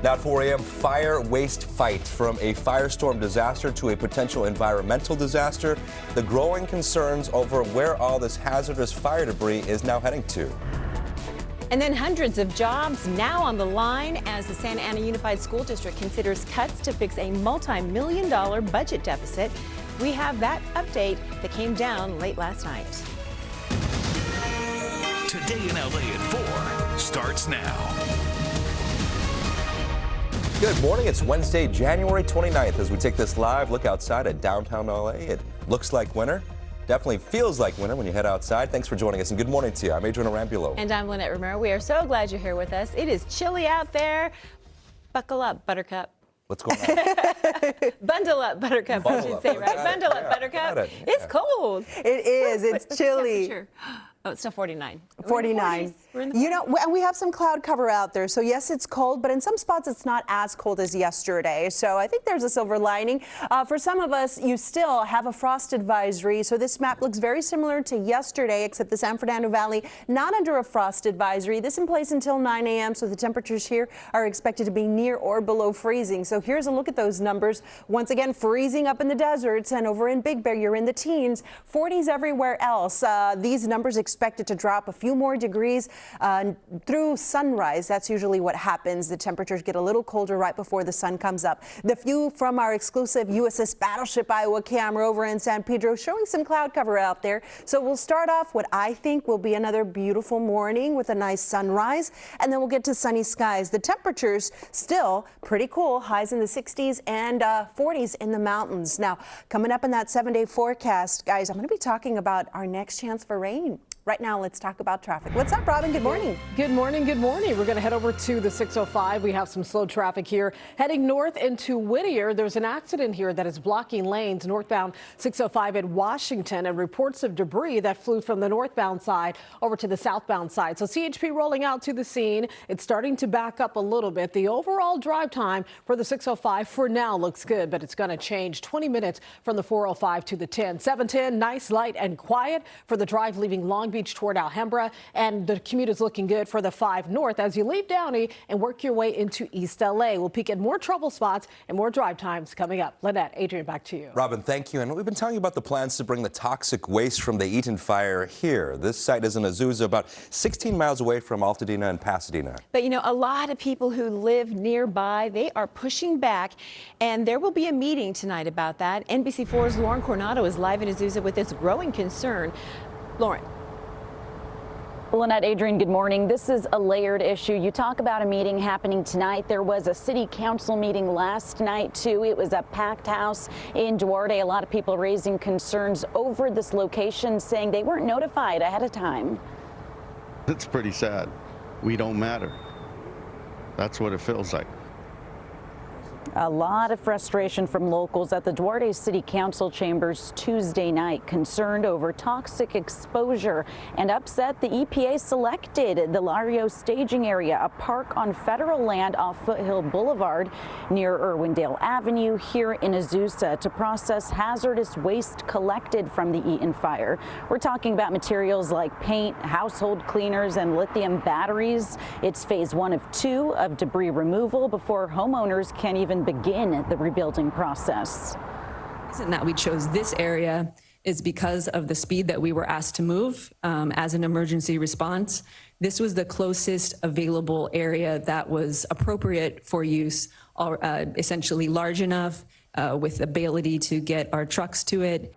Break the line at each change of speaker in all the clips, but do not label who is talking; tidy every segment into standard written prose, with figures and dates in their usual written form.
Now at 4 a.m., fire waste fight. From a firestorm disaster to a potential environmental disaster, the growing concerns over where all this hazardous fire debris is now heading to.
And then hundreds of jobs now on the line as the Santa Ana Unified School District considers cuts to fix a multi-million-dollar budget deficit. We have that update that came down late last night.
Today in LA at 4 starts now.
Good morning. It's Wednesday, January 29th. As we take this live look outside at downtown LA, it looks like winter. Definitely feels like winter when you head outside. Thanks for joining us and good morning to you. I'm Adrian Arambulo.
And I'm Lynette Romero. We are so glad you're here with us. It is chilly out there. Buckle up, Buttercup.
What's going on?
Bundle up, Buttercup, I should say, right? Bundle up, Buttercup. It's cold.
It is. It's chilly.
Oh, it's still 49.
49. You know, and we have some cloud cover out there. So yes, it's cold, but in some spots it's not as cold as yesterday. So I think there's a silver lining. For some of us, you still have a frost advisory. So this map looks very similar to yesterday, except the San Fernando Valley not under a frost advisory. This in place until 9 a.m. So the temperatures here are expected to be near or below freezing. So here's a look at those numbers. Once again, freezing up in the deserts, and over in Big Bear, you're in the teens. 40s everywhere else. These numbers expected to drop a few more degrees through sunrise. That's usually what happens. The temperatures get a little colder right before the sun comes up. The view from our exclusive USS Battleship Iowa camera over in San Pedro showing some cloud cover out there. So we'll start off what I think will be another beautiful morning with a nice sunrise, and then we'll get to sunny skies. The temperatures still pretty cool, highs in the 60s and 40s in the mountains. Now, coming up in that 7-day forecast, guys, I'm going to be talking about our next chance for rain. Right now, let's talk about traffic. What's up, Robin? Good morning.
Good morning. Good morning. We're going to head over to the 605. We have some slow traffic here heading north into Whittier. There's an accident here that is blocking lanes northbound 605 at Washington, and reports of debris that flew from the northbound side over to the southbound side. So CHP rolling out to the scene. It's starting to back up a little bit. The overall drive time for the 605 for now looks good, but it's going to change 20 minutes from the 405 to the 10. 710, nice, light and quiet for the drive leaving Long Beach toward Alhambra, and the commute is looking good for the 5 north as you leave Downey and work your way into East LA. We'll peek at more trouble spots and more drive times coming up. Lynette, Adrian, back to you.
Robin, thank you. And we've been telling you about the plans to bring the toxic waste from the Eaton fire here. This site is in Azusa, about 16 miles away from Altadena and Pasadena.
But you know, a lot of people who live nearby, they are pushing back, and there will be a meeting tonight about that. NBC4's Lauren Coronado is live in Azusa with this growing concern. Lauren.
Lynette, Adrian, good morning. This is a layered issue. You talk about a meeting happening tonight. There was a city council meeting last night, too. It was a packed house in Duarte. A lot of people raising concerns over this location, saying they weren't notified ahead of time.
It's pretty sad. We don't matter. That's what it feels like.
A lot of frustration from locals at the Duarte City Council chambers Tuesday night, concerned over toxic exposure and upset the EPA selected the Lario staging area, a park on federal land off Foothill Boulevard near Irwindale Avenue here in Azusa, to process hazardous waste collected from the Eaton fire. We're talking about materials like paint, household cleaners, and lithium batteries. It's phase 1 of 2 of debris removal before homeowners can even begin the rebuilding process.
The reason that we chose this area is because of the speed that we were asked to move as an emergency response. This was the closest available area that was appropriate for use, essentially large enough with the ability to get our trucks to it.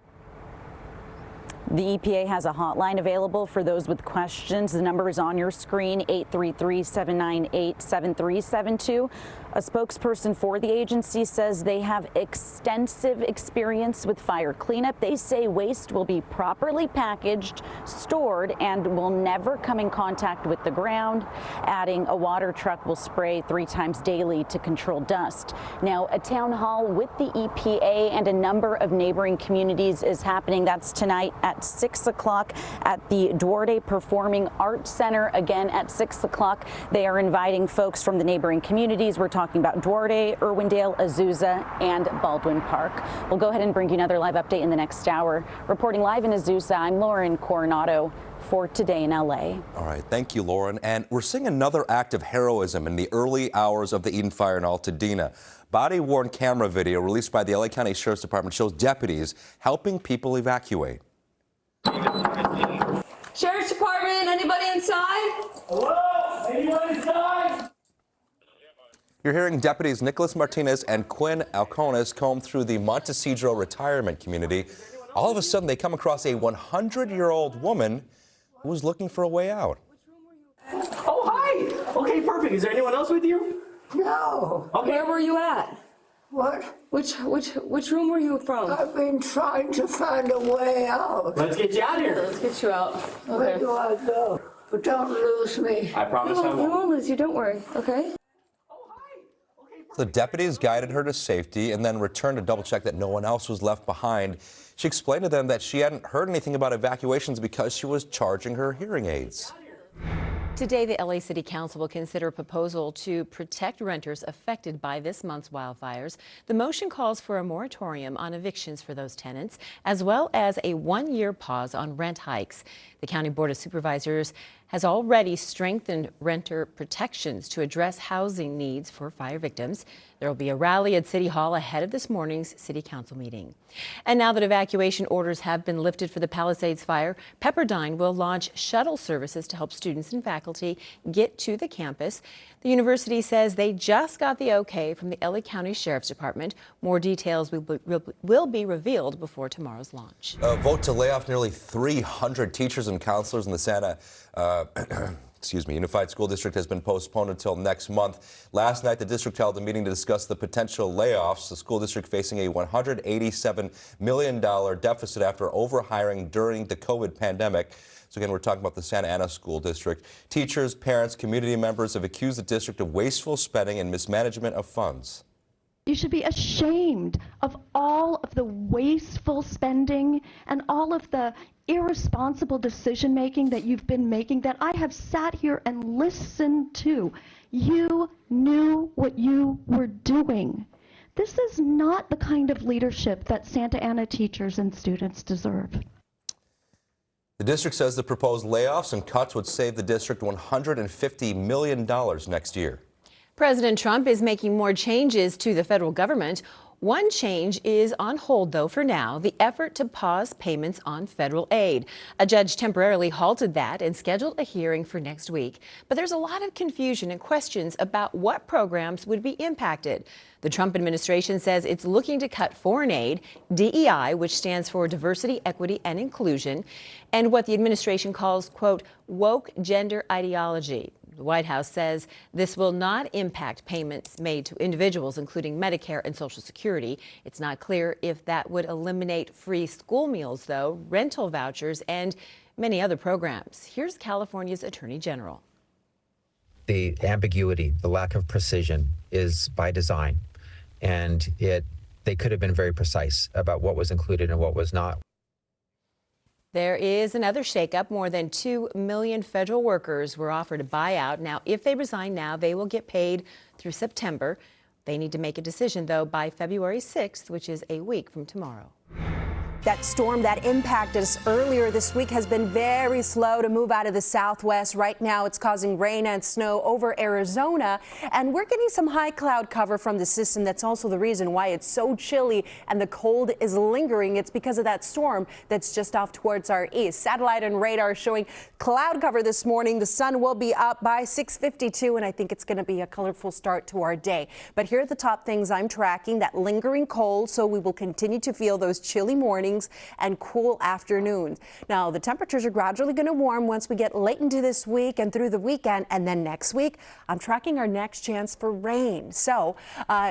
The EPA has a hotline available for those with questions. The number is on your screen, 833-798-7372. A spokesperson for the agency says they have extensive experience with fire cleanup. They say waste will be properly packaged, stored, and will never come in contact with the ground. Adding, a water truck will spray 3 times daily to control dust. Now, a town hall with the EPA and a number of neighboring communities is happening. That's tonight at 6 o'clock at the Duarte Performing Arts Center. Again, at 6 o'clock, they are inviting folks from the neighboring communities. We're talking about Duarte, Irwindale, Azusa, and Baldwin Park. We'll go ahead and bring you another live update in the next hour. Reporting live in Azusa, I'm Lauren Coronado for Today in LA.
All right, thank you, Lauren. And we're seeing another act of heroism in the early hours of the Eden fire in Altadena. Body-worn camera video released by the LA County Sheriff's Department shows deputies helping people evacuate.
Sheriff's Department, anybody inside?
Hello? Anyone inside?
You're hearing deputies Nicholas Martinez and Quinn Alcones comb through the Montecedro retirement community. All of a sudden, they come across a 100-year-old woman who was looking for a way out.
Oh, hi. Okay, perfect. Is there anyone else with you?
No.
Okay.
Where were you at?
What?
Which room were you from?
I've been trying to find a way out.
Let's get you out of here.
Let's get you out.
Where
Okay.
do I go? But don't lose me.
I promise I
No, we
won't.
won't lose you. Don't worry. Okay.
The deputies guided her to safety and then returned to double-check that no one else was left behind. She explained to them that she hadn't heard anything about evacuations because she was charging her hearing aids.
Today, the LA City Council will consider a proposal to protect renters affected by this month's wildfires. The motion calls for a moratorium on evictions for those tenants, as well as a one-year pause on rent hikes. The County Board of Supervisors has already strengthened renter protections to address housing needs for fire victims. There will be a rally at City Hall ahead of this morning's City Council meeting. And now that evacuation orders have been lifted for the Palisades fire, Pepperdine will launch shuttle services to help students and faculty get to the campus. The university says they just got the okay from the LA County Sheriff's Department. More details will be revealed before tomorrow's launch.
A vote to lay off nearly 300 teachers and counselors in the Santa Unified School District has been postponed until next month. Last night, the district held a meeting to discuss the potential layoffs. The school district facing a $187 million deficit after overhiring during the COVID pandemic. So again, we're talking about the Santa Ana School District. Teachers, parents, community members have accused the district of wasteful spending and mismanagement of funds.
You should be ashamed of all of the wasteful spending and all of the irresponsible decision-making that you've been making that I have sat here and listened to. You knew what you were doing. This is not the kind of leadership that Santa Ana teachers and students deserve.
The district says the proposed layoffs and cuts would save the district $150 million next year.
President Trump is making more changes to the federal government. One change is on hold, though, for now, the effort to pause payments on federal aid. A judge temporarily halted that and scheduled a hearing for next week. But there's a lot of confusion and questions about what programs would be impacted. The Trump administration says it's looking to cut foreign aid, DEI, which stands for Diversity, Equity, and Inclusion, and what the administration calls, quote, woke gender ideology. The White House says this will not impact payments made to individuals, including Medicare and Social Security. It's not clear if that would eliminate free school meals, though, rental vouchers, and many other programs. Here's California's Attorney General.
The ambiguity, the lack of precision is by design, and they could have been very precise about what was included and what was not.
There is another shakeup. More than 2 million federal workers were offered a buyout. Now, if they resign now, they will get paid through September. They need to make a decision, though, by February 6th, which is a week from tomorrow.
That storm that impacted us earlier this week has been very slow to move out of the southwest. Right now, it's causing rain and snow over Arizona, and we're getting some high cloud cover from the system. That's also the reason why it's so chilly and the cold is lingering. It's because of that storm that's just off towards our east. Satellite and radar showing cloud cover this morning. The sun will be up by 6:52, and I think it's going to be a colorful start to our day. But here are the top things I'm tracking. That lingering cold, so we will continue to feel those chilly mornings and cool afternoons. Now, the temperatures are gradually going to warm once we get late into this week and through the weekend, and then next week, I'm tracking our next chance for rain. So,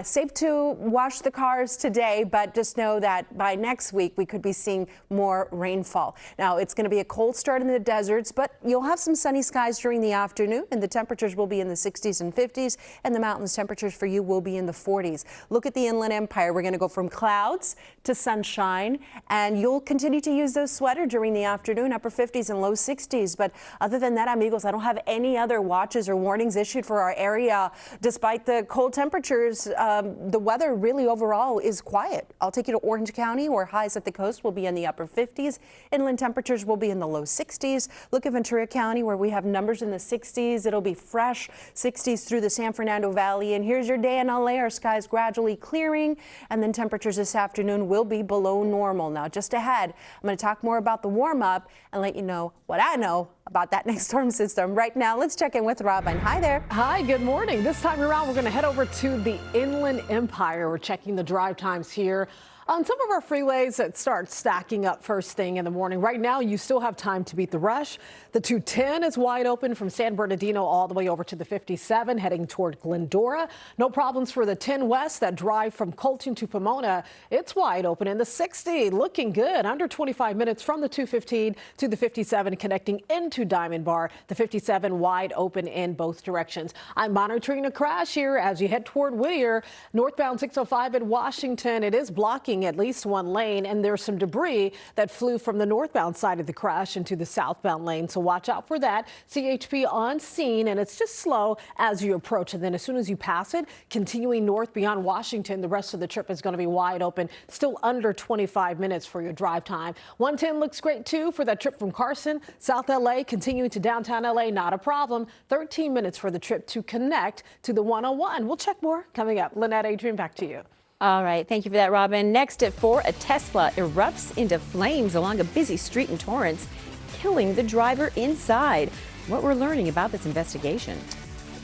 safe to wash the cars today, but just know that by next week, we could be seeing more rainfall. Now, it's going to be a cold start in the deserts, but you'll have some sunny skies during the afternoon, and the temperatures will be in the 60s and 50s, and the mountains temperatures for you will be in the 40s. Look at the Inland Empire. We're going to go from clouds to sunshine and you'll continue to use those sweaters during the afternoon, upper 50s and low 60s. But other than that, amigos, I don't have any other watches or warnings issued for our area. Despite the cold temperatures, the weather really overall is quiet. I'll take you to Orange County, where highs at the coast will be in the upper 50s. Inland temperatures will be in the low 60s. Look at Ventura County, where we have numbers in the 60s. It'll be fresh 60s through the San Fernando Valley. And here's your day in LA. Our skies gradually clearing, and then temperatures this afternoon will be below normal. Now, just ahead, I'm going to talk more about the warm up and let you know what I know about that next storm system. Right now, let's check in with Robin. Hi there.
Hi, good morning. This time around, we're going to head over to the Inland Empire. We're checking the drive times here on some of our freeways that start stacking up first thing in the morning. Right now, you still have time to beat the rush. The 210 is wide open from San Bernardino all the way over to the 57, heading toward Glendora. No problems for the 10 West, that drive from Colton to Pomona. It's wide open in the 60, looking good. Under 25 minutes from the 215 to the 57, connecting into Diamond Bar. The 57 wide open in both directions. I'm monitoring a crash here as you head toward Whittier. Northbound 605 in Washington. It is blocking at least one lane, and there's some debris that flew from the northbound side of the crash into the southbound lane, so watch out for that. CHP on scene, and it's just slow as you approach, and then as soon as you pass it, continuing north beyond Washington, the rest of the trip is going to be wide open. Still under 25 minutes for your drive time. 110 looks great too for that trip from Carson. South LA continuing to downtown LA, not a problem. 13 minutes for the trip to connect to the 101. We'll check more coming up. Lynette, Adrian, back to you.
All right, thank you for that, Robin. Next at 4, a Tesla erupts into flames along a busy street in Torrance, killing the driver inside. What we're learning about this investigation.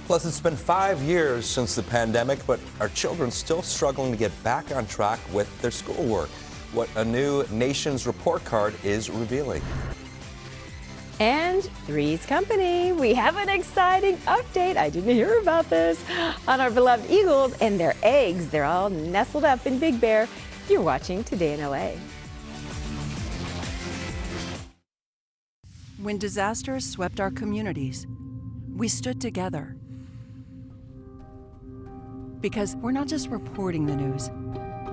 Plus, it's been 5 years since the pandemic, but our children still struggling to get back on track with their schoolwork. What a new Nation's report card is revealing.
And Three's Company, we have an exciting update. I didn't hear about this on our beloved Eagles and their eggs. They're all nestled up in Big Bear. You're watching Today in LA.
When disasters swept our communities, we stood together. Because we're not just reporting the news,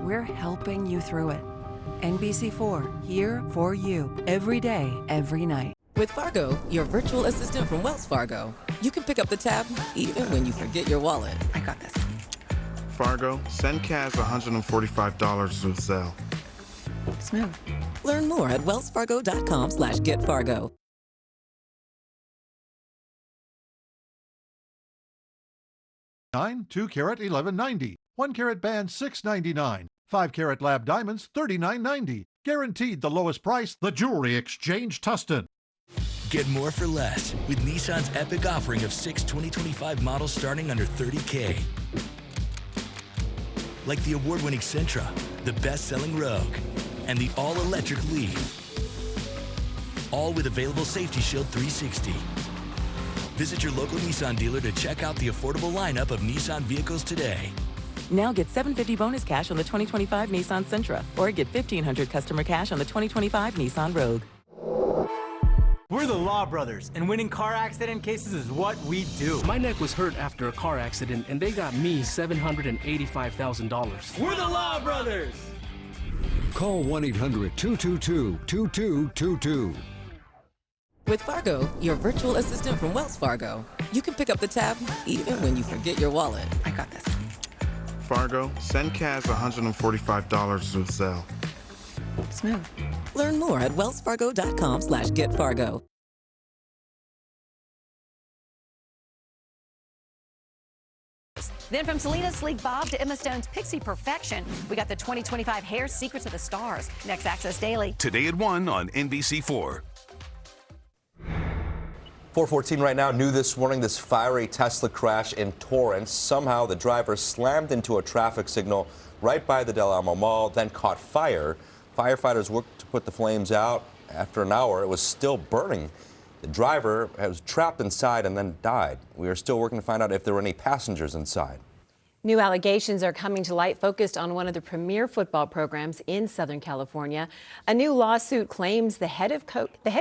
we're helping you through it. NBC4, here for you, every day, every night.
With Fargo, your virtual assistant from Wells Fargo, you can pick up the tab even when you forget your wallet. I got this.
Fargo, send Kaz $145 with Zelle.
Smooth. Learn more at wellsfargo.com/getfargo.
2-carat $11.90, 1-carat band $6.99, 5-carat lab diamonds $39.90. Guaranteed the lowest price. The Jewelry Exchange, Tustin.
Get more for less with Nissan's epic offering of 6 2025 models starting under $30K. Like the award-winning Sentra, the best-selling Rogue, and the all-electric Leaf. All with available Safety Shield 360. Visit your local Nissan dealer to check out the affordable lineup of Nissan vehicles today.
Now get $750 bonus cash on the 2025 Nissan Sentra, or get $1,500 customer cash on the 2025 Nissan Rogue.
We're the Law Brothers, and winning car accident cases is what we do.
My neck was hurt after a car accident, and they got me $785,000.
We're the Law Brothers!
Call 1-800-222-2222.
With Fargo, your virtual assistant from Wells Fargo, you can pick up the tab even when you forget your wallet. I got this.
Fargo, send Kaz $145 with Zelle.
Smooth. Learn more at wellsfargo.com/getfargo.
Then from Selena's sleek bob to Emma Stone's pixie perfection, we got the 2025 Hair Secrets of the Stars. Next, Access Daily.
Today at 1 on NBC4.
4:14 right now. New this morning, this fiery Tesla crash in Torrance. Somehow the driver slammed into a traffic signal right by the Del Amo Mall, then caught fire. Firefighters worked to put the flames out. After an hour, it was still burning. The driver was trapped inside and then died. We are still working to find out if there were any passengers inside.
New allegations are coming to light focused on one of the premier football programs in Southern California. A new lawsuit claims the head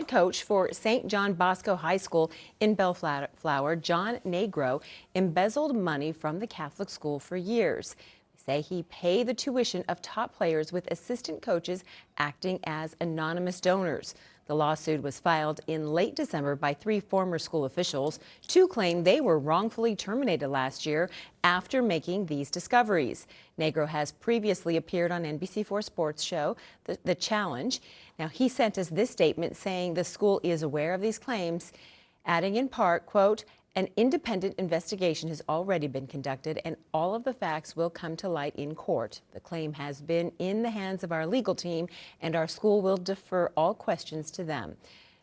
coach for St. John Bosco High School in Bellflower, John Negro, embezzled money from the Catholic school for years. They say he paid the tuition of top players with assistant coaches acting as anonymous donors. The lawsuit was filed in late December by 3 former school officials. 2 claim they were wrongfully terminated last year after making these discoveries. Negro has previously appeared on NBC4 Sports show, The Challenge. Now, he sent us this statement saying the school is aware of these claims, adding in part, quote, "An independent investigation has already been conducted and all of the facts will come to light in court. The claim has been in the hands of our legal team and our school will defer all questions to them."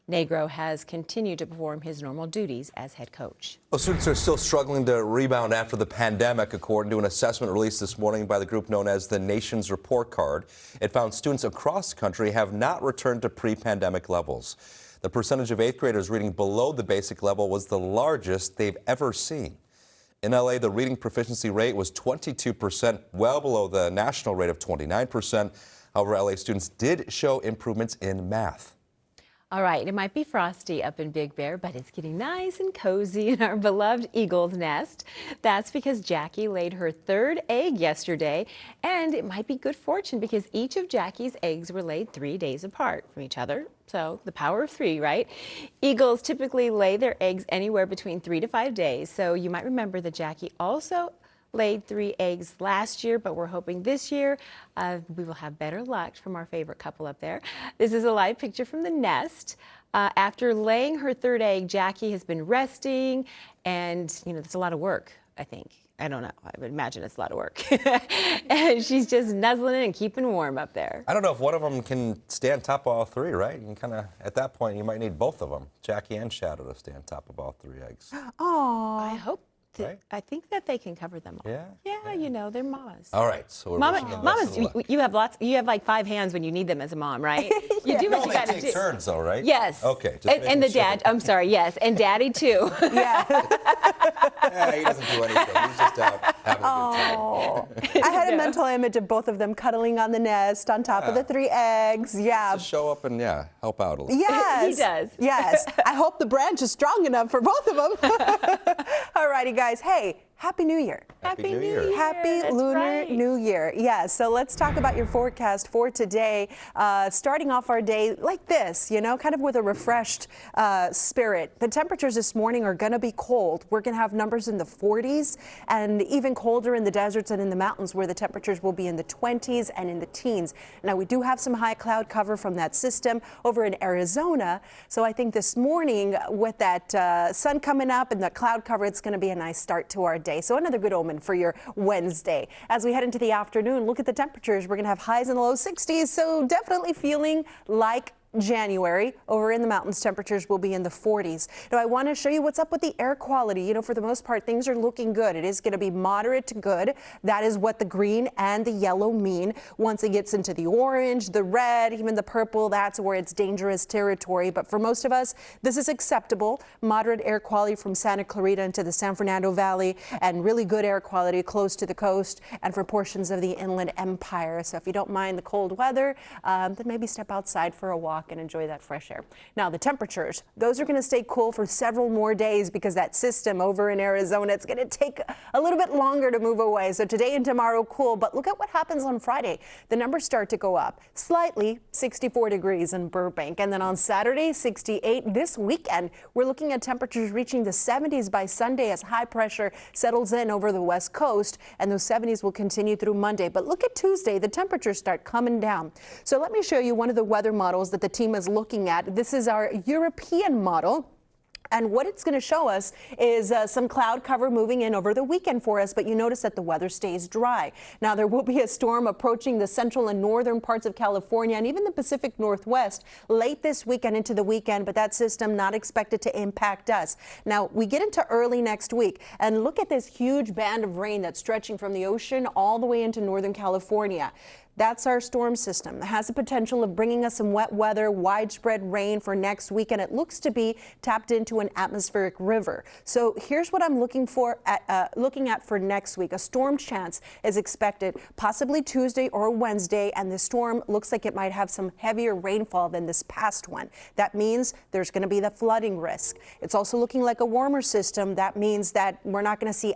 Negro has continued to perform his normal duties as head coach.
Well, students are still struggling to rebound after the pandemic, according to an assessment released this morning by the group known as the Nation's Report Card. It found students across the country have not returned to pre-pandemic levels. The percentage of 8th graders reading below the basic level was the largest they've ever seen. In LA, the reading proficiency rate was 22%, well below the national rate of 29%. However, LA students did show improvements in math.
All right, it might be frosty up in Big Bear, but it's getting nice and cozy in our beloved eagle's nest. That's because Jackie laid her 3rd egg yesterday, and it might be good fortune because each of Jackie's eggs were laid 3 days apart from each other. So the power of 3, right? Eagles typically lay their eggs anywhere between 3 to 5 days. So you might remember that Jackie also laid 3 eggs last year, but we're hoping this year we will have better luck from our favorite couple up there. This is a live picture from the nest. After laying her 3rd egg, Jackie has been resting, and it's a lot of work, I think. I don't know. I would imagine it's a lot of work. And she's just nuzzling in and keeping warm up there.
I don't know if one of them can stay on top of all 3, right? You can kind of, at that point, you might need both of them, Jackie and Shadow, to stay on top of all 3 eggs.
Oh, I hope.
Right?
I think that they can cover them all.
Yeah?
Yeah, they're mamas.
All right, so we're wishing them
mamas,
best of luck.
you have lots. You have like 5 hands when you need them as a mom, right? You do what you got to do.
They take turns, though, right?
Yes.
Okay.
And the dad. I'm sorry. Yes, and Daddy too.
Yeah.
Yeah, he doesn't do anything. He's just out having a good time.
I had a mental image of both of them cuddling on the nest on top of the 3 eggs. Yeah.
Just show up and help out a little.
Yes.
He does.
Yes. I hope the branch is strong enough for both of them. All righty, guys. Hey, Happy New Year.
Happy New Year.
Happy
That's
Lunar
right.
New Year. Yeah, so let's talk about your forecast for today. Starting off our day like this, kind of with a refreshed spirit. The temperatures this morning are going to be cold. We're going to have numbers in the 40s and even colder in the deserts and in the mountains where the temperatures will be in the 20s and in the teens. Now, we do have some high cloud cover from that system over in Arizona. So I think this morning with that sun coming up and the cloud cover, it's going to be a nice start to our day. So another good omen for your Wednesday. As we head into the afternoon, look at the temperatures. We're going to have highs in the low 60s, so definitely feeling like January. Over in the mountains, temperatures will be in the 40s. Now, I want to show you what's up with the air quality. For the most part, things are looking good. It is going to be moderate to good. That is what the green and the yellow mean. Once it gets into the orange, the red, even the purple, that's where it's dangerous territory. But for most of us, this is acceptable. Moderate air quality from Santa Clarita into the San Fernando Valley, and really good air quality close to the coast and for portions of the Inland Empire. So if you don't mind the cold weather, then maybe step outside for a walk and enjoy that fresh air. Now, the temperatures, those are going to stay cool for several more days because that system over in Arizona, it's going to take a little bit longer to move away. So today and tomorrow cool, but look at what happens on Friday. The numbers start to go up slightly, 64 degrees in Burbank. And then on Saturday, 68. This weekend, we're looking at temperatures reaching the 70s by Sunday as high pressure settles in over the west coast, and those 70s will continue through Monday. But look at Tuesday, the temperatures start coming down. So let me show you one of the weather models that the team is looking at. This is our European model. And what it's going to show us is some cloud cover moving in over the weekend for us, but you notice that the weather stays dry. Now, there will be a storm approaching the central and northern parts of California and even the Pacific Northwest late this weekend into the weekend, but that system not expected to impact us. Now, we get into early next week, and look at this huge band of rain that's stretching from the ocean all the way into Northern California. That's our storm system. It has the potential of bringing us some wet weather, widespread rain for next week, and it looks to be tapped into an atmospheric river. So here's what I'm looking at for next week. A storm chance is expected possibly Tuesday or Wednesday, and the storm looks like it might have some heavier rainfall than this past one. That means there's going to be the flooding risk. It's also looking like a warmer system. That means that we're not going to see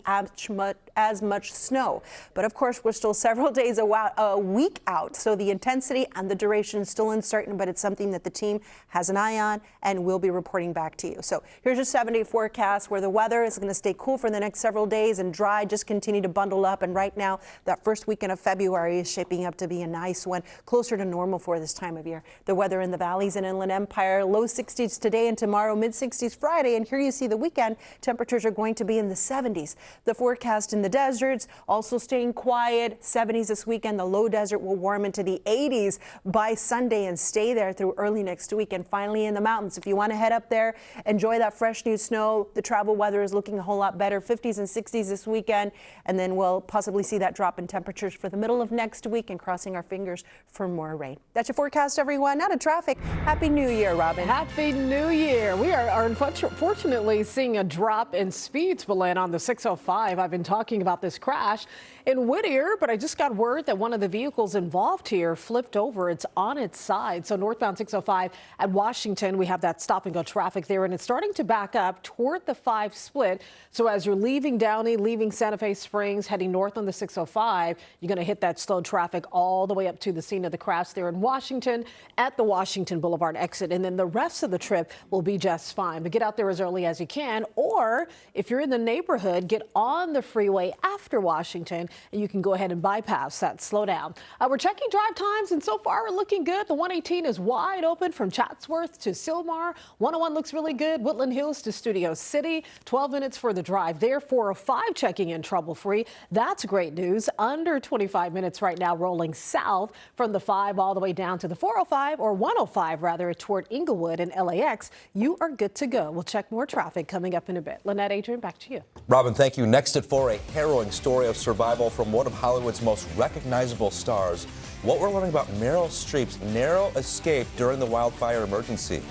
as much snow. But of course, we're still several days a week out, so the intensity and the duration is still uncertain, but it's something that the team has an eye on and will be reporting back to you. So here's your 7-day forecast where the weather is going to stay cool for the next several days and dry. Just continue to bundle up, and right now that first weekend of February is shaping up to be a nice one, closer to normal for this time of year. The weather in the valleys and Inland Empire, low 60s today and tomorrow, mid 60s Friday, and here you see the weekend temperatures are going to be in the 70s. The forecast in the deserts also staying quiet, 70s this weekend. The low desert will warm into the 80s by Sunday and stay there through early next week. And finally in the mountains, if you want to head up there, enjoy that fresh new snow. The travel weather is looking a whole lot better, 50s and 60s this weekend, and then we'll possibly see that drop in temperatures for the middle of next week, and crossing our fingers for more rain. That's your forecast, everyone. Now to traffic. Happy New Year, Robin.
Happy New Year. We are unfortunately seeing a drop in speeds, Belen, on the 605. I've been talking about this crash in Whittier, but I just got word that one of the vehicles involved here flipped over. It's on its side. So northbound 605 at Washington, we have that stop and go traffic there, and it's starting to back up toward the 5 split. So as you're leaving Downey, leaving Santa Fe Springs, heading north on the 605, you're going to hit that slow traffic all the way up to the scene of the crash there in Washington at the Washington Boulevard exit. And then the rest of the trip will be just fine. But get out there as early as you can, or if you're in the neighborhood, get on the freeway after Washington, and you can go ahead and bypass that slowdown. We're checking drive times, and so far we're looking good. The 118 is wide open from Chatsworth to Sylmar. 101 looks really good. Woodland Hills to Studio City. 12 minutes for the drive there. 405 checking in trouble-free. That's great news. Under 25 minutes right now rolling south from the 5 all the way down to the 405, or 105 rather, toward Inglewood and LAX. You are good to go. We'll check more traffic coming up in a bit. Lynette, Adrian, back to you.
Robin, thank you. Next at 4, a harrowing story of survival from one of Hollywood's most recognizable stars. What we're learning about Meryl Streep's narrow escape during the wildfire emergency.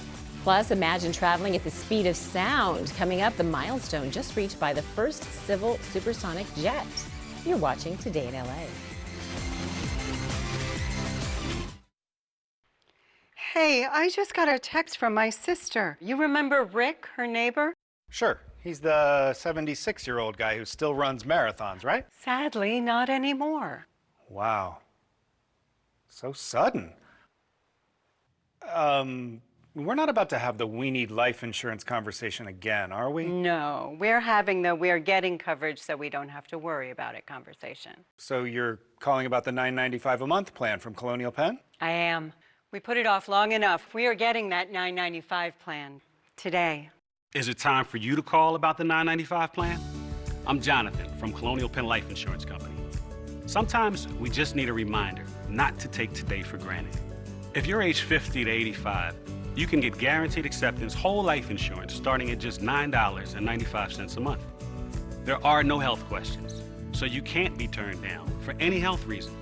Plus, imagine traveling at the speed of sound. Coming up, the milestone just reached by the first civil supersonic jet. You're watching Today in LA.
Hey, I just got a text from my sister. You remember Rick, her neighbor?
Sure. He's the 76-year-old guy who still runs marathons, right?
Sadly, not anymore.
Wow. So sudden. We're not about to have the we need life insurance conversation again, are we?
No, we're having the we're getting coverage so we don't have to worry about it conversation.
So you're calling about the $9.95 a month plan from Colonial Penn?
I am. We put it off long enough. We are getting that $9.95 plan today.
Is it time for you to call about the $9.95 plan? I'm Jonathan from Colonial Penn Life Insurance Company. Sometimes we just need a reminder not to take today for granted. If you're age 50 to 85, you can get guaranteed acceptance whole life insurance starting at just $9.95 a month. There are no health questions, so you can't be turned down for any health reason.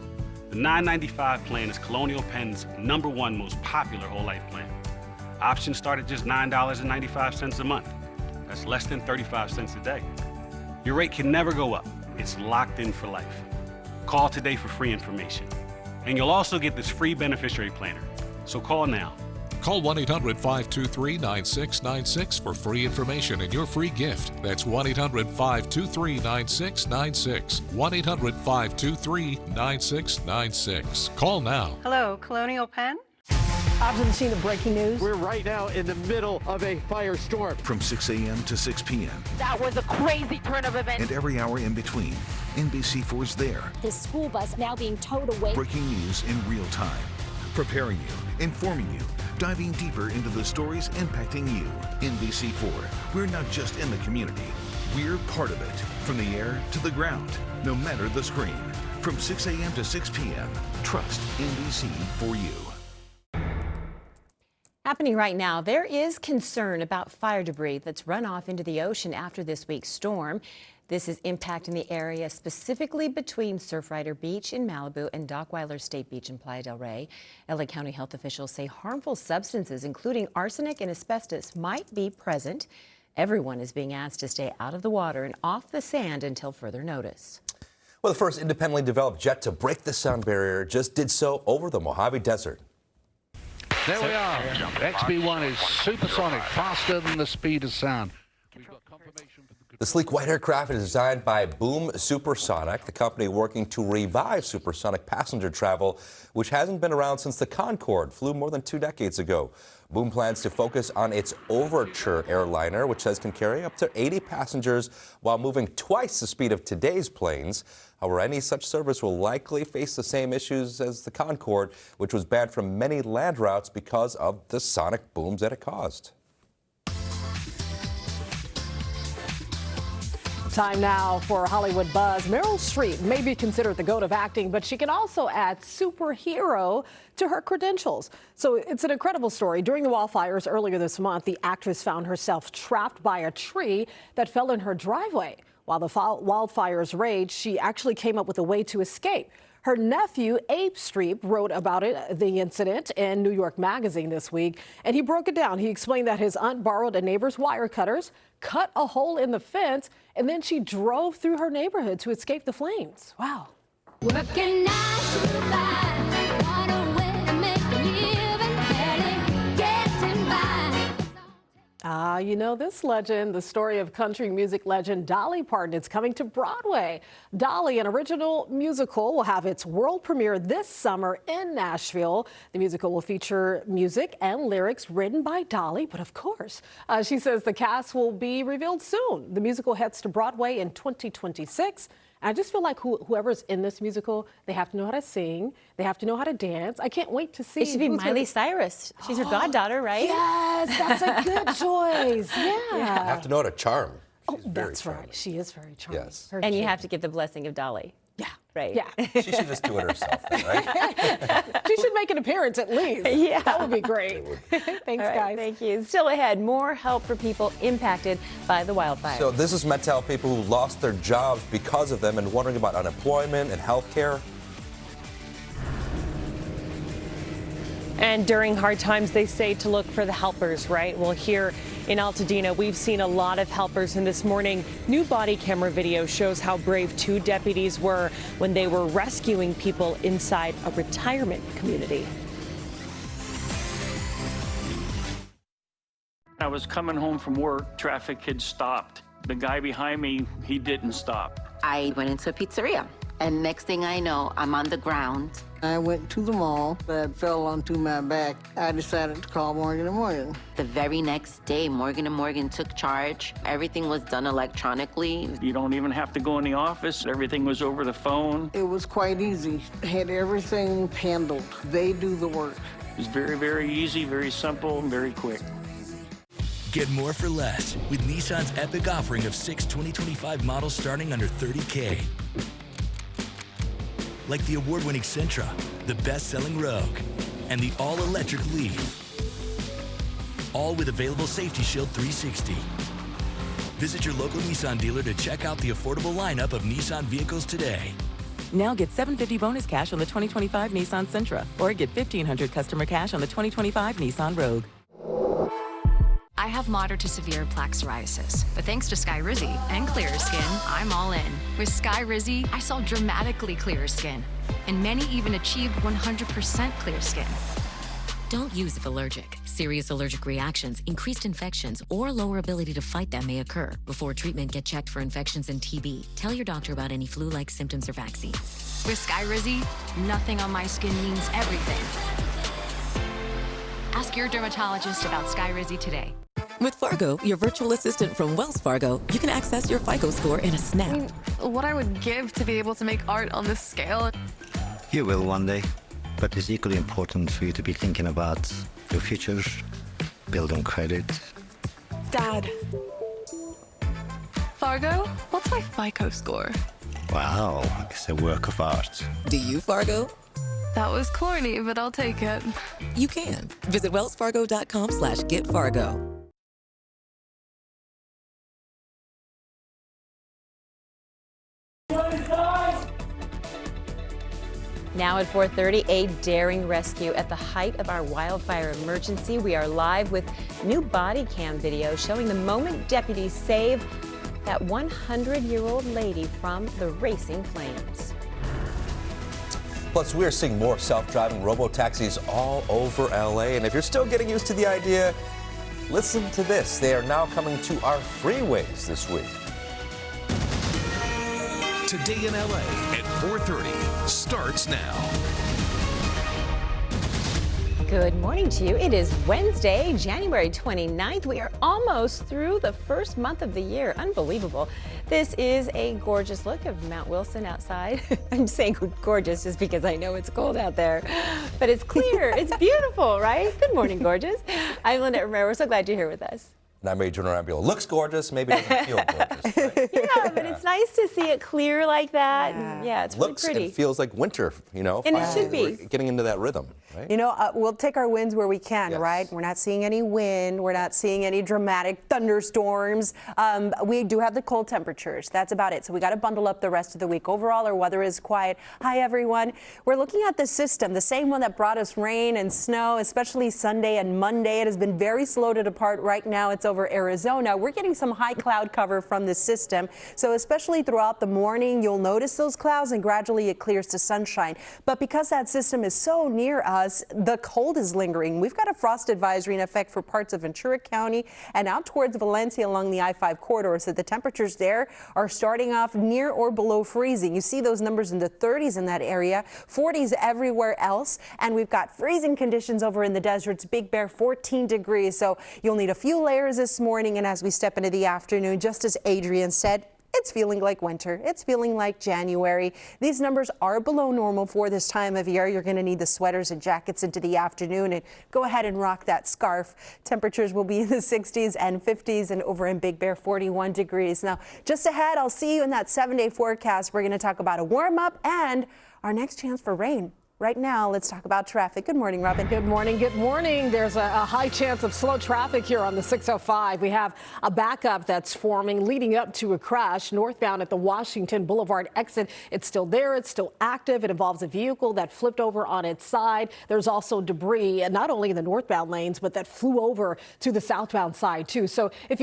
The $9.95 plan is Colonial Penn's #1 most popular whole life plan. Options start at just $9.95 a month. That's less than 35 cents a day. Your rate can never go up. It's locked in for life. Call today for free information. And you'll also get this free beneficiary planner. So call now.
Call 1-800-523-9696 for free information and your free gift. That's 1-800-523-9696. 1-800-523-9696. Call now.
Hello, Colonial Penn?
I've been seeing the breaking news.
We're right now in the middle of a firestorm.
From 6 a.m. to 6 p.m.
That was a crazy turn of events.
And every hour in between, NBC4's there.
This school bus now being towed away.
Breaking news in real time. Preparing you, informing you, diving deeper into the stories impacting you. NBC4, we're not just in the community. We're part of it. From the air to the ground, no matter the screen. From 6 a.m. to 6 p.m., trust NBC for you.
Happening right now, there is concern about fire debris that's run off into the ocean after this week's storm. This is impacting the area, specifically between Surfrider Beach in Malibu and Dockweiler State Beach in Playa del Rey. LA County health officials say harmful substances, including arsenic and asbestos, might be present. Everyone is being asked to stay out of the water and off the sand until further notice.
Well, the first independently developed jet to break the sound barrier just did so over the Mojave Desert.
There we are. XB-1 is supersonic, faster than the speed of sound.
The sleek white aircraft is designed by Boom Supersonic, the company working to revive supersonic passenger travel, which hasn't been around since the Concorde flew more than 2 decades ago. Boom plans to focus on its Overture airliner, which says can carry up to 80 passengers while moving twice the speed of today's planes. However, any such service will likely face the same issues as the Concorde, which was banned from many land routes because of the sonic booms that it caused.
Time now for Hollywood Buzz. Meryl Streep may be considered the goat of acting, but she can also add superhero to her credentials. So it's an incredible story. During the wildfires earlier this month, the actress found herself trapped by a tree that fell in her driveway. While the wildfires raged, she actually came up with a way to escape. Her nephew, Abe Streep, wrote about the incident in New York Magazine this week, and he broke it down. He explained that his aunt borrowed a neighbor's wire cutters, cut a hole in the fence, and then she drove through her neighborhood to escape the flames. Wow.
Working 9 to 5, what a way to make a living, barely getting by.
You know this legend, the story of country music legend Dolly Parton is coming to Broadway. Dolly, an original musical, will have its world premiere this summer in Nashville. The musical will feature music and lyrics written by Dolly, but of course, she says the cast will be revealed soon. The musical heads to Broadway in 2026. I just feel like whoever's in this musical, they have to know how to sing. They have to know how to dance. I can't wait to see.
It should be Miley Cyrus. She's her goddaughter, right?
Yes, that's a good choice. Yeah.
You have to know how to charm.
Oh, that's right. She is very charming.
Yes.
And you have to give the blessing of Dolly.
Yeah.
Right.
Yeah.
She should just do it herself, then, right?
She should make an appearance at least.
Yeah.
That would be great. Thanks, guys.
Thank you. Still ahead, more help for people impacted by the wildfires.
So this is meant to help people who lost their jobs because of them and wondering about unemployment and health care.
And during hard times, they say to look for the helpers, right? Well, here in Altadena, we've seen a lot of helpers. And this morning, new body camera video shows how brave 2 deputies were when they were rescuing people inside a retirement community.
I was coming home from work. Traffic had stopped. The guy behind me, he didn't stop.
I went into a pizzeria, and next thing I know, I'm on the ground.
I went to the mall, but fell onto my back. I decided to call Morgan & Morgan.
The very next day, Morgan & Morgan took charge. Everything was done electronically.
You don't even have to go in the office. Everything was over the phone.
It was quite easy. Had everything handled. They do the work.
It was very, very easy, very simple, and very quick.
Get more for less with Nissan's epic offering of 6 2025 models starting under $30K. Like the award-winning Sentra, the best-selling Rogue, and the all-electric Leaf. All with available Safety Shield 360. Visit your local Nissan dealer to check out the affordable lineup of Nissan vehicles today.
Now get $750 bonus cash on the 2025 Nissan Sentra, or get $1,500 customer cash on the 2025 Nissan Rogue.
I have moderate to severe plaque psoriasis, but thanks to Skyrizi and Clearer Skin, I'm all in. With Skyrizi, I saw dramatically clearer skin, and many even achieved 100% clear skin.
Don't use if allergic. Serious allergic reactions, increased infections, or lower ability to fight them may occur. Before treatment, get checked for infections and TB. Tell your doctor about any flu-like symptoms or vaccines.
With Skyrizi, nothing on my skin means everything. Ask your dermatologist about Skyrizi today.
With Fargo, your virtual assistant from Wells Fargo, you can access your FICO score in a snap.
What I would give to be able to make art on this scale.
You will one day, but it's equally important for you to be thinking about your future, building credit.
Dad. Fargo, what's my FICO score?
Wow, it's a work of art.
Do you, Fargo?
That was corny, but I'll take it.
You can. Visit wellsfargo.com/getfargo.
Now at 4:30, a daring rescue at the height of our wildfire emergency. We are live with new body cam video showing the moment deputies save that 100-year-old lady from the racing flames.
Plus, we are seeing more self-driving robo-taxis all over LA. And if you're still getting used to the idea, listen to this. They are now coming to our freeways this week.
Today in LA at 4:30 starts now.
Good morning to you. It is Wednesday, January 29th. We are almost through the first month of the year. Unbelievable. This is a gorgeous look of Mount Wilson outside. I'm saying gorgeous just because I know it's cold out there, but it's clear. It's beautiful, right? Good morning, gorgeous. I'm Lynette Romero. We're so glad you're here with us.
And I'm Major Rambulo. Looks gorgeous, maybe doesn't feel gorgeous. Right?
Yeah, but it's nice to see it clear like that.
Yeah.
And yeah, it's really
Looks
pretty.
and feels like winter, you know.
And it should be.
We're getting into that rhythm, right?
You know, we'll take our wins where we can,
Yes.
right? We're not seeing any wind. We're not seeing any dramatic thunderstorms. We do have the cold temperatures. That's about it. So we got to bundle up the rest of the week. Overall, our weather is quiet. Hi, everyone. We're looking at the system, the same one that brought us rain and snow, especially Sunday and Monday. It has been very slow to depart. Right now, it's over Arizona. We're getting some high cloud cover from this system. So especially throughout the morning, you'll notice those clouds and gradually it clears to sunshine. But because that system is so near us, the cold is lingering. We've got a frost advisory in effect for parts of Ventura County and out towards Valencia along the I-5 corridor. So the temperatures there are starting off near or below freezing. You see those numbers in the 30s in that area, 40s everywhere else. And we've got freezing conditions over in the deserts. Big Bear, 14 degrees. So you'll need a few layers this morning. And as we step into the afternoon, just as Adrian said, it's feeling like winter. It's feeling like January. These numbers are below normal for this time of year. You're going to need the sweaters and jackets into the afternoon, and go ahead and rock that scarf. Temperatures will be in the 60s and 50s, and over in Big Bear, 41 degrees. Now, just ahead, I'll see you in that 7-day forecast. We're going to talk about a warm up and our next chance for rain. Right now, let's talk about traffic. Good morning, Robin.
Good morning. Good morning. There's a high chance of slow traffic here on the 605. We have a backup that's forming leading up to a crash northbound at the Washington Boulevard exit. It's still there. It's still active. It involves a vehicle that flipped over on its side. There's also debris, and not only in the northbound lanes, but that flew over to the southbound side, too. So if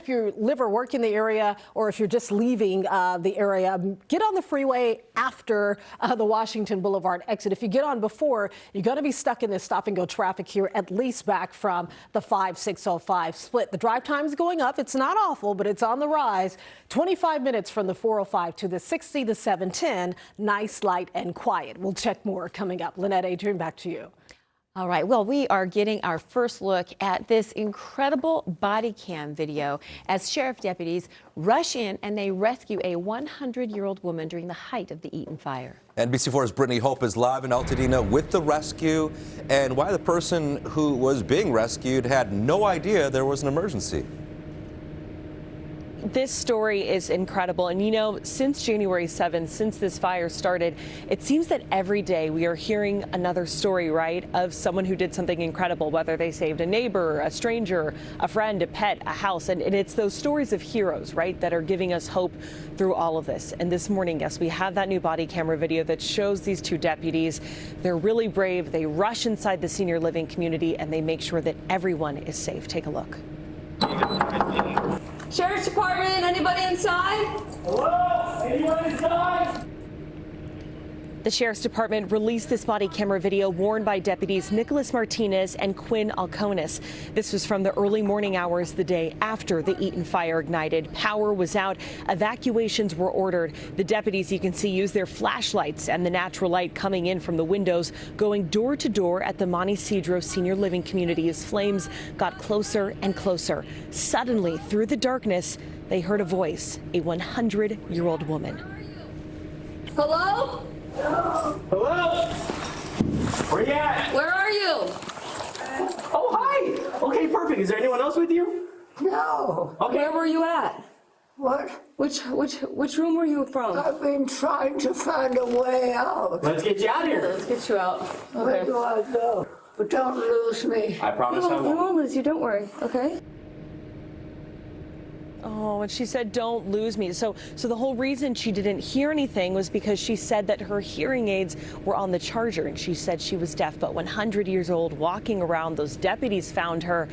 you live or work in the area, or if you're just leaving the area, get on the freeway after the Washington Boulevard exit. If you get on before, you're going to be stuck in this stop-and-go traffic here, at least back from the 5-605 split. The drive time is going up. It's not awful, but it's on the rise. 25 minutes from the 405 to the 60, the 710. Nice, light, and quiet. We'll check more coming up. Lynette, Adrian, back to you.
All right, well, we are getting our first look at this incredible body cam video as sheriff deputies rush in and they rescue a 100-year-old woman during the height of the Eaton fire.
NBC4's Brittany Hope is live in Altadena with the rescue and why the person who was being rescued had no idea there was an emergency.
This story is incredible. And you know, since January 7th, since this fire started, it seems that every day we are hearing another story, right, of someone who did something incredible, whether they saved a neighbor, a stranger, a friend, a pet, a house. And it's those stories of heroes, right, that are giving us hope through all of this. And this morning, yes, we have that new body camera video that shows these two deputies. They're really brave. They rush inside the senior living community and they make sure that everyone is safe. Take a look.
Sheriff's Department, anybody inside? Hello? Anyone inside?
The Sheriff's Department released this body camera video worn by deputies Nicholas Martinez and Quinn Alconis. This was from the early morning hours the day after the Eaton fire ignited. Power was out. Evacuations were ordered. The deputies, you can see, used their flashlights and the natural light coming in from the windows, going door to door at the Monte Cedro Senior Living Community as flames got closer and closer. Suddenly, through the darkness, they heard a voice, a 100-year-old woman.
Hello?
Hello? Where you at?
Where are you?
Oh, hi. Okay, perfect. Is there anyone else with you?
No.
Okay.
Where were you at?
What?
Which room were you from?
I've been trying to find a way out.
Let's get you out of here.
Let's get you out.
Where
Okay.
do I go? But don't lose me.
I promise I
We
won't.
won't lose you, don't worry, okay?
Oh, Oh, and she said, don't lose me. So the whole reason she didn't hear anything was because she said that her hearing aids were on the charger, and she said she was deaf. But 100 years old, walking around, those deputies found her.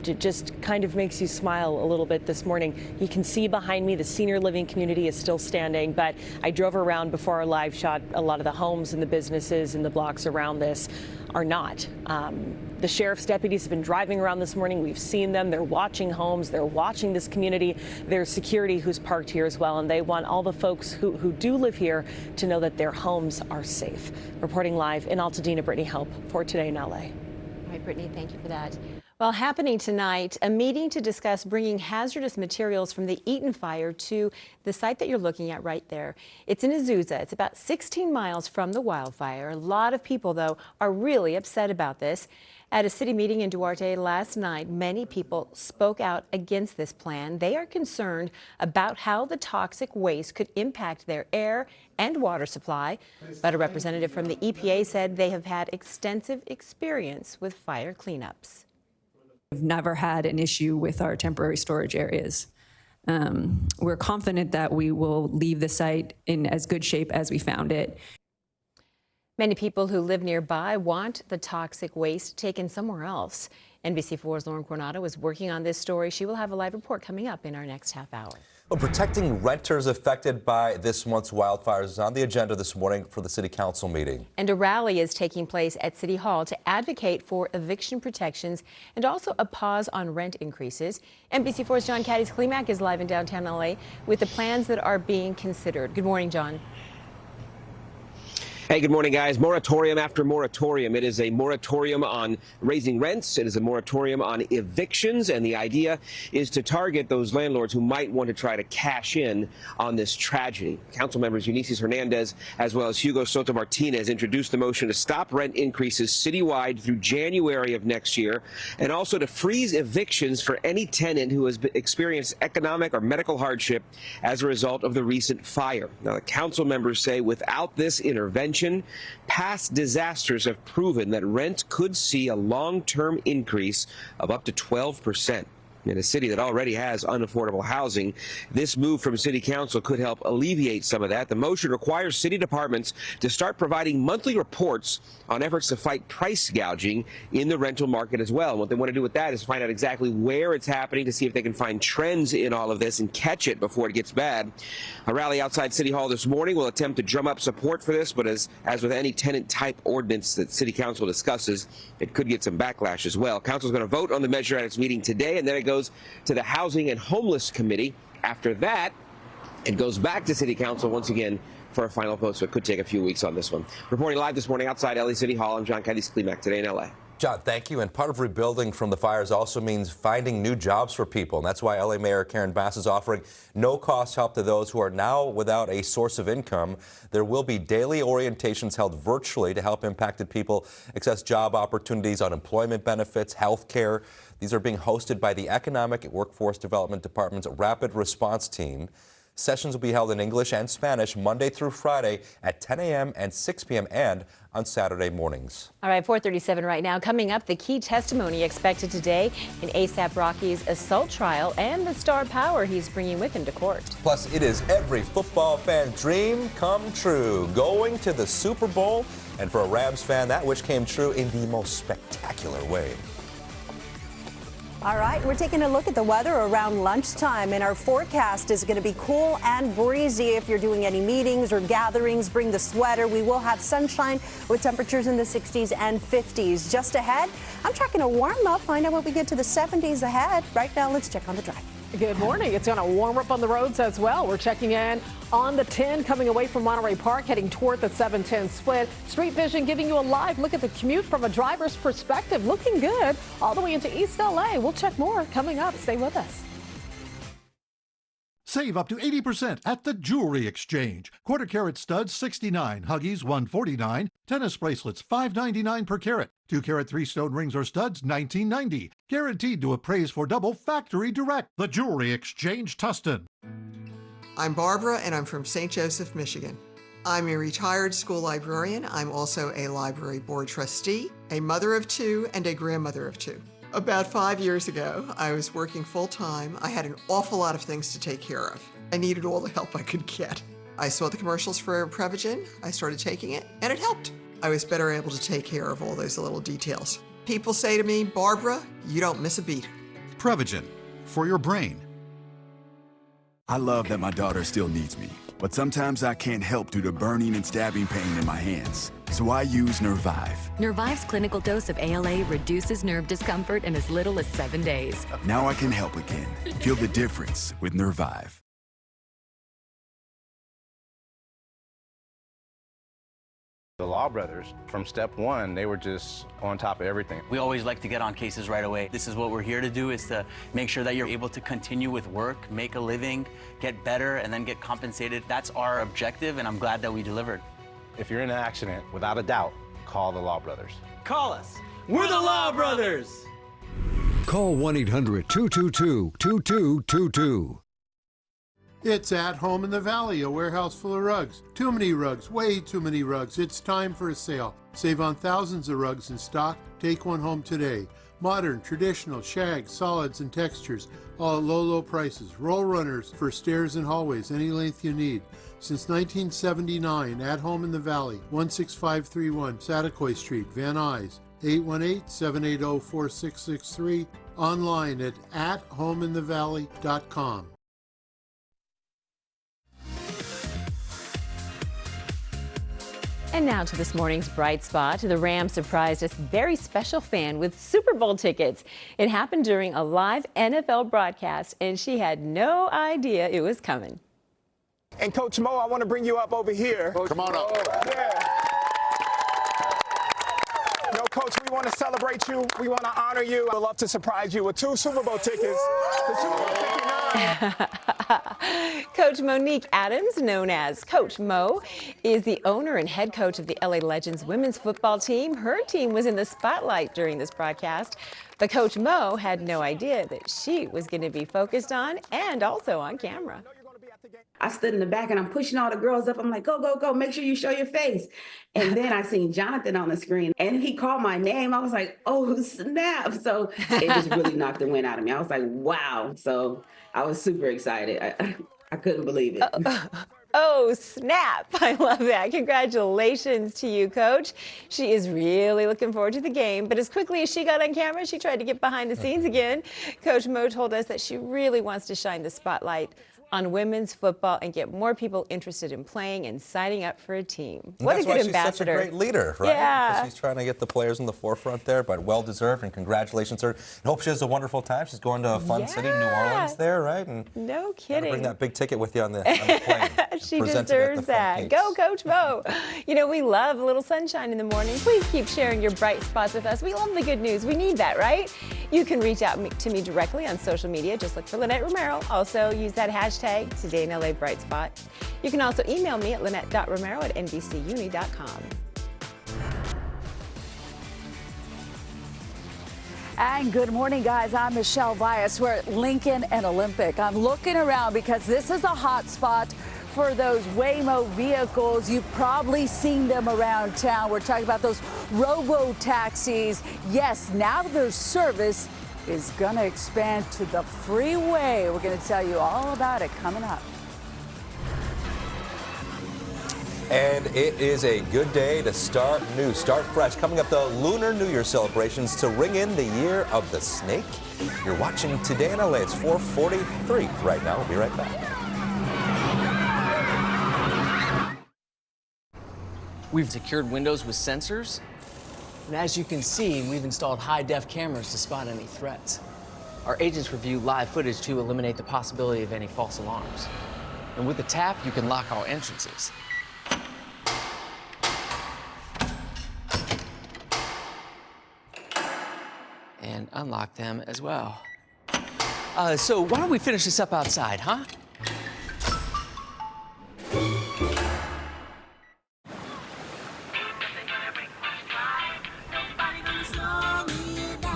It just kind of makes you smile a little bit this morning. You can see behind me the senior living community is still standing, but I drove around before our live shot. A lot of the homes and the businesses and the blocks around this are not. The sheriff's deputies have been driving around this morning. We've seen them. They're watching homes. They're watching this community. There's security who's parked here as well, and they want all the folks who do live here to know that their homes are safe. Reporting live in Altadena, Brittany Help for Today in LA.
All right, Brittany, thank you for that. Well, happening tonight, a meeting to discuss bringing hazardous materials from the Eaton fire to the site that you're looking at right there. It's in Azusa. It's about 16 miles from the wildfire. A lot of people, though, are really upset about this. At a city meeting in Duarte last night, many people spoke out against this plan. They are concerned about how the toxic waste could impact their air and water supply. But a representative from the EPA said they have had extensive experience with fire cleanups.
We've never had an issue with our temporary storage areas. We're confident that we will leave the site in as good shape as we found it.
Many people who live nearby want the toxic waste taken somewhere else. NBC4's Lauren Coronado is working on this story. She will have a live report coming up in our next half hour.
Well, protecting renters affected by this month's wildfires is on the agenda this morning for the City Council meeting.
And a rally is taking place at City Hall to advocate for eviction protections and also a pause on rent increases. NBC4's John Caddis-Klimak is live in downtown LA with the plans that are being considered. Good morning, John.
Hey, good morning, guys. Moratorium after moratorium. It is a moratorium on raising rents. It is a moratorium on evictions. And the idea is to target those landlords who might want to try to cash in on this tragedy. Council members Eunices Hernandez as well as Hugo Soto Martinez introduced the motion to stop rent increases citywide through January of next year, and also to freeze evictions for any tenant who has experienced economic or medical hardship as a result of the recent fire. Now, the council members say without this intervention, past disasters have proven that rent could see a long-term increase of up to 12%. In a city that already has unaffordable housing, this move from City Council could help alleviate some of that. The motion requires city departments to start providing monthly reports on efforts to fight price gouging in the rental market as well. And what they want to do with that is find out exactly where it's happening to see if they can find trends in all of this and catch it before it gets bad. A rally outside City Hall this morning will attempt to drum up support for this, but as with any tenant type ordinance that City Council discusses, it could get some backlash as well. Council is going to vote on the measure at its meeting today, and then it goes to the Housing and Homeless Committee. After that, it goes back to City Council once again for a final vote, so it could take a few weeks on this one. Reporting live this morning outside LA City Hall, I'm John Caddis-Klimak, Today in LA.
John, thank you. And part of rebuilding from the fires also means finding new jobs for people. And that's why LA Mayor Karen Bass is offering no-cost help to those who are now without a source of income. There will be daily orientations held virtually to help impacted people access job opportunities, unemployment benefits, health care. These are being hosted by the Economic and Workforce Development Department's Rapid Response Team. Sessions will be held in English and Spanish Monday through Friday at 10 a.m. and 6 p.m. and on Saturday mornings.
All right, 4:37 right now. Coming up, the key testimony expected today in A$AP Rocky's assault trial and the star power he's bringing with him to court.
Plus, it is every football fan's dream come true, going to the Super Bowl. And for a Rams fan, that wish came true in the most spectacular way.
All right, we're taking a look at the weather around lunchtime, and our forecast is going to be cool and breezy. If you're doing any meetings or gatherings, bring the sweater. We will have sunshine with temperatures in the 60s and 50s. Just ahead, I'm tracking a warm up, find out what we get to the 70s ahead. Right now, let's check on the drive.
Good morning. It's going to warm up on the roads as well. We're checking in on the 10 coming away from Monterey Park, heading toward the 710 split. Street Vision giving you a live look at the commute from a driver's perspective. Looking good all the way into East LA. We'll check more coming up. Stay with us.
Save up to 80% at the Jewelry Exchange. Quarter carat studs $69, Huggies $149, tennis bracelets $5.99 per carat. 2 carat 3-stone rings or studs $19.90. Guaranteed to appraise for double factory direct. The Jewelry Exchange, Tustin.
I'm Barbara, and I'm from St. Joseph, Michigan. I'm a retired school librarian. I'm also a library board trustee, a mother of 2, and a grandmother of 2. About 5 years ago, I was working full-time. I had an awful lot of things to take care of. I needed all the help I could get. I saw the commercials for Prevagen, I started taking it, and it helped. I was better able to take care of all those little details. People say to me, Barbara, you don't miss a beat.
Prevagen, for your brain.
I love that my daughter still needs me, but sometimes I can't help due to burning and stabbing pain in my hands. So I use Nervive.
Nervive's clinical dose of ALA reduces nerve discomfort in as little as 7 days.
Now I can help again. Feel the difference with Nervive.
The Law brothers, from step one, they were just on top of everything.
We always like to get on cases right away. This is what we're here to do, is to make sure that you're able to continue with work, make a living, get better, and then get compensated. That's our objective, and I'm glad that we delivered.
If you're in an accident, without a doubt, call the Law brothers.
Call us. We're the Law Brothers.
Call 1-800-222-2222.
It's At Home in the Valley, a warehouse full of rugs. Too many rugs, way too many rugs. It's time for a sale. Save on thousands of rugs in stock. Take one home today. Modern, traditional, shag, solids, and textures, all at low, low prices. Roll runners for stairs and hallways, any length you need. Since 1979, At Home in the Valley, 16531 Satakoy Street, Van Nuys, 818-780-4663, online at athomeinthevalley.com.
And now to this morning's bright spot. The Rams surprised a very special fan with Super Bowl tickets. It happened during a live NFL broadcast, and she had no idea it was coming.
And Coach Mo, I want to bring you up over here.
Come on up.
Yeah. Yo, Coach, we want to celebrate you. We want to honor you. I'd love to surprise you with 2 Super Bowl tickets. The Super Bowl 59.
Coach Monique Adams, known as Coach Mo, is the owner and head coach of the LA Legends women's football team. Her team was in the spotlight during this broadcast, but Coach Mo had no idea that she was going to be focused on and also on camera.
I stood in the back and I'm pushing all the girls up. I'm like, go, go, go. Make sure you show your face. And then I seen Jonathan on the screen and he called my name. I was like, oh, snap. So it just really knocked the wind out of me. I was like, wow. So I was super excited. I couldn't believe it.
Oh, snap. I love that. Congratulations to you, Coach. She is really looking forward to the game. But as quickly as she got on camera, she tried to get behind the scenes again. Coach Mo told us that she really wants to shine the spotlight on women's football and get more people interested in playing and signing up for a team. What a good ambassador.
That's why she's such a great leader, right?
Yeah.
She's trying to get the players in the forefront there, but well-deserved, and congratulations to her. And hope she has a wonderful time. She's going to a fun city, New Orleans there, right? And
no kidding.
Bring that big ticket with you on the plane.
She deserves that. Go, Coach Mo. You know, we love a little sunshine in the morning. Please keep sharing your bright spots with us. We love the good news. We need that, right? You can reach out to me directly on social media. Just look for Lynette Romero. Also, use that hashtag Today in LA Bright Spot. You can also email me at lynette.romero@nbcuni.com.
And good morning, guys. I'm Michelle Vias. We're at Lincoln and Olympic. I'm looking around because this is a hot spot for those Waymo vehicles. You've probably seen them around town. We're talking about those robo-taxis. Yes, now their service is going to expand to the freeway. We're going to tell you all about it coming up.
And it is a good day to start new, start fresh. Coming up, the Lunar New Year celebrations to ring in the year of the snake. You're watching Today in LA. It's 4:43 right now. We'll be right back.
We've secured windows with sensors. And as you can see, we've installed high-def cameras to spot any threats. Our agents review live footage to eliminate the possibility of any false alarms. And with the tap, you can lock all entrances. And unlock them as well. So why don't we finish this up outside, huh?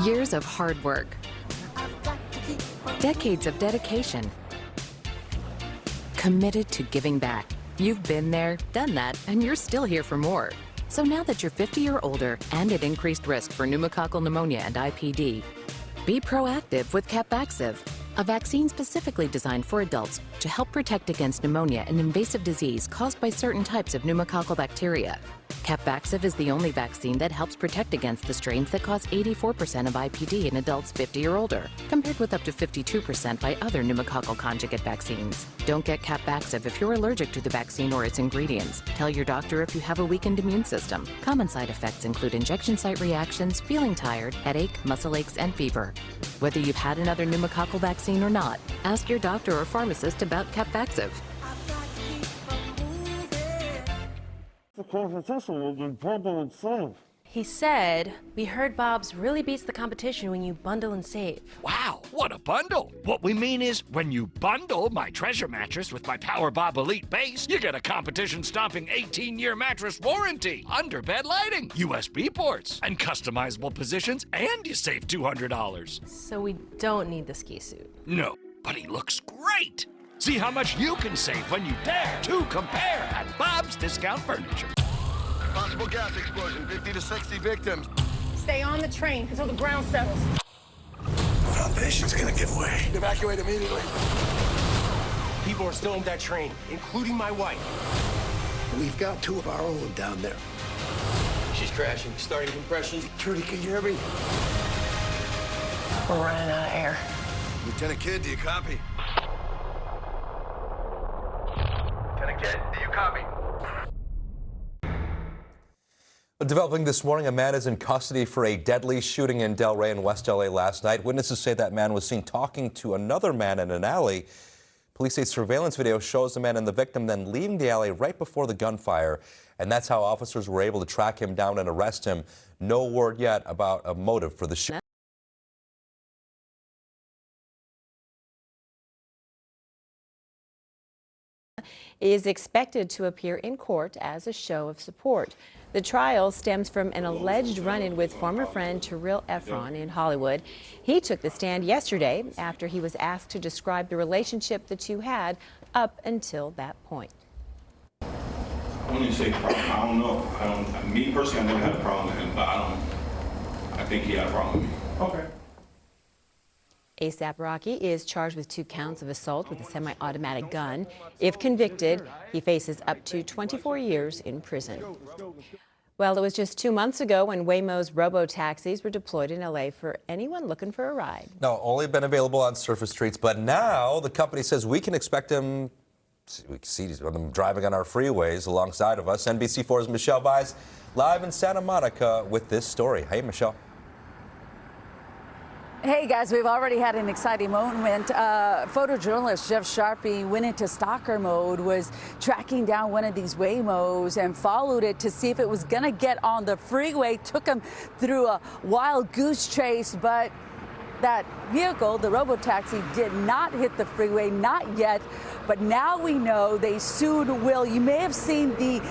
Years of hard work, decades of dedication, committed to giving back. You've been there, done that, and you're still here for more. So now that you're 50 or older and at increased risk for pneumococcal pneumonia and IPD, Be proactive with Capvaxive, a vaccine specifically designed for adults to help protect against pneumonia, an invasive disease caused by certain types of pneumococcal bacteria. Capvaxive is the only vaccine that helps protect against the strains that cause 84% of IPD in adults 50 or older, compared with up to 52% by other pneumococcal conjugate vaccines. Don't get Capvaxive if you're allergic to the vaccine or its ingredients. Tell your doctor if you have a weakened immune system. Common side effects include injection site reactions, feeling tired, headache, muscle aches, and fever. Whether you've had another pneumococcal vaccine or not, ask your doctor or pharmacist about Capvaxive.
The competition will be bundle and save.
He said, we heard Bob's really beats the competition when you bundle and save.
Wow, what a bundle! What we mean is, when you bundle my treasure mattress with my Power Bob Elite base, you get a competition-stomping 18-year mattress warranty, underbed lighting, USB ports, and customizable positions, and you save $200.
So we don't need the ski suit.
No, but he looks great! See how much you can save when you dare to compare at Bob's Discount Furniture.
Possible gas explosion, 50 to 60 victims.
Stay on the train until the ground settles.
Foundation's gonna give way. Evacuate immediately.
People are still on that train, including my wife.
We've got 2 of our own down there.
She's crashing, starting compression.
Trudy, can you hear me?
We're running out of air.
Lieutenant Kidd, do you copy? Lieutenant Kidd, do you copy?
Developing this morning, a man is in custody for a deadly shooting in Delray in West LA last night. Witnesses say that man was seen talking to another man in an alley. Police say surveillance video shows the man and the victim then leaving the alley right before the gunfire. And that's how officers were able to track him down and arrest him. No word yet about a motive for the shooting.
Is expected to appear in court as a show of support. The trial stems from an alleged run-in with former friend Terrell Efron in Hollywood. He took the stand yesterday after he was asked to describe the relationship the two had up until that point.
When you say problem, I don't know. Me personally, I never had a problem with him, but I think he had a problem with me. Okay.
ASAP Rocky is charged with 2 counts of assault with a semi-automatic gun. If convicted, he faces up to 24 years in prison. Well, it was just 2 months ago when Waymo's robo-taxis were deployed in LA for anyone looking for a ride.
No, only been available on surface streets, but now the company says we can expect them. We can see them driving on our freeways alongside of us. NBC4's Michelle Vies live in Santa Monica with this story. Hey, Michelle.
Hey guys, we've already had an exciting moment. Photojournalist Jeff Sharpie went into stalker mode, was tracking down one of these Waymos and followed it to see if it was going to get on the freeway. Took him through a wild goose chase, but that vehicle, the robotaxi, did not hit the freeway, not yet. But now we know they soon will. You may have seen the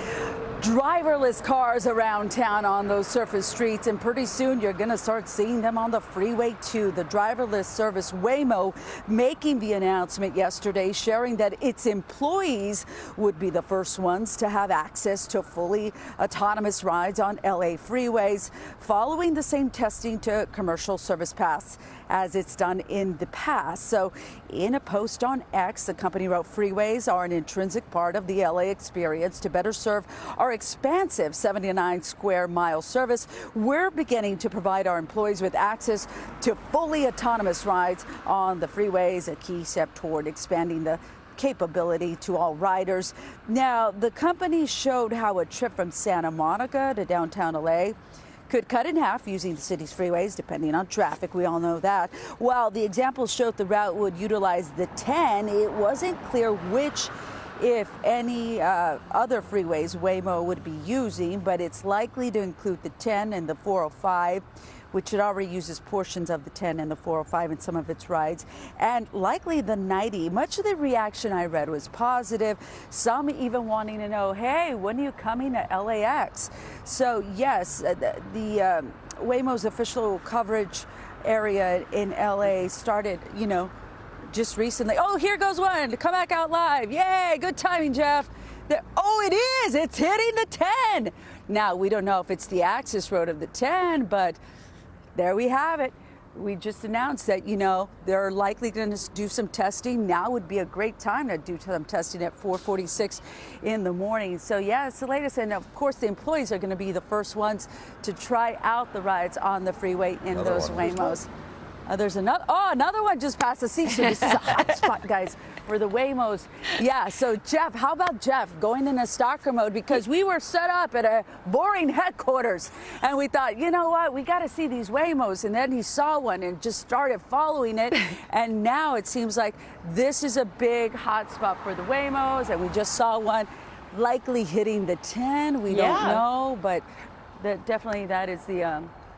driverless cars around town on those surface streets, and pretty soon you're going to start seeing them on the freeway too. The driverless service Waymo making the announcement yesterday, sharing that its employees would be the first ones to have access to fully autonomous rides on LA freeways, following the same testing to commercial service paths as it's done in the past. So in a post on X, the company wrote, freeways are an intrinsic part of the LA experience. To better serve our expansive 79 square mile service, we're beginning to provide our employees with access to fully autonomous rides on the freeways, a key step toward expanding the capability to all riders. Now, the company showed how a trip from Santa Monica to downtown LA could cut in half using the city's freeways, depending on traffic. We all know that. While the examples showed the route would utilize the 10, it wasn't clear which, if any, other freeways Waymo would be using, but it's likely to include the 10 and the 405, which it already uses portions of the 10 and the 405 in some of its rides, and likely the 90. Much of the reaction I read was positive, some even wanting to know, hey, when are you coming to LAX? So yes, the Waymo's official coverage area in LA started, just recently. Oh, here goes one to come back out live. Yay, good timing, Jeff. Oh, it is, it's hitting the 10. Now, we don't know if it's the access road of the 10, but there we have it. we just announced that, they're likely going to do some testing. Now would be a great time to do some testing at 4:46 in the morning. So yeah, it's the latest. And of course, the employees are going to be the first ones to try out the rides on the freeway in those Waymos. There's another one just past the sea. So this is a hot spot, guys, for the Waymos. Yeah, so Jeff, how about Jeff going into stalker mode? Because we were set up at a boring headquarters and we thought, you know what, we got to see these Waymos. And then he saw one and just started following it. And now it seems like this is a big hot spot for the Waymos. And we just saw one likely hitting the 10. We don't know, but definitely that is the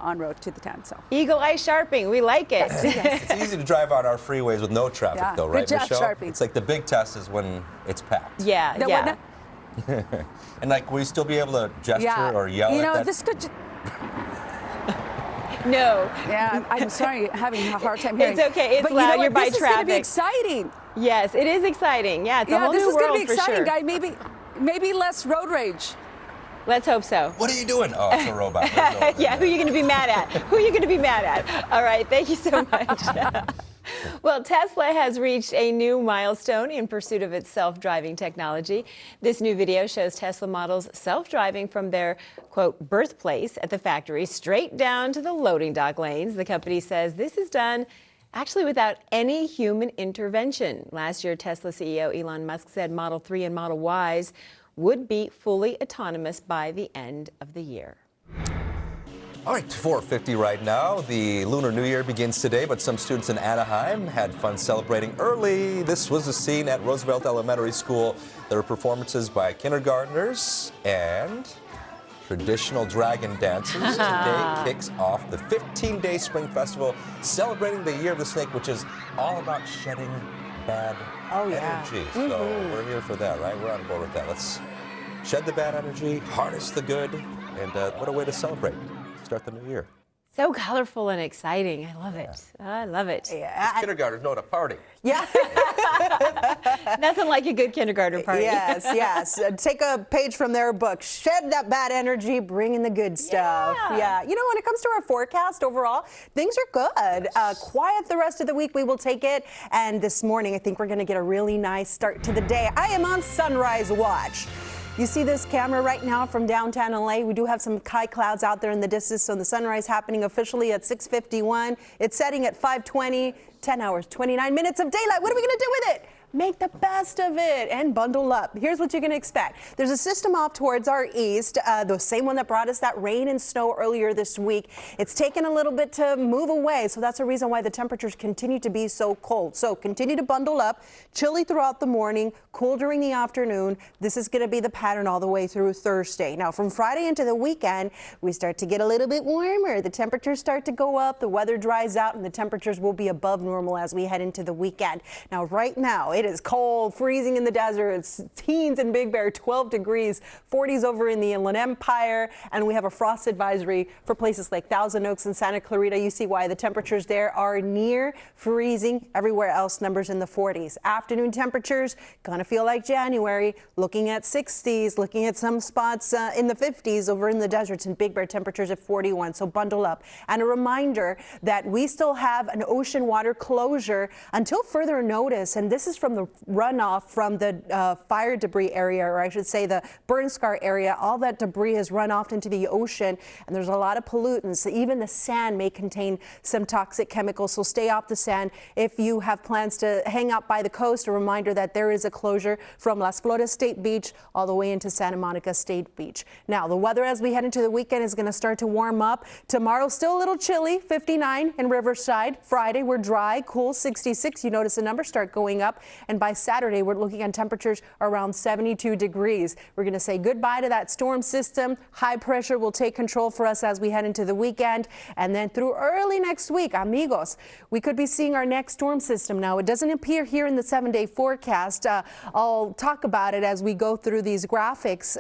en route to the 10. So
Eagle Eye Sharping, we like it.
It's easy to drive on our freeways with no traffic, though, right,
Good job,
Michelle?
Sharpie.
It's like the big test is when it's packed.
Yeah.
And like, will you still be able to gesture or yell at that?
This could.
No.
Yeah, I'm sorry, having a hard time hearing.
It's okay. It's
but
loud.
You know
You're by
this
traffic.
This is going to be exciting.
Yes, it is exciting. Yeah, it's a whole
this
new
is going
world
to be exciting,
for sure.
guy. Maybe less road rage.
Let's hope so.
What are you doing? Oh, it's a robot.
Yeah, who are you going to be mad at? Who are you going to be mad at? All right, thank you so much. Well, Tesla has reached a new milestone in pursuit of its self-driving technology. This new video shows Tesla models self-driving from their, quote, birthplace at the factory straight down to the loading dock lanes. The company says this is done actually without any human intervention. Last year, Tesla CEO Elon Musk said Model 3 and Model Ys would be fully autonomous by the end of the year.
All right, 4:50 right now. The Lunar New Year begins today, but some students in Anaheim had fun celebrating early. This was the scene at Roosevelt Elementary School. There were performances by kindergartners and traditional dragon dances. Today kicks off the 15-day Spring Festival, celebrating the Year of the Snake, which is all about shedding bad energy. So we're here for that, right? We're on board with that. Let's shed the bad energy, harness the good, and what a way to celebrate. Start the new year.
So colorful and exciting. I love it. I love it.
Yeah. These kindergartners know how to party.
Yeah.
Nothing like a good kindergarten party.
Yes. Take a page from their book. Shed that bad energy, bring in the good stuff. Yeah. You know, when it comes to our forecast overall, things are good. Quiet the rest of the week, we will take it. And this morning, I think we're going to get a really nice start to the day. I am on sunrise watch. You see this camera right now from downtown LA. We do have some high clouds out there in the distance, so the sunrise happening officially at 6:51. It's setting at 5:20, 10 hours, 29 minutes of daylight. What are we going to do with it? Make the best of it and bundle up. Here's what you're going to expect. There's a system off towards our east, the same one that brought us that rain and snow earlier this week. It's taken a little bit to move away, so that's the reason why the temperatures continue to be so cold. So continue to bundle up. Chilly throughout the morning, cool during the afternoon. This is going to be the pattern all the way through Thursday. Now, from Friday into the weekend, we start to get a little bit warmer. The temperatures start to go up, the weather dries out, and the temperatures will be above normal as we head into the weekend. Now, right now, it is cold, freezing in the desert. It's teens in Big Bear, 12 degrees, 40s over in the Inland Empire, and we have a frost advisory for places like Thousand Oaks and Santa Clarita. You see why the temperatures there are near freezing. Everywhere else, numbers in the 40s. Afternoon temperatures, gonna feel like January, looking at 60s, looking at some spots in the 50s over in the deserts, and Big Bear temperatures at 41, so bundle up. And a reminder that we still have an ocean water closure until further notice, and this is from the runoff from the fire debris area, or I should say the burn scar area. All that debris has run off into the ocean, and there's a lot of pollutants. Even the sand may contain some toxic chemicals, so stay off the sand. If you have plans to hang out by the coast, a reminder that there is a closure from Las Flores State Beach all the way into Santa Monica State Beach. Now, the weather as we head into the weekend is going to start to warm up. Tomorrow, still a little chilly, 59 in Riverside. Friday, we're dry, cool, 66. You notice the numbers start going up. And by Saturday, we're looking at temperatures around 72 degrees. We're going to say goodbye to that storm system. High pressure will take control for us as we head into the weekend. And then through early next week, amigos, we could be seeing our next storm system. Now, it doesn't appear here in the 7-day forecast. I'll talk about it as we go through these graphics.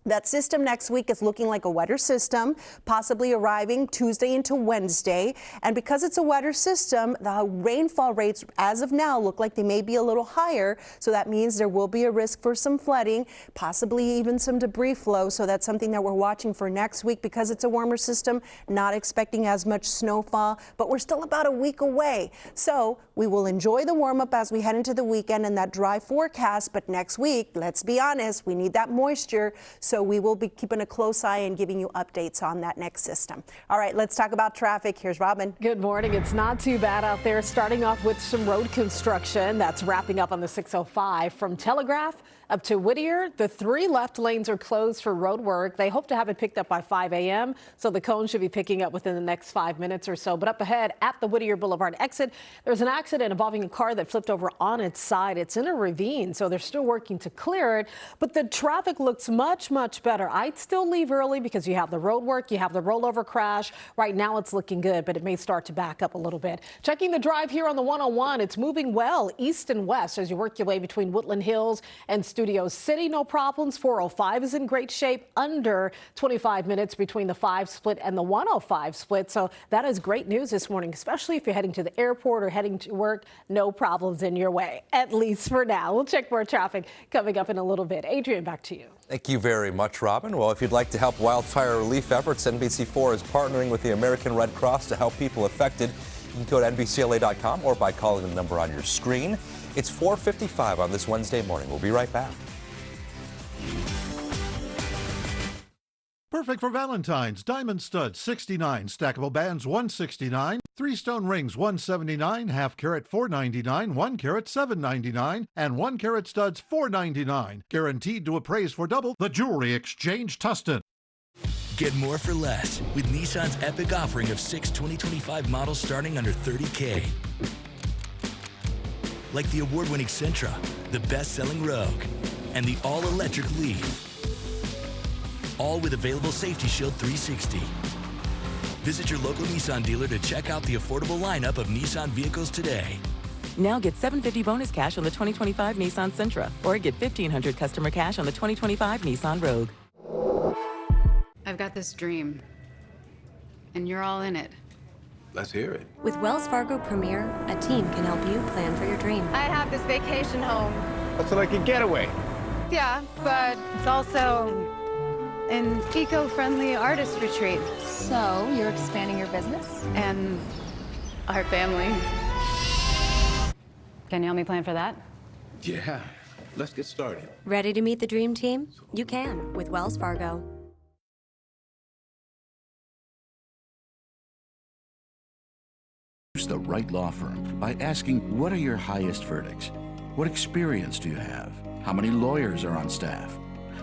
That system next week is looking like a wetter system, possibly arriving Tuesday into Wednesday. And because it's a wetter system, the rainfall rates as of now look like they may be a little higher. So that means there will be a risk for some flooding, possibly even some debris flow. So that's something that we're watching for next week because it's a warmer system, not expecting as much snowfall, but we're still about a week away. So we will enjoy the warm up as we head into the weekend and that dry forecast. But next week, let's be honest, we need that moisture. So we will be keeping a close eye and giving you updates on that next system. All right, let's talk about traffic. Here's Robin.
Good morning. It's not too bad out there. Starting off with some road construction that's wrapping up on the 605 from Telegraph up to Whittier. The 3 left lanes are closed for road work. They hope to have it picked up by 5 a.m. So the cone should be picking up within the next 5 minutes or so. But up ahead at the Whittier Boulevard exit, there's an accident involving a car that flipped over on its side. It's in a ravine, so they're still working to clear it. But the traffic looks much better. I'd still leave early because you have the road work, you have the rollover crash. Right now it's looking good, but it may start to back up a little bit. Checking the drive here on the 101, it's moving well east and west as you work your way between Woodland Hills and Studio City. No problems. 405 is in great shape, under 25 minutes between the 5 split and the 105 split. So that is great news this morning, especially if you're heading to the airport or heading to work. No problems in your way, at least for now. We'll check more traffic coming up in a little bit. Adrian, back to you.
Thank you very much, Robin. Well, if you'd like to help wildfire relief efforts, NBC4 is partnering with the American Red Cross to help people affected. You can go to NBCLA.com or by calling the number on your screen. It's 4:55 on this Wednesday morning. We'll be right back.
Perfect for Valentine's. Diamond studs, 69. Stackable bands, 169. 3-stone rings, 179. Half carat, 499. 1 carat, 799. And 1 carat studs, 499. Guaranteed to appraise for double. The Jewelry Exchange, Tustin.
Get more for less with Nissan's epic offering of 6 2025 models starting under $30K. Like the award-winning Sentra, the best-selling Rogue, and the all-electric Leaf. All with available Safety Shield 360. Visit your local Nissan dealer to check out the affordable lineup of Nissan vehicles today.
Now get $750 bonus cash on the 2025 Nissan Sentra, or get $1,500 customer cash on the 2025 Nissan Rogue.
I've got this dream, and you're all in it.
Let's hear it.
With Wells Fargo Premier, a team can help you plan for your dream.
I have this vacation home.
That's like a getaway.
Yeah, but it's also an eco-friendly artist retreat.
So, you're expanding your business?
And our family.
Can you help me plan for that?
Yeah, let's get started.
Ready to meet the dream team? You can with Wells Fargo.
Choose the right law firm by asking, what are your highest verdicts? What experience do you have? How many lawyers are on staff?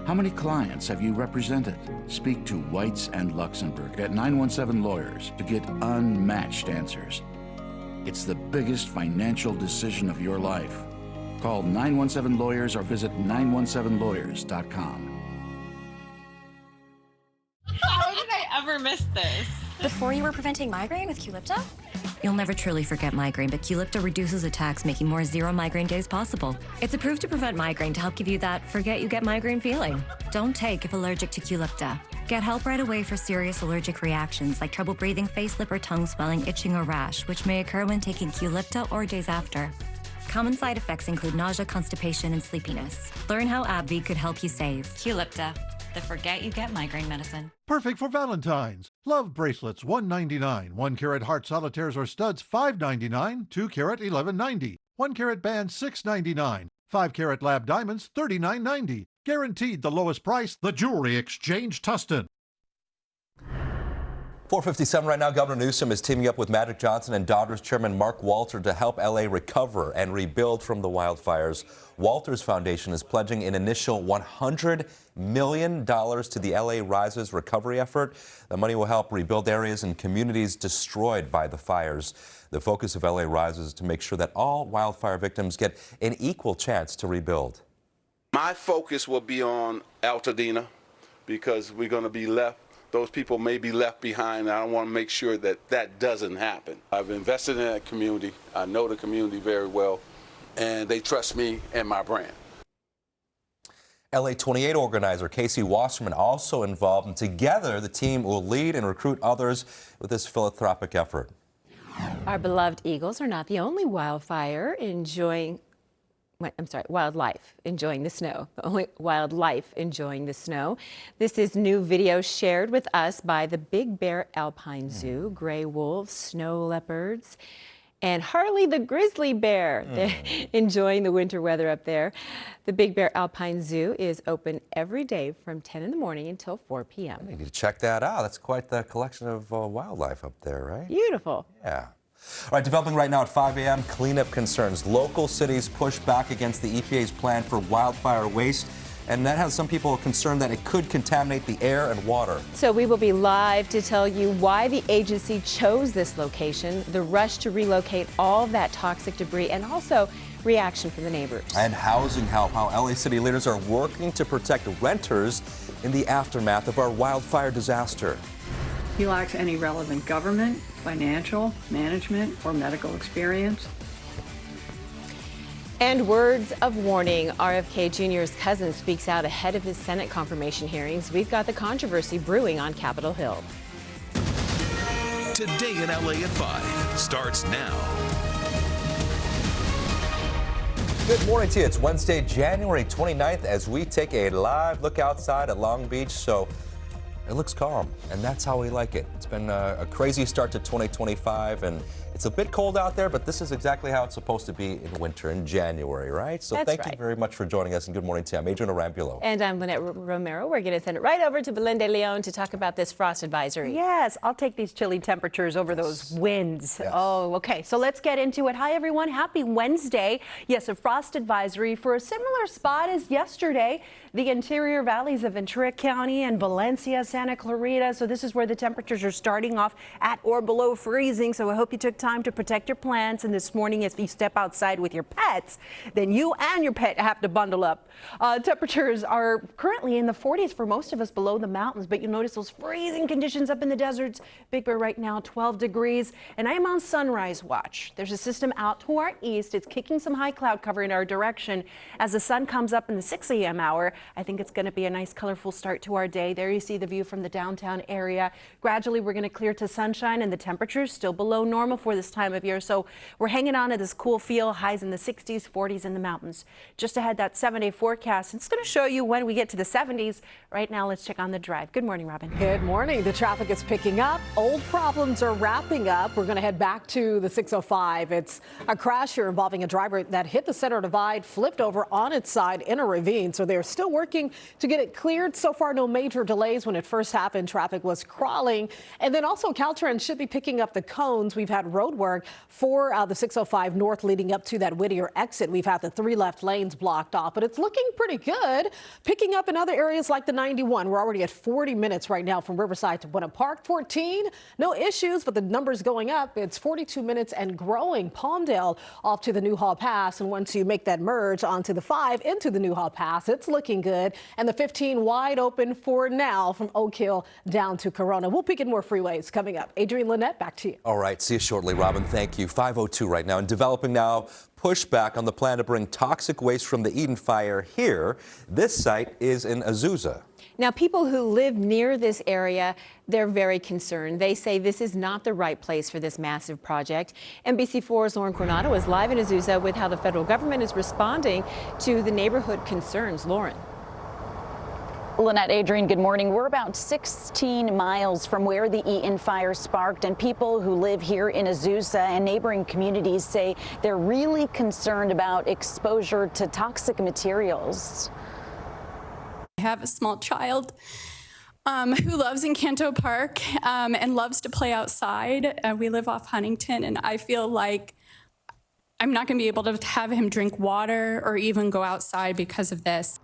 How many clients have you represented? Speak to Whites and Luxembourg at 917 Lawyers to get unmatched answers. It's the biggest financial decision of your life. Call 917 Lawyers or visit 917lawyers.com.
How did I ever miss this?
Before you were preventing migraine with Qulipta? You'll never truly forget migraine, but Qulipta reduces attacks, making more zero migraine days possible. It's approved to prevent migraine to help give you that forget you get migraine feeling. Don't take if allergic to Qulipta. Get help right away for serious allergic reactions like trouble breathing, face, lip, or tongue swelling, itching, or rash, which may occur when taking Qulipta or days after. Common side effects include nausea, constipation, and sleepiness. Learn how AbbVie could help you save. Qulipta, the forget you get migraine medicine.
Perfect for Valentine's. Love bracelets, $199. 1 carat heart solitaires or studs, $599. 2 carat, $11.90. 1 carat bands, $699. 5 carat lab diamonds, $39.90. Guaranteed the lowest price. The Jewelry Exchange, Tustin.
4:57 right now. Governor Newsom is teaming up with Magic Johnson and Dodgers chairman Mark Walter to help L.A. recover and rebuild from the wildfires. Walter's foundation is pledging an initial $100 million to the L.A. Rises recovery effort. The money will help rebuild areas and communities destroyed by the fires. The focus of L.A. Rises is to make sure that all wildfire victims get an equal chance to rebuild.
My focus will be on Altadena because we're going to be left. Those people may be left behind. I want to make sure that that doesn't happen. I've invested in that community. I know the community very well, and they trust me and my brand.
LA 28 organizer Casey Wasserman also involved, and together the team will lead and recruit others with this philanthropic effort.
Our beloved eagles are not the only wildlife enjoying the snow. The only wildlife enjoying the snow. This is new video shared with us by the Big Bear Alpine Zoo. Gray wolves, snow leopards, and Harley the grizzly bear. They're enjoying the winter weather up there. The Big Bear Alpine Zoo is open every day from 10 in the morning until 4 p.m.
I need to check that out. That's quite the collection of wildlife up there, right?
Beautiful.
Yeah. All right, developing right now at 5 a.m., cleanup concerns. Local cities push back against the EPA's plan for wildfire waste, and that has some people concerned that it could contaminate the air and water.
So we will be live to tell you why the agency chose this location, the rush to relocate all that toxic debris, and also reaction from the neighbors.
And housing help, how LA city leaders are working to protect renters in the aftermath of our wildfire disaster.
He lacks any relevant government, financial, management, or medical experience.
And words of warning. RFK Jr.'s cousin speaks out ahead of his Senate confirmation hearings. We've got the controversy brewing on Capitol Hill.
Today in LA at 5 starts now.
Good morning to you. It's Wednesday, January 29th, as we take a live look outside at Long Beach. So it looks calm, and that's how we like it. It's been a crazy start to 2025, and it's a bit cold out there, but this is exactly how it's supposed to be in winter, in January, right? So thank you very much for joining us, and good morning to you. I'm Adrian Arambulo.
And I'm Lynette Romero. We're going to send it right over to Belen de Leon to talk about this frost advisory.
Yes, I'll take these chilly temperatures over those winds. Yes. Oh, okay. So let's get into it. Hi, everyone. Happy Wednesday. Yes, a frost advisory for a similar spot as yesterday. The interior valleys of Ventura County and Valencia, Santa Clarita. So this is where the temperatures are starting off at or below freezing. So I hope you took time to protect your plants. And this morning, if you step outside with your pets, then you and your pet have to bundle up. Temperatures are currently in the 40s for most of us below the mountains, but you notice those freezing conditions up in the deserts. Big Bear right now, 12 degrees. And I am on sunrise watch. There's a system out to our east. It's kicking some high cloud cover in our direction. As the sun comes up in the 6 a.m. hour, I think it's going to be a nice, colorful start to our day. There you see the view from the downtown area. Gradually, we're going to clear to sunshine, and the temperatures still below normal for this time of year. So we're hanging on to this cool feel, highs in the 60s, 40s in the mountains. Just ahead, that 7-day forecast. It's going to show you when we get to the 70s. Right now, let's check on the drive. Good morning, Robin.
Good morning. The traffic is picking up. Old problems are wrapping up. We're going to head back to the 605. It's a crash here involving a driver that hit the center divide, flipped over on its side in a ravine. So they're still working to get it cleared. So far, no major delays. When it first happened, traffic was crawling. And then also Caltrans should be picking up the cones. We've had road work for the 605 north leading up to that Whittier exit. We've had the 3 left lanes blocked off, but it's looking pretty good. Picking up in other areas like the 91. We're already at 40 minutes right now from Riverside to Buena Park. 14, no issues, but the numbers going up. It's 42 minutes and growing. Palmdale off to the Newhall Pass. And once you make that merge onto the 5 into the Newhall Pass, it's looking good. And the 15 wide open for now from Oak Hill down to Corona. We'll peek at more freeways coming up. Adrian, Lynette, back to you.
All right. See you shortly, Robin. Thank you. 5:02 right now. And developing now, pushback on the plan to bring toxic waste from the Eden fire here. This site is in Azusa.
Now, people who live near this area, they're very concerned. They say this is not the right place for this massive project. NBC4's Lauren Coronado is live in Azusa with how the federal government is responding to the neighborhood concerns. Lauren.
Lynette, Adrian, good morning. We're about 16 miles from where the Eden fire sparked, and people who live here in Azusa and neighboring communities say they're really concerned about exposure to toxic materials.
I have a small child who lives in Canto Park and loves to play outside. We live off Huntington, and I feel like I'm not going to be able to have him drink water or even go outside because of this.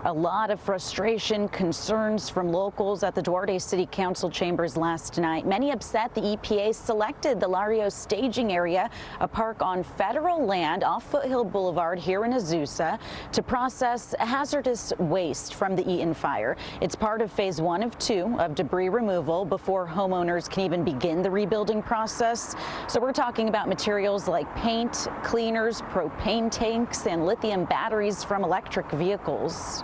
A lot of frustration, concerns from locals at the Duarte City Council chambers last night. Many upset the EPA selected the Lario staging area, a park on federal land off Foothill Boulevard here in Azusa, to process hazardous waste from the Eaton fire. It's part of phase 1 of 2 of debris removal before homeowners can even begin the rebuilding process. So we're talking about materials like paint, cleaners, propane tanks, and lithium batteries from electric vehicles.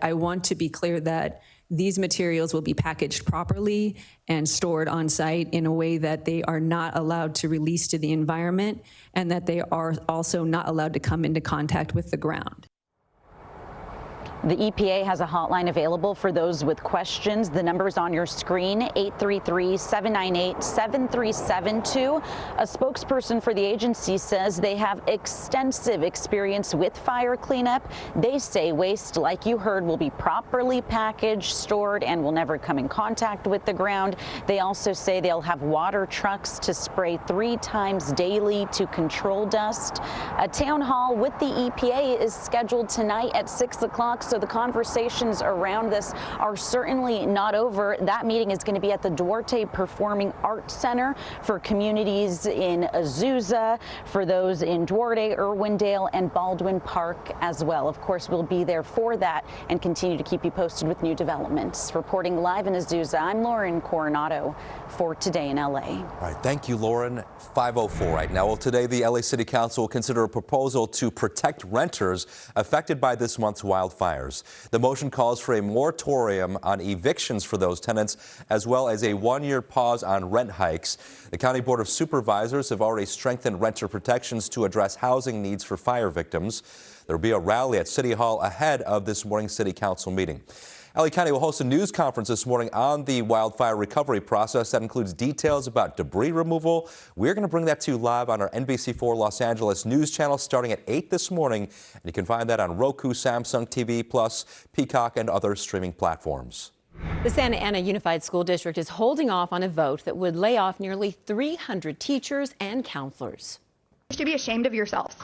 I want to be clear that these materials will be packaged properly and stored on site in a way that they are not allowed to release to the environment, and that they are also not allowed to come into contact with the ground.
The EPA has a hotline available for those with questions. The number's on your screen, 833-798-7372. A spokesperson for the agency says they have extensive experience with fire cleanup. They say waste, like you heard, will be properly packaged, stored, and will never come in contact with the ground. They also say they'll have water trucks to spray 3 times daily to control dust. A town hall with the EPA is scheduled tonight at 6 o'clock. So the conversations around this are certainly not over. That meeting is going to be at the Duarte Performing Arts Center for communities in Azusa, for those in Duarte, Irwindale, and Baldwin Park as well. Of course, we'll be there for that and continue to keep you posted with new developments. Reporting live in Azusa, I'm Lauren Coronado for Today in LA.
All right, thank you, Lauren. 5:04 right now. Well, today the LA City Council will consider a proposal to protect renters affected by this month's wildfires. The motion calls for a moratorium on evictions for those tenants, as well as a 1-year pause on rent hikes. The County Board of Supervisors have already strengthened renter protections to address housing needs for fire victims. There will be a rally at City Hall ahead of this morning's City Council meeting. LA County will host a news conference this morning on the wildfire recovery process that includes details about debris removal. We're going to bring that to you live on our NBC4 Los Angeles news channel starting at 8 this morning. And you can find that on Roku, Samsung TV Plus, Peacock, and other streaming platforms.
The Santa Ana Unified School District is holding off on a vote that would lay off nearly 300 teachers and counselors.
You should be ashamed of yourselves.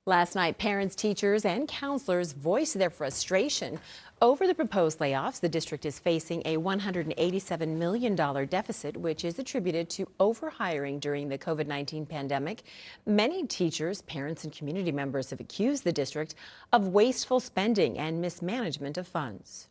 Last night, parents, teachers, and counselors voiced their frustration over the proposed layoffs. The district is facing a $187 million deficit, which is attributed to overhiring during the COVID-19 pandemic. Many teachers, parents, and community members have accused the district of wasteful spending and mismanagement of funds.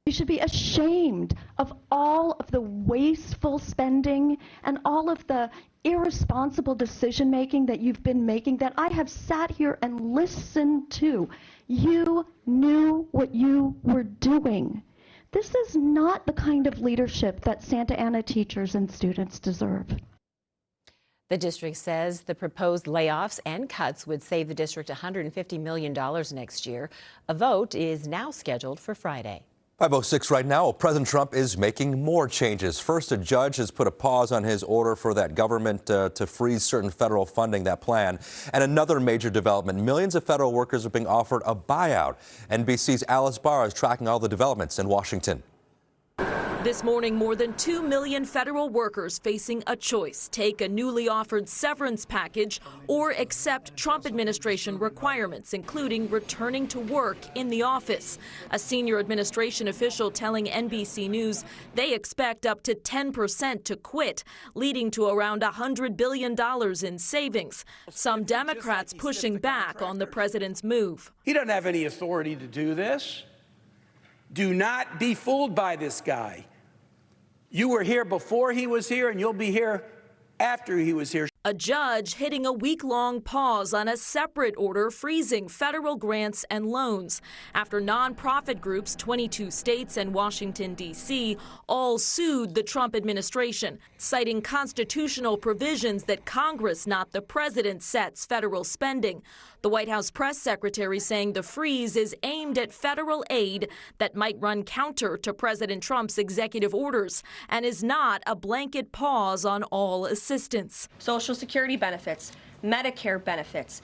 You should be ashamed of all of the wasteful spending and all of the irresponsible decision making that you've been making, that I have sat here and listened to. You knew what you were doing. This is not the kind of leadership that Santa Ana teachers and students deserve.
The district says the proposed layoffs and cuts would save the district $150 million next year. A vote is now scheduled for Friday.
5:06 right now. President Trump is making more changes. First, a judge has put a pause on his order for that government to freeze certain federal funding, that plan. And another major development, millions of federal workers are being offered a buyout. NBC's Alice Barr is tracking all the developments in Washington.
This morning, more than 2 million federal workers facing a choice: take a newly offered severance package or accept Trump administration requirements, including returning to work in the office. A senior administration official telling NBC News they expect up to 10% to quit, leading to around $100 billion in savings. Some Democrats pushing back on the president's move.
He doesn't have any authority to do this. Do not be fooled by this guy. You were here before he was here, and you'll be here after he was here.
A judge hitting a week-long pause on a separate order freezing federal grants and loans after nonprofit groups, 22 states and Washington, D.C., all sued the Trump administration, citing constitutional provisions that Congress, not the president, sets federal spending. The White House press secretary saying the freeze is aimed at federal aid that might run counter to President Trump's executive orders and is not a blanket pause on all assistance.
Social Security benefits, Medicare benefits,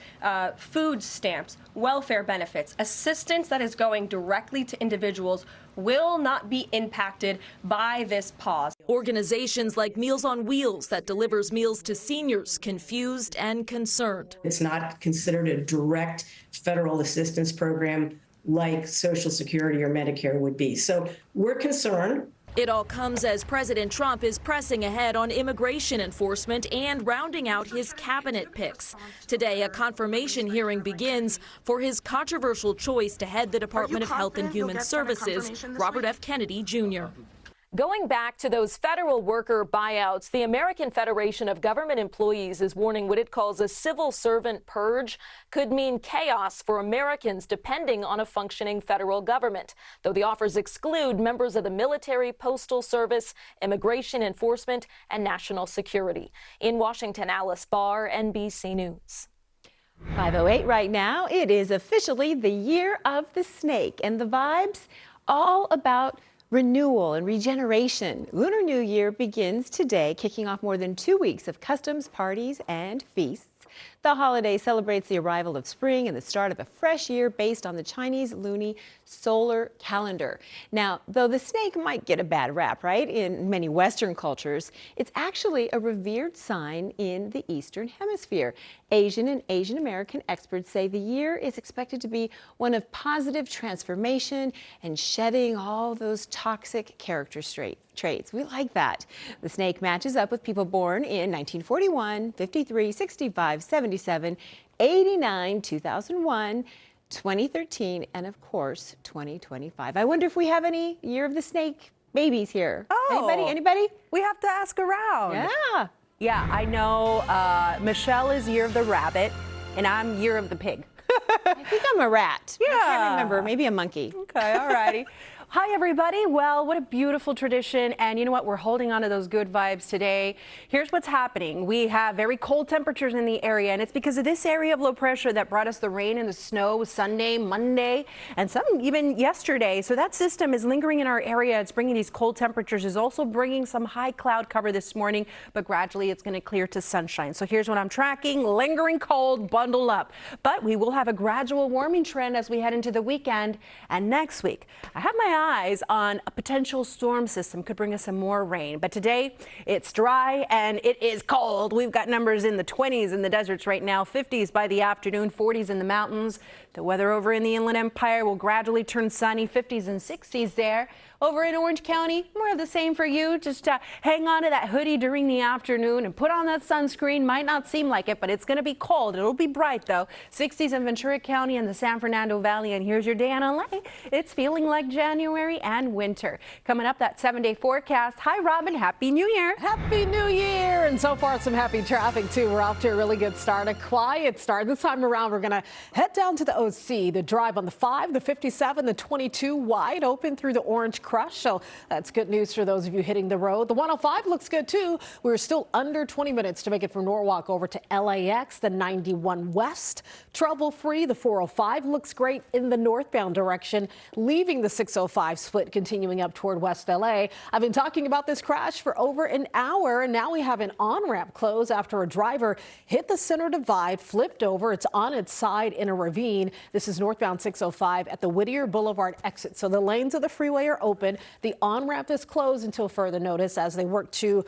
food stamps, welfare benefits, assistance that is going directly to individuals will not be impacted by this pause.
Organizations like Meals on Wheels that delivers meals to seniors confused and concerned.
It's not considered a direct federal assistance program like Social Security or Medicare would be. So we're concerned.
It all comes as President Trump is pressing ahead on immigration enforcement and rounding out his cabinet picks. Today, a confirmation hearing begins for his controversial choice to head the Department of Health and Human Services, Robert F. Kennedy Jr. Going back to those federal worker buyouts, the American Federation of Government Employees is warning what it calls a civil servant purge could mean chaos for Americans depending on a functioning federal government, though the offers exclude members of the military, postal service, immigration enforcement, and national security. In Washington, Alice Barr, NBC News.
5:08 right now. It is officially the year of the snake, and the vibes all about renewal and regeneration. Lunar New Year begins today, kicking off more than 2 weeks of customs, parties, and feasts. The holiday celebrates the arrival of spring and the start of a fresh year based on the Chinese lunar solar calendar. Now, though the snake might get a bad rap, right, in many Western cultures, it's actually a revered sign in the Eastern Hemisphere. Asian and Asian American experts say the year is expected to be one of positive transformation and shedding all those toxic character traits. We like that. The snake matches up with people born in 1941, 53, 65, 77, 89, 2001, 2013, and of course, 2025. I wonder if we have any Year of the Snake babies here.
Oh.
Anybody?
We have to ask around.
Yeah.
Yeah, I know Michelle is Year of the Rabbit, and I'm Year of the Pig.
I think I'm a rat.
Yeah.
I can't remember. Maybe a monkey.
Okay, all righty. Hi, everybody. Well, what a beautiful tradition. And you know what? We're holding on to those good vibes today. Here's what's happening. We have very cold temperatures in the area, and it's because of this area of low pressure that brought us the rain and the snow Sunday, Monday, and some even yesterday. So that system is lingering in our area. It's bringing these cold temperatures. It's also bringing some high cloud cover this morning, but gradually it's going to clear to sunshine. So here's what I'm tracking. Lingering cold, bundle up. But we will have a gradual warming trend as we head into the weekend and next week. I have my eyes on a potential storm system could bring us some more rain, but today it's dry and it is cold. We've got numbers in the 20s in the deserts right now, 50s by the afternoon, 40s in the mountains. The weather over in the Inland Empire will gradually turn sunny, 50s and 60s there. Over in Orange County, more of the same for you. Just hang on to that hoodie during the afternoon and put on that sunscreen. Might not seem like it, but it's going to be cold. It'll be bright, though. 60s in Ventura County and the San Fernando Valley. And here's your day in LA. It's feeling like January and winter. Coming up, that 7-day forecast. Hi, Robin. Happy New Year.
Happy New Year. And so far, some happy traffic, too. We're off to a really good start, a quiet start. This time around, we're going to head down to the OC. The drive on the 5, the 57, the 22 wide open through the Orange Crush. So that's good news for those of you hitting the road. The 105 looks good, too. We're still under 20 minutes to make it from Norwalk over to LAX. The 91 west, trouble-free. The 405 looks great in the northbound direction, leaving the 605 split continuing up toward West LA. I've been talking about this crash for over an hour, and now we have an on-ramp close after a driver hit the center divide, flipped over. It's on its side in a ravine. This is northbound 605 at the Whittier Boulevard exit. So the lanes of the freeway are open. The on-ramp is closed until further notice as they work to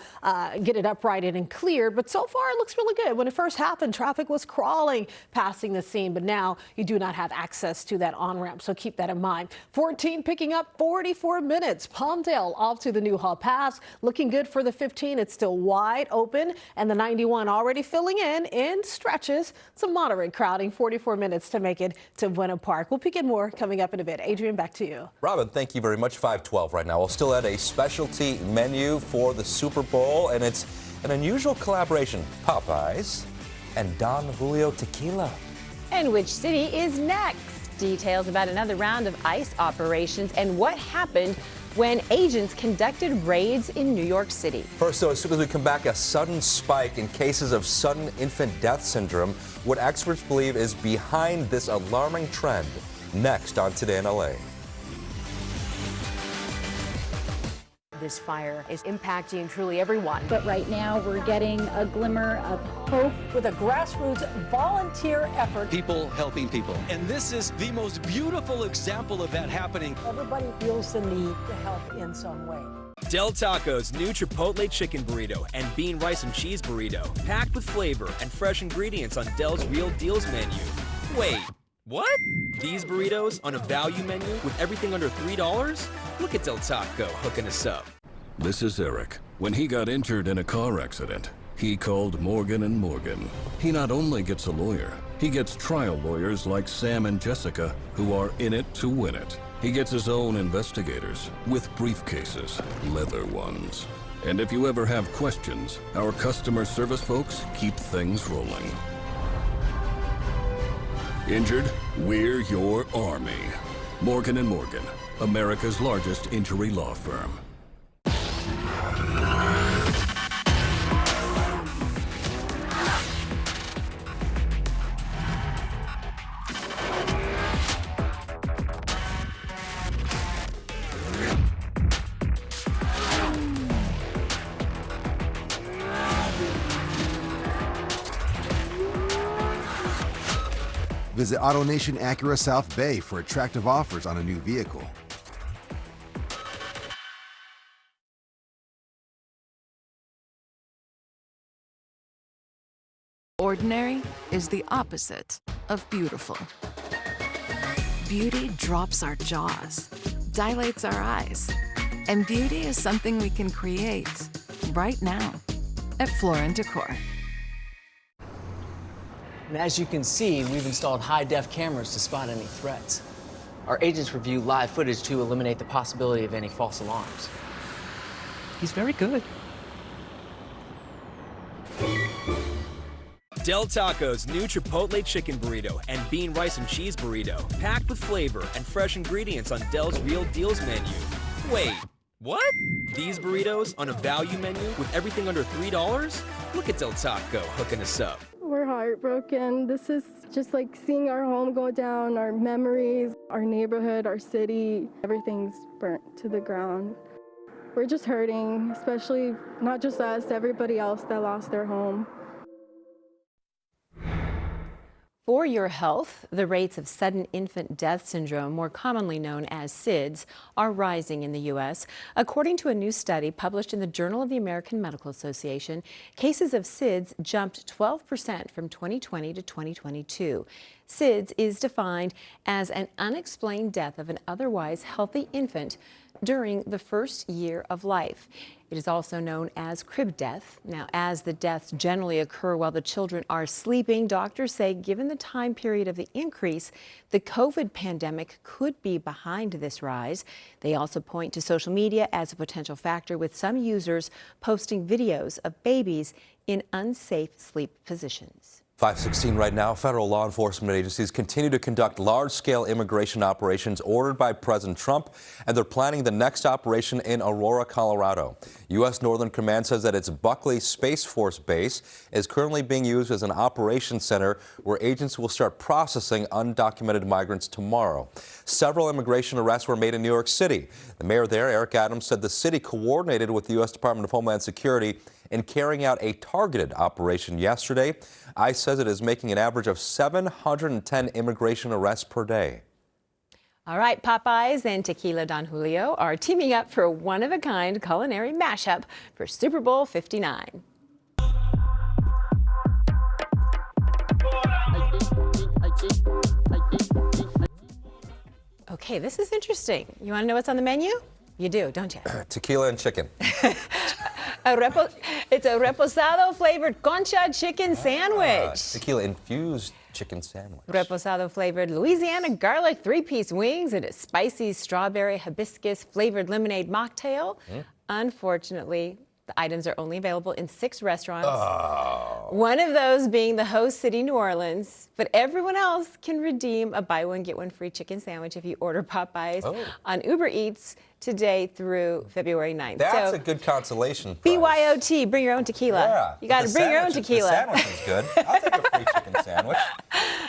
get it uprighted and cleared. But so far, it looks really good. When it first happened, traffic was crawling passing the scene. But now you do not have access to that on-ramp. So keep that in mind. 14 picking up 44 minutes. Palmdale off to the Newhall Pass. Looking good for the 15. It's still wide open. And the 91 already filling in stretches. Some moderate crowding. 44 minutes to make it to Buena Park. We'll pick in more coming up in a bit. Adrian, back to you.
Robin, thank you very much. 5:12 right now. We'll still add a specialty menu for the Super Bowl, and it's an unusual collaboration. Popeyes and Don Julio Tequila.
And which city is next? Details about another round of ICE operations and what happened when agents conducted raids in New York City.
First, though, as soon as we come back, a sudden spike in cases of sudden infant death syndrome. What experts believe is behind this alarming trend. Next on Today in LA.
This fire is impacting truly everyone.
But right now, we're getting a glimmer of hope
with a grassroots volunteer effort.
People helping people. And this is the most beautiful example of that happening.
Everybody feels the need to help in some way.
Del Taco's new Chipotle chicken burrito and bean rice and cheese burrito, packed with flavor and fresh ingredients on Del's Real Deals menu. Wait, what? These burritos on a value menu with everything under $3? Look at Del Taco hooking us up.
This is Eric. When he got injured in a car accident, he called Morgan & Morgan. He not only gets a lawyer, he gets trial lawyers like Sam and Jessica who are in it to win it. He gets his own investigators with briefcases, leather ones. And if you ever have questions, our customer service folks keep things rolling. Injured? We're your army. Morgan & Morgan, America's largest injury law firm.
Visit AutoNation Acura South Bay for attractive offers on a new vehicle.
Ordinary is the opposite of beautiful. Beauty drops our jaws, dilates our eyes, and beauty is something we can create right now at Floor & Decor.
And as you can see, we've installed high-def cameras to spot any threats. Our agents review live footage to eliminate the possibility of any false alarms. He's very good.
Del Taco's new Chipotle chicken burrito and bean rice and cheese burrito, packed with flavor and fresh ingredients on Del's Real Deals menu. Wait, what? These burritos on a value menu with everything under $3? Look at Del Taco hooking us up.
We're heartbroken. This is just like seeing our home go down, our memories, our neighborhood, our city, everything's burnt to the ground. We're just hurting, especially not just us, everybody else that lost their home.
For your health, the rates of sudden infant death syndrome, more commonly known as SIDS, are rising in the U.S. According to a new study published in the Journal of the American Medical Association, cases of SIDS jumped 12% from 2020 to 2022. SIDS is defined as an unexplained death of an otherwise healthy infant during the first year of life. It is also known as crib death. Now, as the deaths generally occur while the children are sleeping, doctors say given the time period of the increase, the COVID pandemic could be behind this rise. They also point to social media as a potential factor, with some users posting videos of babies in unsafe sleep positions.
5:16 right now. Federal law enforcement agencies continue to conduct large-scale immigration operations ordered by President Trump, and they're planning the next operation in Aurora, Colorado. U.S. Northern Command says that its Buckley Space Force Base is currently being used as an operations center where agents will start processing undocumented migrants tomorrow. Several immigration arrests were made in New York City. The mayor there, Eric Adams, said the city coordinated with the U.S. Department of Homeland Security in carrying out a targeted operation yesterday. ICE says it is making an average of 710 immigration arrests per day.
All right, Popeyes and Tequila Don Julio are teaming up for a one-of-a-kind culinary mashup for Super Bowl 59. Okay, this is interesting. You want to know what's on the menu? You do, don't you?
Tequila and chicken.
It's a reposado flavored concha chicken sandwich.
Tequila infused chicken sandwich.
Reposado flavored Louisiana garlic 3-piece wings and a spicy strawberry hibiscus flavored lemonade mocktail. Unfortunately, the items are only available in 6 restaurants. One of those being the host city, New Orleans. But everyone else can redeem a buy one, get one free chicken sandwich if you order Popeyes on Uber Eats today through February 9th.
That's a good consolation prize.
BYOT, bring your own tequila.
Yeah,
you got to bring your own tequila.
The sandwich is good. I'll take a free chicken sandwich.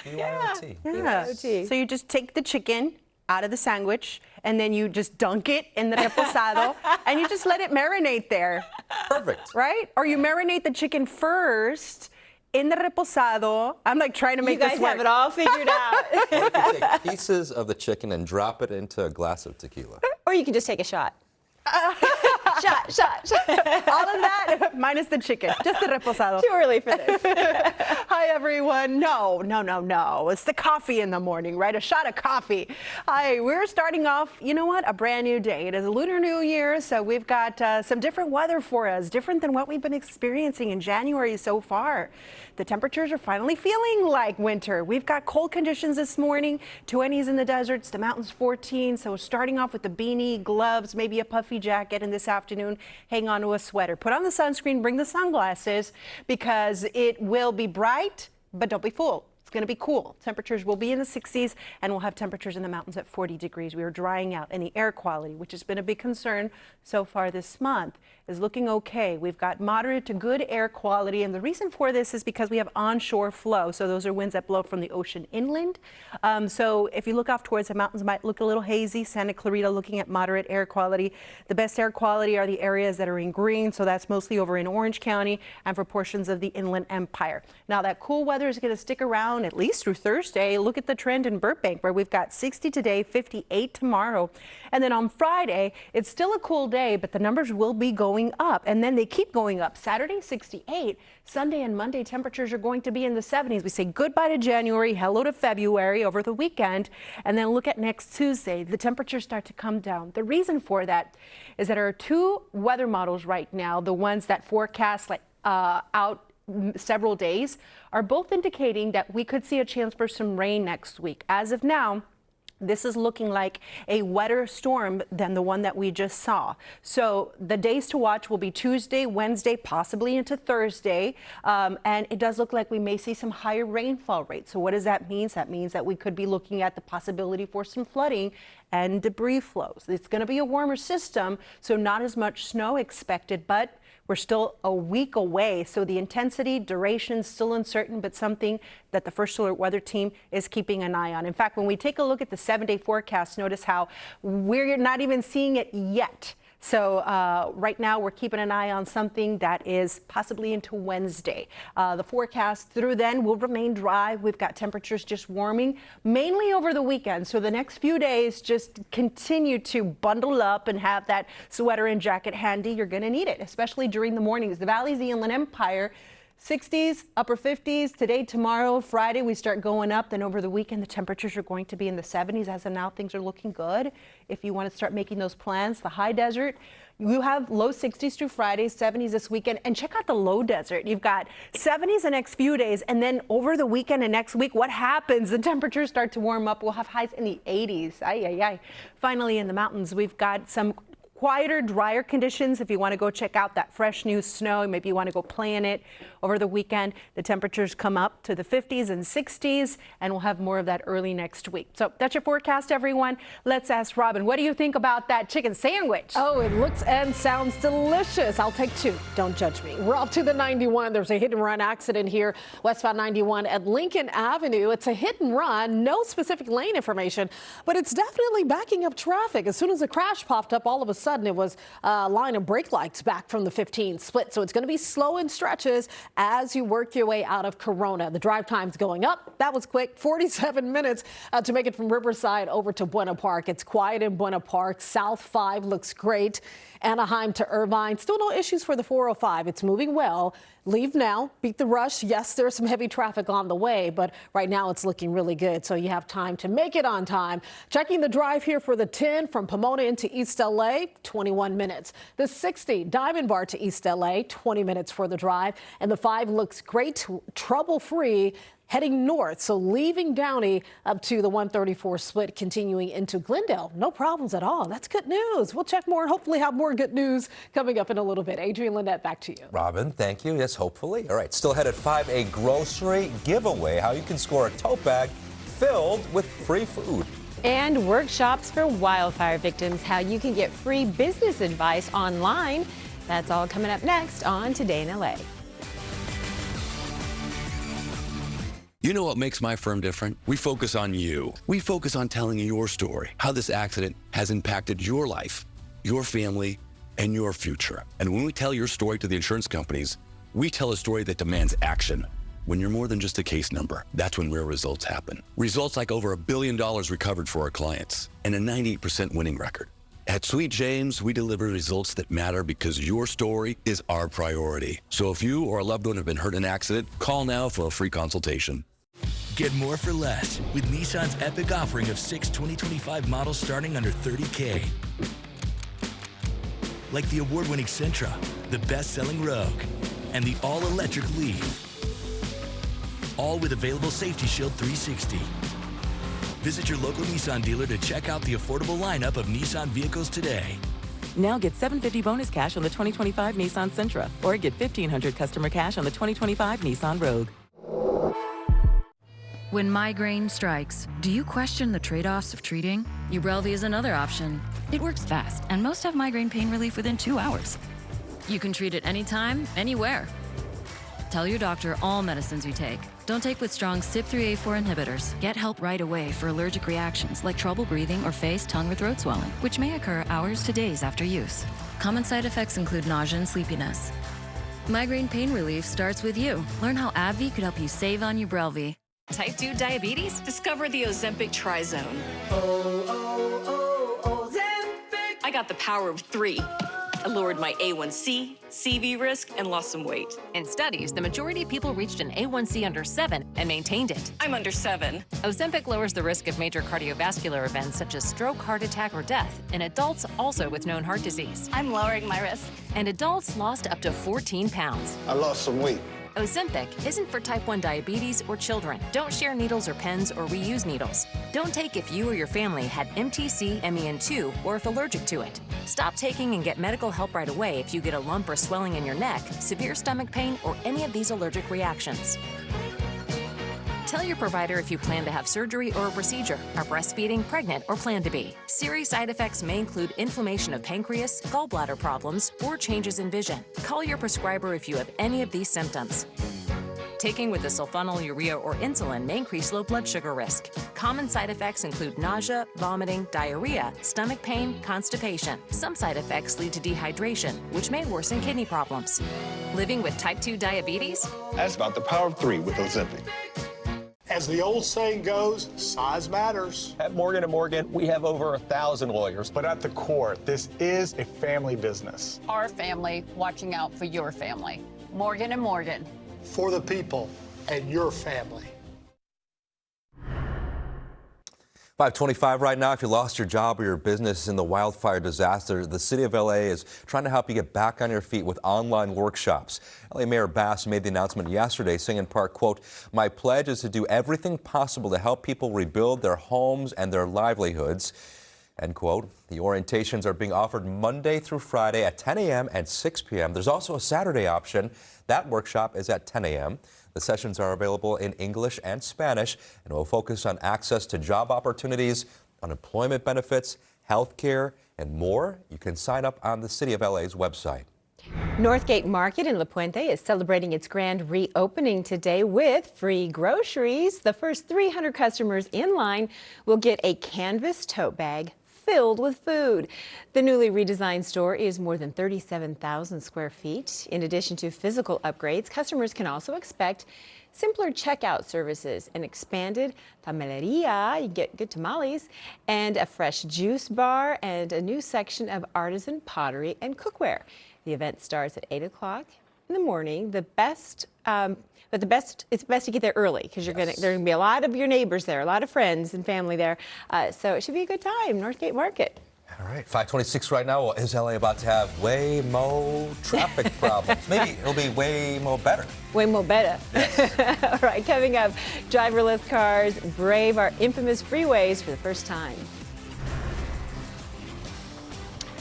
BYOT.
BYOT.
So you just take the chicken out of the sandwich, and then you just dunk it in the reposado, and you just let it marinate there.
Perfect.
Right? Or you marinate the chicken first in the reposado. I'm like trying to make this work.
You guys have it all figured out.
Or you can take pieces of the chicken and drop it into a glass of tequila.
Or you can just take a shot. shot.
All of that minus the chicken, just the reposado.
Too early for this.
Hi, everyone. No. It's the coffee in the morning, right? A shot of coffee. Hi, we're starting off, you know what? A brand new day. It is a Lunar New Year, so we've got some different weather for us, different than what we've been experiencing in January so far. The temperatures are finally feeling like winter. We've got cold conditions this morning, 20s in the deserts, the mountains 14. So starting off with the beanie, gloves, maybe a puffy jacket, and this afternoon, hang on to a sweater. Put on the sunscreen, bring the sunglasses, because it will be bright, but don't be fooled. It's going to be cool. Temperatures will be in the 60s, and we'll have temperatures in the mountains at 40 degrees. We are drying out, and the air quality, which has been a big concern so far this month, is looking okay. We've got moderate to good air quality, and the reason for this is because we have onshore flow. So those are winds that blow from the ocean inland. So if you look off towards the mountains, it might look a little hazy. Santa Clarita looking at moderate air quality. The best air quality are the areas that are in green, so that's mostly over in Orange County and for portions of the Inland Empire. Now that cool weather is going to stick around at least through Thursday. Look at the trend in Burbank, where we've got 60 today, 58 tomorrow. And then on Friday, it's still a cool day, but the numbers will be going up, and then they keep going up. Saturday, 68. Sunday and Monday, temperatures are going to be in the 70s. We say goodbye to January, hello to February over the weekend, and then look at next Tuesday. The temperatures start to come down. The reason for that is that there are two weather models right now, the ones that forecast out several days, are both indicating that we could see a chance for some rain next week. As of now, this is looking like a wetter storm than the one that we just saw. So the days to watch will be Tuesday, Wednesday, possibly into Thursday. And it does look like we may see some higher rainfall rates. So what does that mean? That means that we could be looking at the possibility for some flooding and debris flows. It's going to be a warmer system, so not as much snow expected, but we're still a week away, so the intensity, duration, still uncertain, but something that the First Alert Weather Team is keeping an eye on. In fact, when we take a look at the 7-day forecast, notice how we're not even seeing it yet. So right now we're keeping an eye on something that is possibly into Wednesday. The forecast through then will remain dry. We've got temperatures just warming mainly over the weekend. So the next few days, just continue to bundle up and have that sweater and jacket handy. You're going to need it, especially during the mornings. The valleys, the Inland Empire, 60s, upper 50s. Today, tomorrow, Friday, we start going up. Then over the weekend, the temperatures are going to be in the 70s. As of now, things are looking good. If you want to start making those plans, the high desert, you have low 60s through Friday, 70s this weekend. And check out the low desert. You've got 70s the next few days. And then over the weekend and next week, what happens? The temperatures start to warm up. We'll have highs in the 80s. Finally, in the mountains, we've got some quieter, drier conditions. If you want to go check out that fresh new snow, maybe you want to go play in it over the weekend. The temperatures come up to the 50s and 60s, and we'll have more of that early next week. So that's your forecast, everyone. Let's ask Robin, what do you think about that chicken sandwich?
Oh, it looks and sounds delicious. I'll take two. Don't judge me. We're off to the 91. There's a hit and run accident here, westbound 91 at Lincoln Avenue. It's a hit and run, no specific lane information, but it's definitely backing up traffic. As soon as the crash popped up, all of a sudden it was a line of brake lights back from the 15 split. So it's going to be slow in stretches as you work your way out of Corona. The drive time's going up. That was quick. 47 minutes to make it from Riverside over to Buena Park. It's quiet in Buena Park. South 5 looks great. Anaheim to Irvine. Still no issues for the 405. It's moving well. Leave now, beat the rush. Yes, there's some heavy traffic on the way, but right now it's looking really good. So you have time to make it on time. Checking the drive here for the 10 from Pomona into East LA, 21 minutes. The 60 Diamond Bar to East LA, 20 minutes for the drive. And the 5 looks great, trouble-free. Heading north, so leaving Downey up to the 134 split, continuing into Glendale. No problems at all. That's good news. We'll check more and hopefully have more good news coming up in a little bit. Adrienne, Lynette, back to you.
Robin, thank you. Yes, hopefully. All right, still ahead at 5, a grocery giveaway, how you can score a tote bag filled with free food.
And workshops for wildfire victims, how you can get free business advice online. That's all coming up next on Today in LA.
You know what makes my firm different? We focus on you. We focus on telling your story, how this accident has impacted your life, your family, and your future. And when we tell your story to the insurance companies, we tell a story that demands action. When you're more than just a case number, that's when real results happen. Results like over $1 billion recovered for our clients and a 98% winning record. At Sweet James, we deliver results that matter because your story is our priority. So if you or a loved one have been hurt in an accident, call now for a free consultation.
Get more for less with Nissan's epic offering of 6 2025 models starting under $30K. Like the award-winning Sentra, the best-selling Rogue, and the all-electric Leaf. All with available Safety Shield 360. Visit your local Nissan dealer to check out the affordable lineup of Nissan vehicles today.
Now get $750 bonus cash on the 2025 Nissan Sentra, or get $1,500 customer cash on the 2025 Nissan Rogue.
When migraine strikes, do you question the trade-offs of treating? Ubrelvy is another option. It works fast, and most have migraine pain relief within 2 hours. You can treat it anytime, anywhere. Tell your doctor all medicines you take. Don't take with strong CYP3A4 inhibitors. Get help right away for allergic reactions like trouble breathing or face, tongue, or throat swelling, which may occur hours to days after use. Common side effects include nausea and sleepiness. Migraine pain relief starts with you. Learn how AbbVie could help you save on Ubrelvy.
Type 2 diabetes? Discover the Ozempic Trizone. Ozempic! I got the power of 3. I lowered my A1C, CV risk, and lost some weight.
In studies, the majority of people reached an A1C under 7 and maintained it.
I'm under 7.
Ozempic lowers the risk of major cardiovascular events such as stroke, heart attack, or death in adults also with known heart disease.
I'm lowering my risk.
And adults lost up to 14 pounds.
I lost some weight.
Ozempic isn't for type 1 diabetes or children. Don't share needles or pens or reuse needles. Don't take if you or your family had MTC, MEN2, or if allergic to it. Stop taking and get medical help right away if you get a lump or swelling in your neck, severe stomach pain, or any of these allergic reactions. Tell your provider if you plan to have surgery or a procedure, are breastfeeding, pregnant, or plan to be. Serious side effects may include inflammation of pancreas, gallbladder problems, or changes in vision. Call your prescriber if you have any of these symptoms. Taking with the sulfonylurea or insulin may increase low blood sugar risk. Common side effects include nausea, vomiting, diarrhea, stomach pain, constipation. Some side effects lead to dehydration, which may worsen kidney problems. Living with type 2 diabetes?
Ask about the power of 3 with Ozempic.
As the old saying goes, size matters.
At Morgan & Morgan, we have over 1,000 lawyers.
But at the core, this is a family business.
Our family watching out for your family. Morgan & Morgan.
For the people and your family.
5:25 right now. If you lost your job or your business in the wildfire disaster, the city of LA is trying to help you get back on your feet with online workshops. LA Mayor Bass made the announcement yesterday, saying in part, quote, "My pledge is to do everything possible to help people rebuild their homes and their livelihoods." End quote. The orientations are being offered Monday through Friday at 10 a.m. and 6 p.m. There's also a Saturday option. That workshop is at 10 a.m. The sessions are available in English and Spanish and will focus on access to job opportunities, unemployment benefits, health care, and more. You can sign up on the City of LA's website.
Northgate Market in La Puente is celebrating its grand reopening today with free groceries. The first 300 customers in line will get a canvas tote bag filled with food. The newly redesigned store is more than 37,000 square feet. In addition to physical upgrades, customers can also expect simpler checkout services, an expanded tamaleria, you get good tamales, and a fresh juice bar, and a new section of artisan pottery and cookware. The event starts at 8 o'clock in the morning. It's best to get there early because there's going to be a lot of your neighbors there, a lot of friends and family there. So it should be a good time, Northgate Market.
All right, 5:26 right now. Well, is LA about to have way more traffic problems? Maybe it'll be way more better.
Way more better. Yes. All right, coming up, driverless cars brave our infamous freeways for the first time.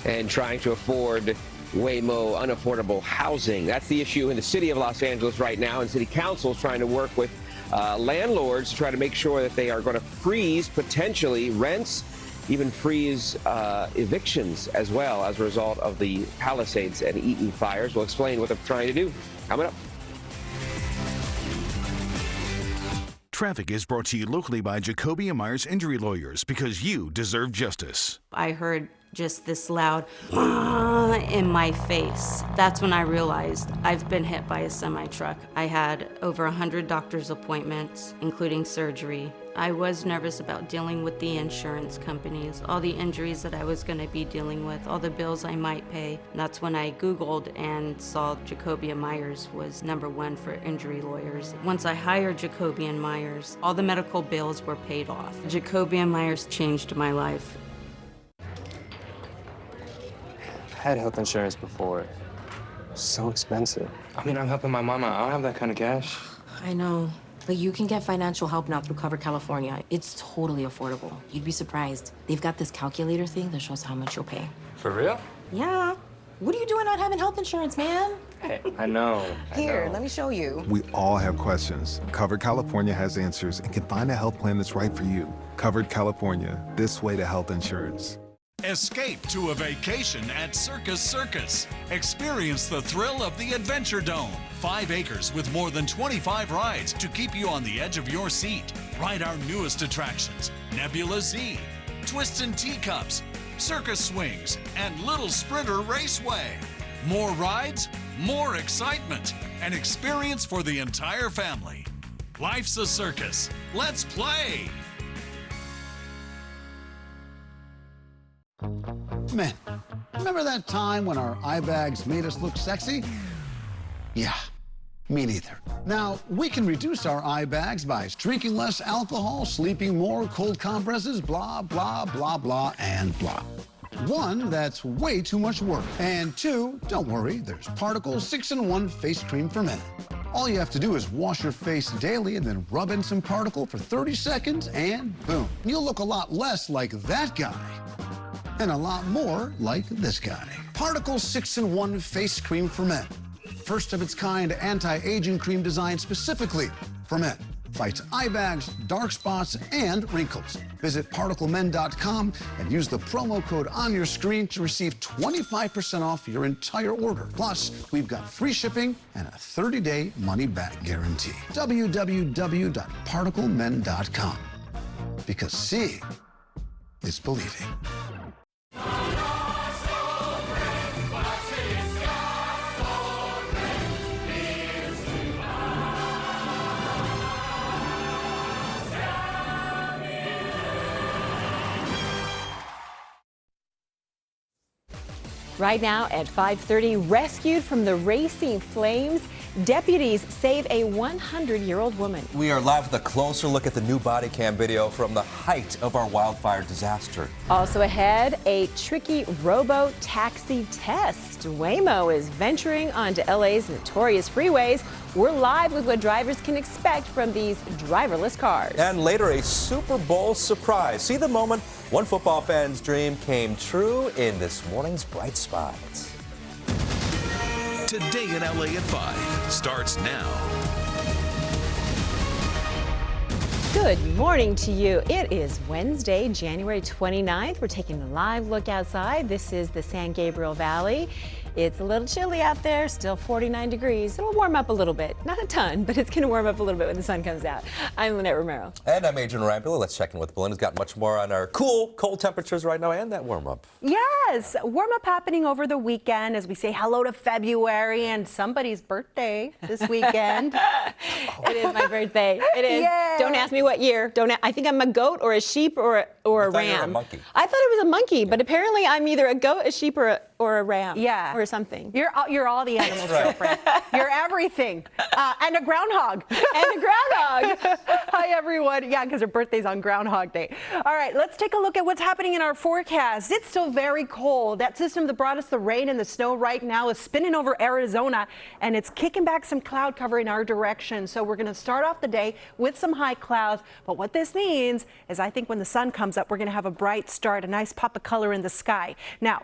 And trying to afford way more unaffordable housing. That's the issue in the city of Los Angeles right now, and city council is trying to work with landlords to try to make sure that they are going to freeze potentially rents, even freeze evictions as well as a result of the Palisades and Eaton fires. We'll explain what they're trying to do coming up.
Traffic is brought to you locally by Jacoby & Myers Injury Lawyers, because you deserve justice.
I heard just this loud in my face. That's when I realized I've been hit by a semi-truck. I had over 100 doctor's appointments, including surgery, I was nervous about dealing with the insurance companies, all the injuries that I was going to be dealing with, all the bills I might pay. That's when I Googled and saw Jacoby & Myers was #1 for injury lawyers. Once I hired Jacoby & Myers, all the medical bills were paid off. Jacoby & Myers changed my life.
I had health insurance before. So expensive. I mean, I'm helping my mama. I don't have that kind of cash.
I know, but you can get financial help now through Covered California. It's totally affordable. You'd be surprised. They've got this calculator thing that shows how much you'll pay.
For real?
Yeah. What are you doing not having health insurance, man?
Hey, I know.
Here, let me show you.
We all have questions. Covered California has answers and can find a health plan that's right for you. Covered California, this way to health insurance.
Escape to a vacation at Circus Circus. Experience the thrill of the Adventure Dome. 5 acres with more than 25 rides to keep you on the edge of your seat. Ride our newest attractions, Nebula Z, Twists and Teacups, Circus Swings, and Little Sprinter Raceway. More rides, more excitement, an experience for the entire family. Life's a circus. Let's play!
Men, remember that time when our eye bags made us look sexy? Yeah, me neither. Now, we can reduce our eye bags by drinking less alcohol, sleeping more, cold compresses, blah, blah, blah, blah, and blah. 1, that's way too much work. And 2, don't worry, there's Particle 6-in-1 face cream for men. All you have to do is wash your face daily and then rub in some Particle for 30 seconds and boom. You'll look a lot less like that guy and a lot more like this guy. Particle 6-in-1 face cream for men. First of its kind anti-aging cream designed specifically for men. Fights eye bags, dark spots, and wrinkles. Visit ParticleMen.com and use the promo code on your screen to receive 25% off your entire order. Plus, we've got free shipping and a 30-day money-back guarantee. www.ParticleMen.com. Because seeing is believing.
Right now at 5:30, rescued from the racing flames, deputies save a 100-year-old woman.
We are live with a closer look at the new body cam video from the height of our wildfire disaster.
Also ahead, a tricky robo-taxi test. Waymo is venturing onto LA's notorious freeways. We're live with what drivers can expect from these driverless cars.
And later, a Super Bowl surprise. See the moment one football fan's dream came true in this morning's Bright Spots.
Today in LA at 5 starts now.
Good morning to you. It is Wednesday, January 29th. We're taking a live look outside. This is the San Gabriel Valley. It's a little chilly out there, still 49 degrees. It'll warm up a little bit. Not a ton, but it's going to warm up a little bit when the sun comes out. I'm Lynette Romero.
And I'm Adrian Rambula. Let's check in with Belen, who's got much more on our cold temperatures right now and that warm up.
Yes, warm up happening over the weekend as we say hello to February and somebody's birthday this weekend.
It is my birthday. It is.
Yay.
Don't ask me what year. I think I'm a goat or a sheep or a ram.
You were a monkey.
I thought it was a monkey, but apparently I'm either a goat, a sheep, or a ram.
Yeah.
Or something.
You're all the animals, girlfriend. You're everything. And a groundhog.
And a groundhog.
Hi, everyone. Yeah, because her birthday's on Groundhog Day. All right, let's take a look at what's happening in our forecast. It's still very cold. That system that brought us the rain and the snow right now is spinning over Arizona, and it's kicking back some cloud cover in our direction. So we're going to start off the day with some high clouds. But what this means is I think when the sun comes up, we're going to have a bright start, a nice pop of color in the sky. Now,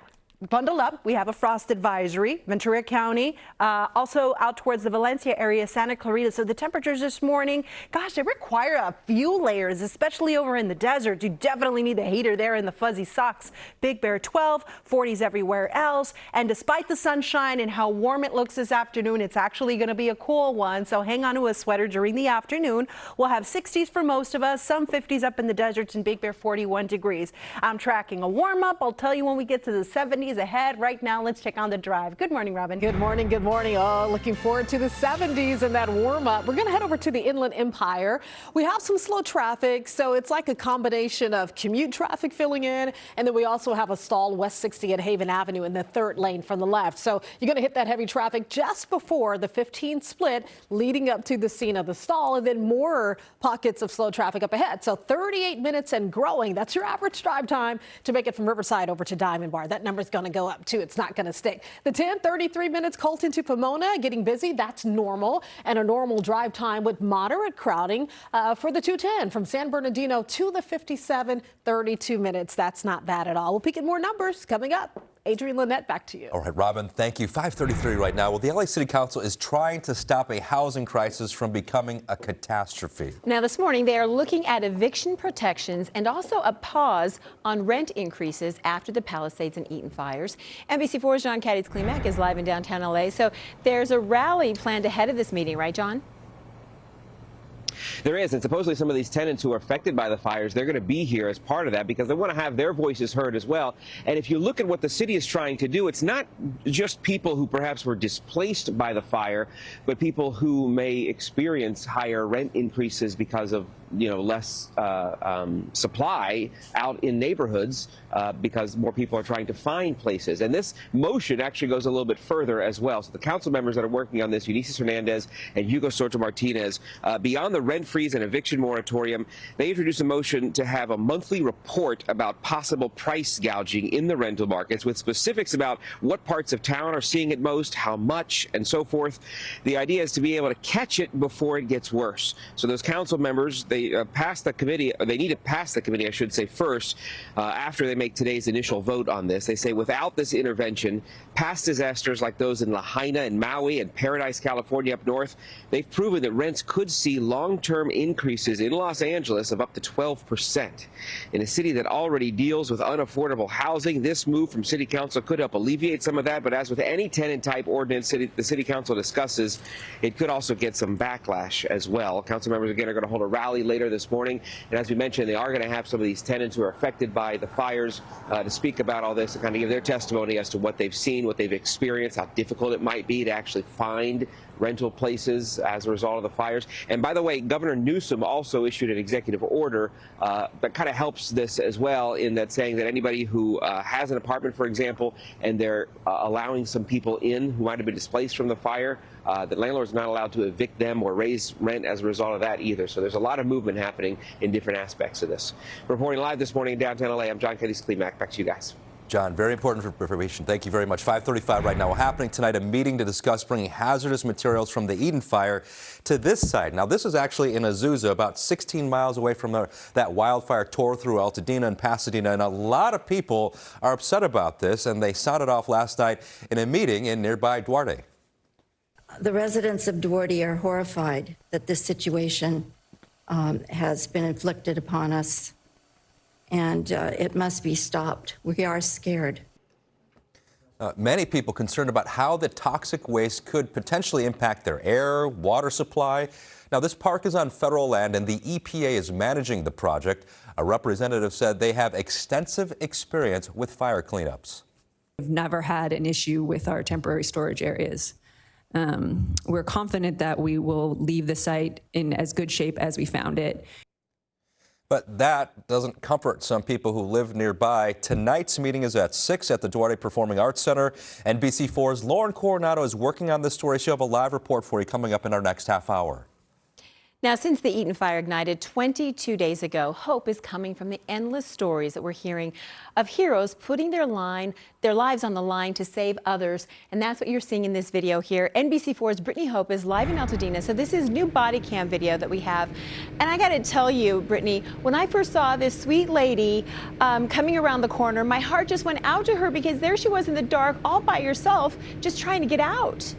bundle up. We have a frost advisory, Ventura County, also out towards the Valencia area, Santa Clarita. So the temperatures this morning, gosh, they require a few layers, especially over in the desert. You definitely need the heater there in the fuzzy socks. Big Bear 12, 40s everywhere else. And despite the sunshine and how warm it looks this afternoon, it's actually going to be a cool one. So hang on to a sweater during the afternoon. We'll have 60s for most of us, some 50s up in the deserts, and Big Bear 41 degrees. I'm tracking a warm up. I'll tell you when we get to the 70s. days ahead. Right now, let's check on the drive. Good morning, Robin.
Good morning. Good morning. Oh, looking forward to the 70s and that warm up. We're going to head over to the Inland Empire. We have some slow traffic, so it's like a combination of commute traffic filling in, and then we also have a stall West 60 at Haven Avenue in the third lane from the left. So you're going to hit that heavy traffic just before the 15 split leading up to the scene of the stall, and then more pockets of slow traffic up ahead. So 38 minutes and growing. That's your average drive time to make it from Riverside over to Diamond Bar. That number's going to go up too. It's not going to stick. The 10, 33 minutes Colton to Pomona, getting busy. That's normal, and a normal drive time with moderate crowding for the 210 from San Bernardino to the 57, 32 minutes. That's not bad at all. We'll peek at more numbers coming up. Adrienne, Lynette, back to you.
All right, Robin, thank you. 5:33 right now. Well, the LA City Council is trying to stop a housing crisis from becoming a catastrophe.
Now, this morning, they are looking at eviction protections and also a pause on rent increases after the Palisades and Eaton fires. NBC4's John Cadiz-Klimek is live in downtown LA. So there's a rally planned ahead of this meeting, right, John?
There is, and supposedly some of these tenants who are affected by the fires, they're going to be here as part of that because they want to have their voices heard as well. And if you look at what the city is trying to do, it's not just people who perhaps were displaced by the fire, but people who may experience higher rent increases because of, less supply out in neighborhoods because more people are trying to find places. And this motion actually goes a little bit further as well. So the council members that are working on this, Eunice Hernandez and Hugo Soto Martinez, beyond the rent freeze and eviction moratorium, they introduced a motion to have a monthly report about possible price gouging in the rental markets with specifics about what parts of town are seeing it most, how much, and so forth. The idea is to be able to catch it before it gets worse. So those council members, they pass the committee, they need to pass the committee, I should say, first, after they make today's initial vote on this. They say without this intervention, past disasters like those in Lahaina and Maui and Paradise, California up north, they've proven that rents could see long-term increases in Los Angeles of up to 12%. In a city that already deals with unaffordable housing, this move from City Council could help alleviate some of that, but as with any tenant-type ordinance the City Council discusses, it could also get some backlash as well. Council members, again, are going to hold a rally later this morning, and as we mentioned, they are going to have some of these tenants who are affected by the fires to speak about all this and kind of give their testimony as to what they've seen, what they've experienced, how difficult it might be to actually find rental places as a result of the fires. And by the way, Governor Newsom also issued an executive order that kind of helps this as well, in that saying that anybody who has an apartment, for example, and they're allowing some people in who might have been displaced from the fire, that landlords are not allowed to evict them or raise rent as a result of that either. So there's a lot of movement happening in different aspects of this. Reporting live this morning in downtown LA, I'm John Cadiz-Klimek. Back to you guys.
John, very important information. Thank you very much. 5:35 right now. Happening tonight, a meeting to discuss bringing hazardous materials from the Eden fire to this site. Now, this is actually in Azusa, about 16 miles away from that wildfire tore through Altadena and Pasadena, and a lot of people are upset about this, and they sounded off last night in a meeting in nearby Duarte.
The residents of Duarte are horrified that this situation has been inflicted upon us, and it must be stopped. We are scared.
Many people concerned about how the toxic waste could potentially impact their air, water supply. Now, this park is on federal land, and the EPA is managing the project. A representative said they have extensive experience with fire cleanups.
We've never had an issue with our temporary storage areas. We're confident that we will leave the site in as good shape as we found it.
But that doesn't comfort some people who live nearby. Tonight's meeting is at 6 at the Duarte Performing Arts Center. NBC4's Lauren Coronado is working on this story. She'll have a live report for you coming up in our next half hour.
Now, since the Eaton fire ignited 22 days ago, hope is coming from the endless stories that we're hearing of heroes putting their lives on the line to save others. And that's what you're seeing in this video here. NBC4's Brittany Hope is live in Altadena. So this is new body cam video that we have. And I got to tell you, Brittany, when I first saw this sweet lady coming around the corner, my heart just went out to her because there she was in the dark all by herself, just trying to get out.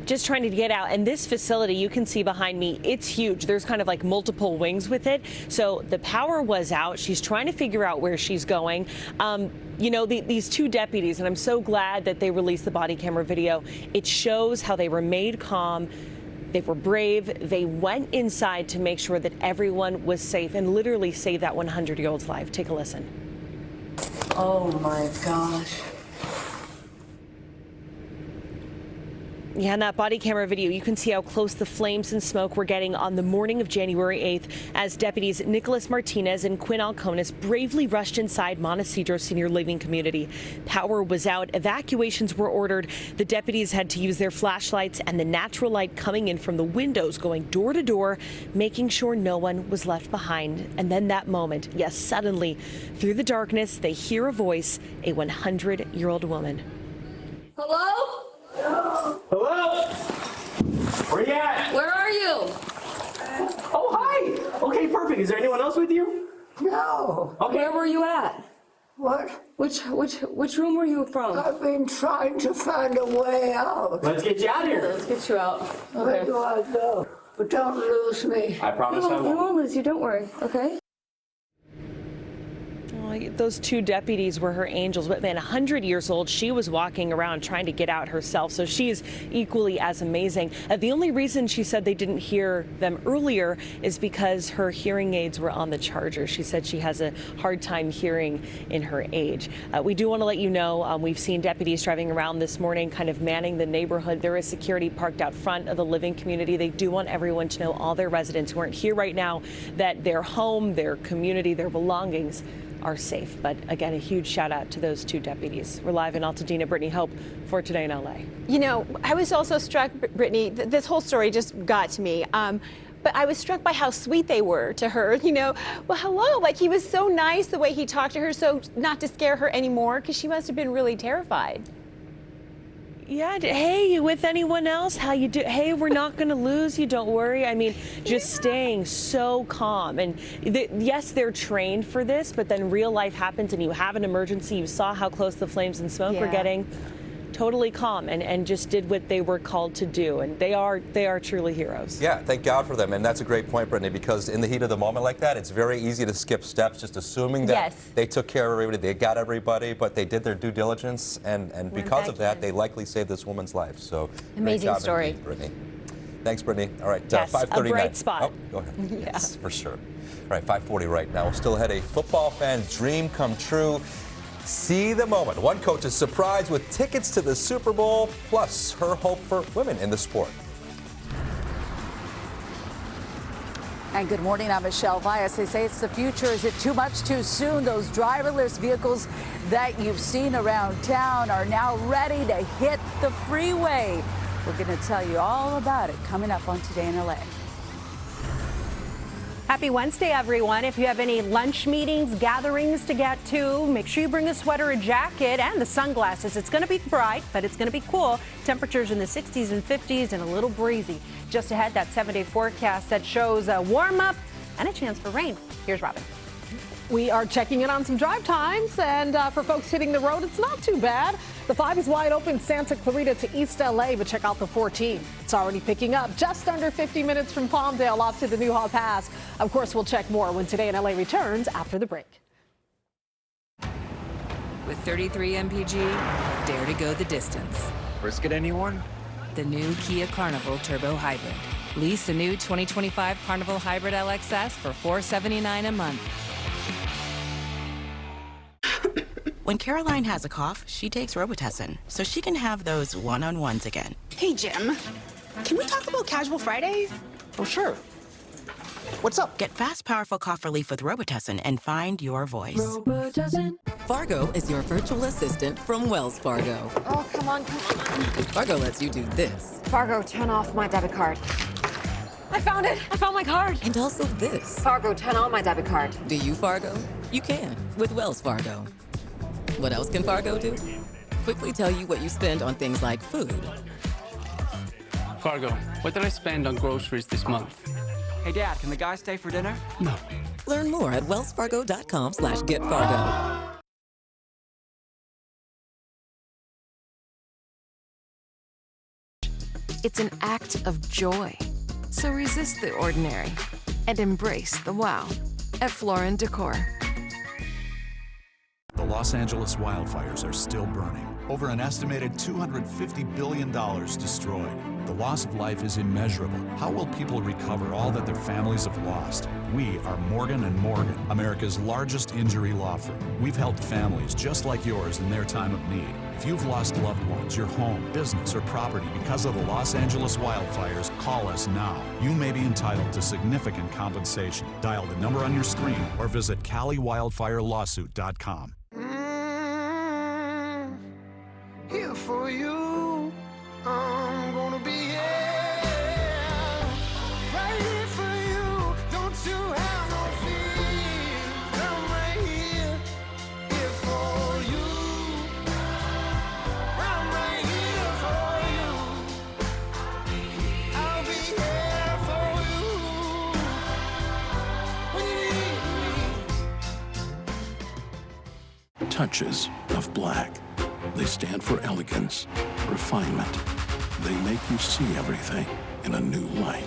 Just trying to get out. And this facility you can see behind me, it's huge. There's kind of like multiple wings with it. So the power was out. She's trying to figure out where she's going. You know, these two deputies, and I'm so glad that they released the body camera video. It shows how they remained calm. They were brave. They went inside to make sure that everyone was safe and literally saved that 100-year-old's life. Take a listen.
Oh my gosh.
Yeah, in that body camera video, you can see how close the flames and smoke were getting on the morning of January 8th as deputies Nicholas Martinez and Quinn Alconis bravely rushed inside Montecedro Senior Living Community. Power was out. Evacuations were ordered. The deputies had to use their flashlights and the natural light coming in from the windows, going door to door, making sure no one was left behind. And then that moment, yes, suddenly, through the darkness, they hear a voice, a 100-year-old woman.
Hello?
Hello? Where you at?
Where are you?
Oh, hi. Okay, perfect. Is there anyone else with you?
No.
Okay.
Where were you at?
What?
Which room were you from?
I've been trying to find a way out.
Let's get you out of here.
Let's get you out. Okay.
Where do I go? But don't lose me.
I promise I
We
won't.
won't lose you, don't worry, okay?
Those two deputies were her angels, but man, 100 years old, she was walking around trying to get out herself, so she is equally as amazing. The only reason she said they didn't hear them earlier is because her hearing aids were on the charger. She said she has a hard time hearing in her age. We do want to let you know, we've seen deputies driving around this morning kind of manning the neighborhood. There is security parked out front of the living community. They do want everyone to know, all their residents who aren't here right now, that their home, their community, their belongings are safe. But again, a huge shout out to those two deputies. We're live in Altadena. Brittany Hope for Today in LA.
You know, I was also struck, Brittany, this whole story just got to me. But I was struck by how sweet they were to her. You know, well, hello, like he was so nice the way he talked to her, so not to scare her anymore, because she must have been really terrified.
Yeah, hey, you with anyone else? How you do? Hey, we're not going to lose you, don't worry. I mean, just staying so calm. And yes, they're trained for this, but then real life happens and you have an emergency. You saw how close the flames and smoke were getting. Totally calm and just did what they were called to do. And they are truly heroes.
Yeah, thank God for them. And that's a great point, Brittany, because in the heat of the moment like that, it's very easy to skip steps, just assuming that they took care of everybody, they got everybody, but they did their due diligence. And because of that, they likely saved this woman's life. So
amazing story.
Indeed, Brittany. Thanks, Brittany. All right,
yes,
5:39.
A bright spot.
Oh, go ahead. Yes, for sure. All right, 5:40 right now. We'll still had a football fan's dream come true. See the moment. One coach is surprised with tickets to the Super Bowl, plus her hope for women in the sport.
And good morning, I'm Michelle Vias. They say it's the future. Is it too much too soon? Those driverless vehicles that you've seen around town are now ready to hit the freeway. We're going to tell you all about it coming up on Today in LA.
Happy Wednesday, everyone. If you have any lunch meetings, gatherings to get to, make sure you bring a sweater, a jacket, and the sunglasses. It's going to be bright, but it's going to be cool. Temperatures in the 60s and 50s and a little breezy. Just ahead, that 7-day forecast that shows a warm up and a chance for rain. Here's Robin.
We are checking in on some drive times, and for folks hitting the road, it's not too bad. The 5 is wide open, Santa Clarita to East LA, but check out the 14. It's already picking up just under 50 minutes from Palmdale off to the Newhall Pass. Of course, we'll check more when Today in LA returns after the break.
With 33 MPG, dare to go the distance.
Risk it, anyone?
The new Kia Carnival Turbo Hybrid. Lease the new 2025 Carnival Hybrid LXS for $479 a month.
When Caroline has a cough, she takes Robitussin, so she can have those one-on-ones again.
Hey, Jim. Can we talk about Casual Fridays?
Oh, sure. What's up? Get fast, powerful cough relief with Robitussin and find your voice.
Robitussin. Fargo is your virtual assistant from Wells Fargo.
Oh, come on.
Fargo lets you do this.
Fargo, turn off my debit card. I found it. I found my card.
And also this.
Fargo, turn on my debit card.
Do you, Fargo? You can with Wells Fargo. What else can Fargo do? Quickly tell you what you spend on things like food.
Fargo, what did I spend on groceries this month?
Hey, Dad, can the guys stay for dinner?
No.
Learn more at wellsfargo.com/getfargo.
It's an act of joy. So resist the ordinary and embrace the wow at Florin Decor.
The Los Angeles wildfires are still burning. Over an estimated $250 billion destroyed. The loss of life is immeasurable. How will people recover all that their families have lost? We are Morgan & Morgan, America's largest injury law firm. We've helped families just like yours in their time of need. If you've lost loved ones, your home, business, or property because of the Los Angeles wildfires, call us now. You may be entitled to significant compensation. Dial the number on your screen or visit CaliWildfireLawsuit.com.
Here for you, I'm gonna be here, right here for you. Don't you have no fear, I'm right here for you. I'm right here for you. I'll be here for you when you need me.
Touches of black. They stand for elegance, refinement. They make you see everything in a new light.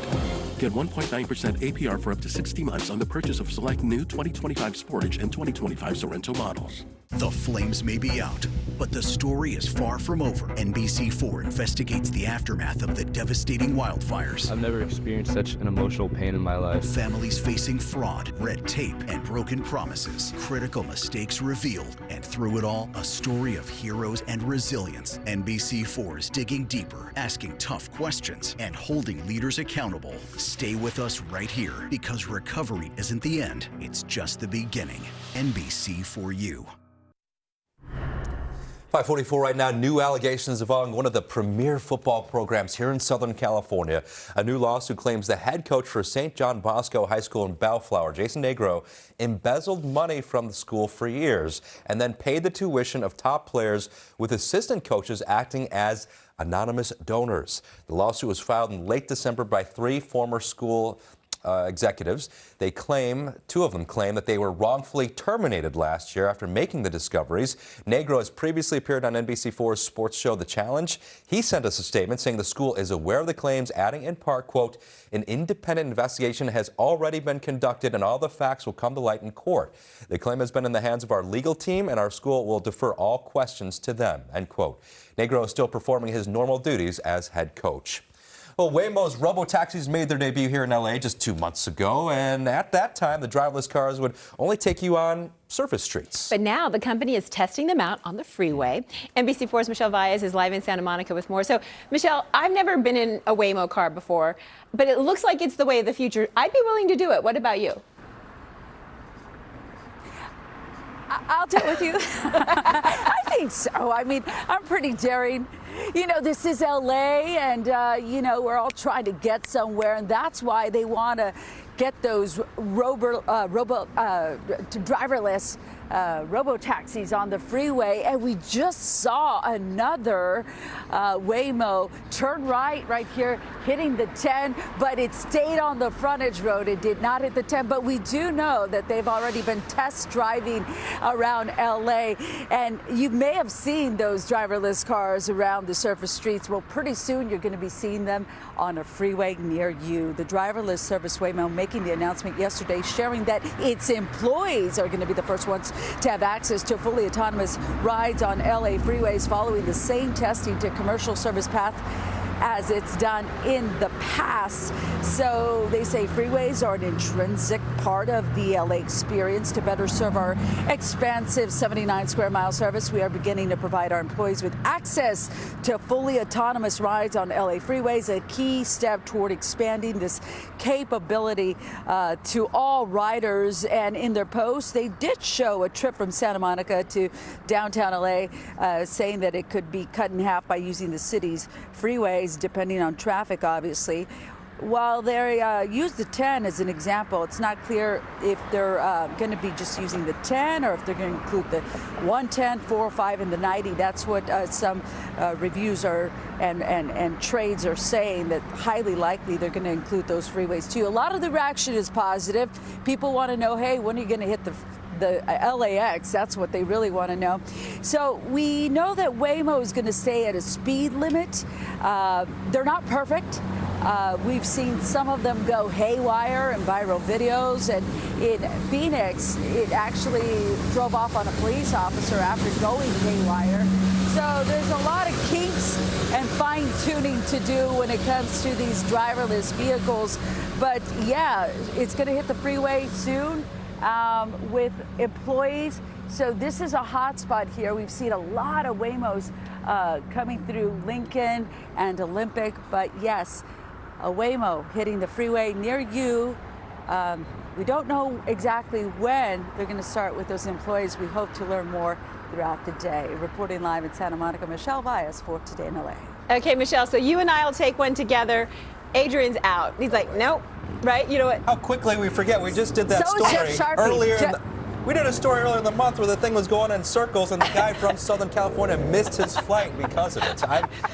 Get 1.9% APR for up to 60 months on the purchase of select new 2025 Sportage and 2025 Sorrento models.
The flames may be out, but the story is far from over. NBC4 investigates the aftermath of the devastating wildfires.
I've never experienced such an emotional pain in my life.
Families facing fraud, red tape, and broken promises. Critical mistakes revealed. And through it all, a story of heroes and resilience. NBC4 is digging deeper, asking tough questions, and holding leaders accountable. Stay with us right here, because recovery isn't the end. It's just the beginning. NBC4U.
5:44 right now. New allegations involving one of the premier football programs here in Southern California. A new lawsuit claims the head coach for St. John Bosco High School in Bellflower, Jason Negro, embezzled money from the school for years and then paid the tuition of top players, with assistant coaches acting as anonymous donors. The lawsuit was filed in late December by 3 former school executives. Two of them claim that they were wrongfully terminated last year after making the discoveries. Negro has previously appeared on NBC4's sports show The Challenge. He sent us a statement saying the school is aware of the claims, adding in part, quote, "An independent investigation has already been conducted and all the facts will come to light in court. The claim has been in the hands of our legal team and our school will defer all questions to them," end quote. Negro is still performing his normal duties as head coach. Well, Waymo's robo-taxis made their debut here in L.A. just 2 months ago, and at that time, the driverless cars would only take you on surface streets.
But now the company is testing them out on the freeway. NBC4's Michelle Valles is live in Santa Monica with more. So, Michelle, I've never been in a Waymo car before, but it looks like it's the way of the future. I'd be willing to do it. What about you?
I'll do it with you. I think so. I mean, I'm pretty daring. You know, this is LA, and, you know, we're all trying to get somewhere, and that's why they want to get those driverless robo-taxis on the freeway. And we just saw another Waymo turn right here, hitting the 10, but it stayed on the frontage road. It did not hit the 10, but we do know that they've already been test driving around LA, and you may have seen those driverless cars around the surface streets. Well, pretty soon you're going to be seeing them on a freeway near you. The driverless service Waymo making the announcement yesterday, sharing that its employees are going to be the first ones to have access to fully autonomous rides on LA freeways, following the same testing to commercial service path as it's done in the past. So they say freeways are an intrinsic part of the LA experience. To better serve our expansive 79 square mile service, we are beginning to provide our employees with access to fully autonomous rides on LA freeways, a key step toward expanding this capability to all riders. And in their post, they did show a trip from Santa Monica to downtown LA, saying that it could be cut in half by using the city's freeways, depending on traffic, obviously. While they use the 10 as an example, it's not clear if they're going to be just using the 10 or if they're going to include the 110, 405, and the 90. That's what some reviews are and trades are saying, that highly likely they're going to include those freeways too. A lot of the reaction is positive. People want to know, hey, when are you going to hit the LAX? That's what they really want to know. So we know that Waymo is going to stay at a speed limit. They're not perfect. We've seen some of them go haywire in viral videos, and in Phoenix, it actually drove off on a police officer after going haywire. So there's a lot of kinks and fine-tuning to do when it comes to these driverless vehicles. But yeah, it's going to hit the freeway soon with employees. So this is a hot spot here. We've seen a lot of Waymos coming through Lincoln and Olympic. But yes, a Waymo hitting the freeway near you. We don't know exactly when they're going to start with those employees. We hope to learn more throughout the day. Reporting live in Santa Monica, Michelle Valles for Today in LA.
Okay, Michelle, so you and I will take one together. Adrian's out. He's like, nope, right? You know what?
How quickly we forget. We just did that
So is Jeff
story
Sharpie.
earlier. We did a story earlier in the month where the thing was going in circles and the guy from Southern California missed his flight because of it. So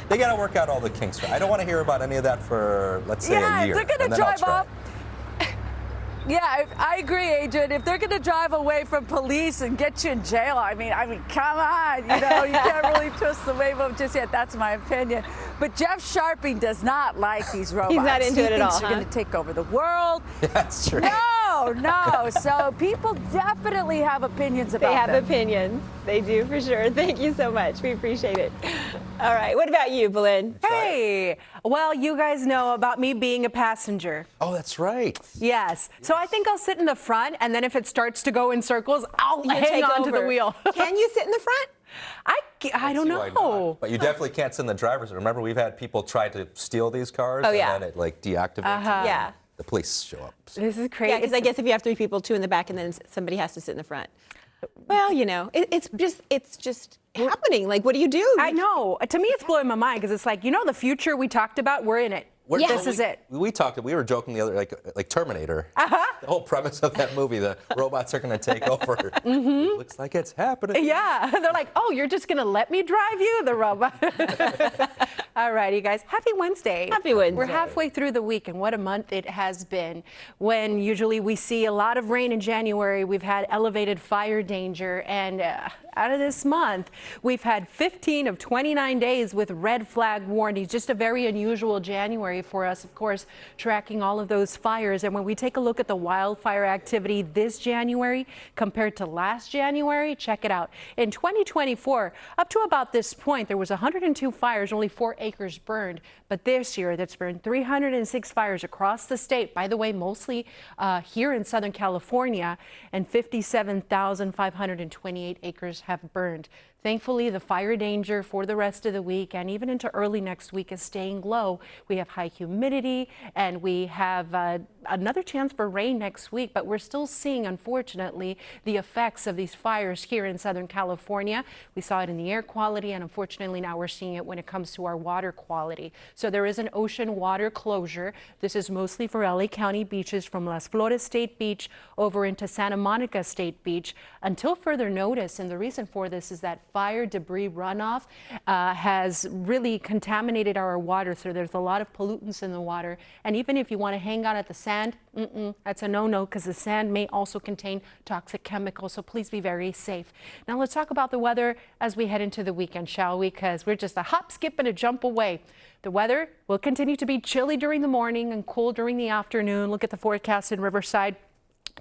they got to work out all the kinks. I don't want to hear about any of that for, let's say, a year.
If they're going to drive off. Yeah, I agree, Adrian. If they're going to drive away from police and get you in jail, I mean, come on, you can't really twist the Waymo just yet. That's my opinion. But Jeff Sharpie does not like these robots.
He's not into it at all.
He thinks they're going to take over the world.
That's true.
No. So people definitely have opinions about them.
They have opinions. They do, for sure. Thank you so much. We appreciate it. All right. What about you, Belen?
Hey. Well, you guys know about me being a passenger.
Oh, that's right.
Yes. So I think I'll sit in the front, and then if it starts to go in circles, I'll hang on to the wheel.
Can you sit in the front?
I don't know.
But you definitely can't sit in the driver's. Remember, we've had people try to steal these cars,
Oh, yeah.
and then it like deactivates.
Yeah.
The police show up.
This is crazy.
Yeah, because I guess if you have 3 people, 2 in the back, and then somebody has to sit in the front. Well, it's just happening. Like, what do you do?
I know. To me, it's blowing my mind because it's like, the future we talked about, we're in it. This is it.
We were joking the other, like Terminator. The whole premise of that movie, the robots are going to take over. It looks like it's happening.
Yeah. They're like, oh, you're just going to let me drive you, the robot. All right, you guys. Happy Wednesday.
Happy Wednesday.
We're halfway through the week, and what a month it has been. When usually we see a lot of rain in January, we've had elevated fire danger, and out of this month, we've had 15 of 29 days with red flag warnings. Just a very unusual January for us, of course, tracking all of those fires. And when we take a look at the wildfire activity this January compared to last January, check it out. In 2024, up to about this point, there was 102 fires, only 4 acres burned. But this year, that's burned 306 fires across the state. By the way, mostly here in Southern California, and 57,528 acres have burned. Thankfully, the fire danger for the rest of the week and even into early next week is staying low. We have high humidity and we have another chance for rain next week, but we're still seeing, unfortunately, the effects of these fires here in Southern California. We saw it in the air quality, and unfortunately now we're seeing it when it comes to our water quality. So there is an ocean water closure. This is mostly for LA County beaches from Las Flores State Beach over into Santa Monica State Beach until further notice. And the reason for this is that fire debris runoff has really contaminated our water. So there's a lot of pollutants in the water. And even if you want to hang out at the sand, that's a no-no, because the sand may also contain toxic chemicals. So please be very safe. Now let's talk about the weather as we head into the weekend, shall we? Because we're just a hop, skip, and a jump away. The weather will continue to be chilly during the morning and cool during the afternoon. Look at the forecast in Riverside.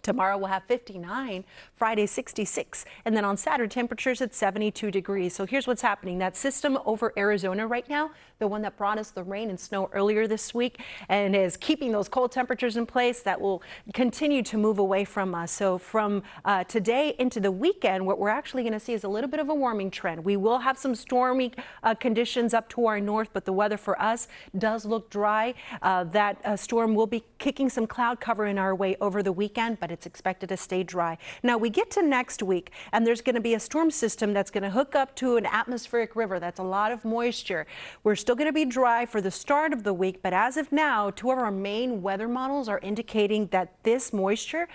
Tomorrow we'll have 59, Friday 66, and then on Saturday temperatures at 72 degrees. So here's what's happening. That system over Arizona right now, the one that brought us the rain and snow earlier this week and is keeping those cold temperatures in place, that will continue to move away from us. So from today into the weekend, what we're actually going to see is a little bit of a warming trend. We will have some stormy conditions up to our north, but the weather for us does look dry. That storm will be kicking some cloud cover in our way over the weekend, but it's expected to stay dry. Now we get to next week, and there's going to be a storm system that's going to hook up to an atmospheric river. That's a lot of moisture. We're still going to be dry for the start of the week, but as of now, 2 of our main weather models are indicating that this moisture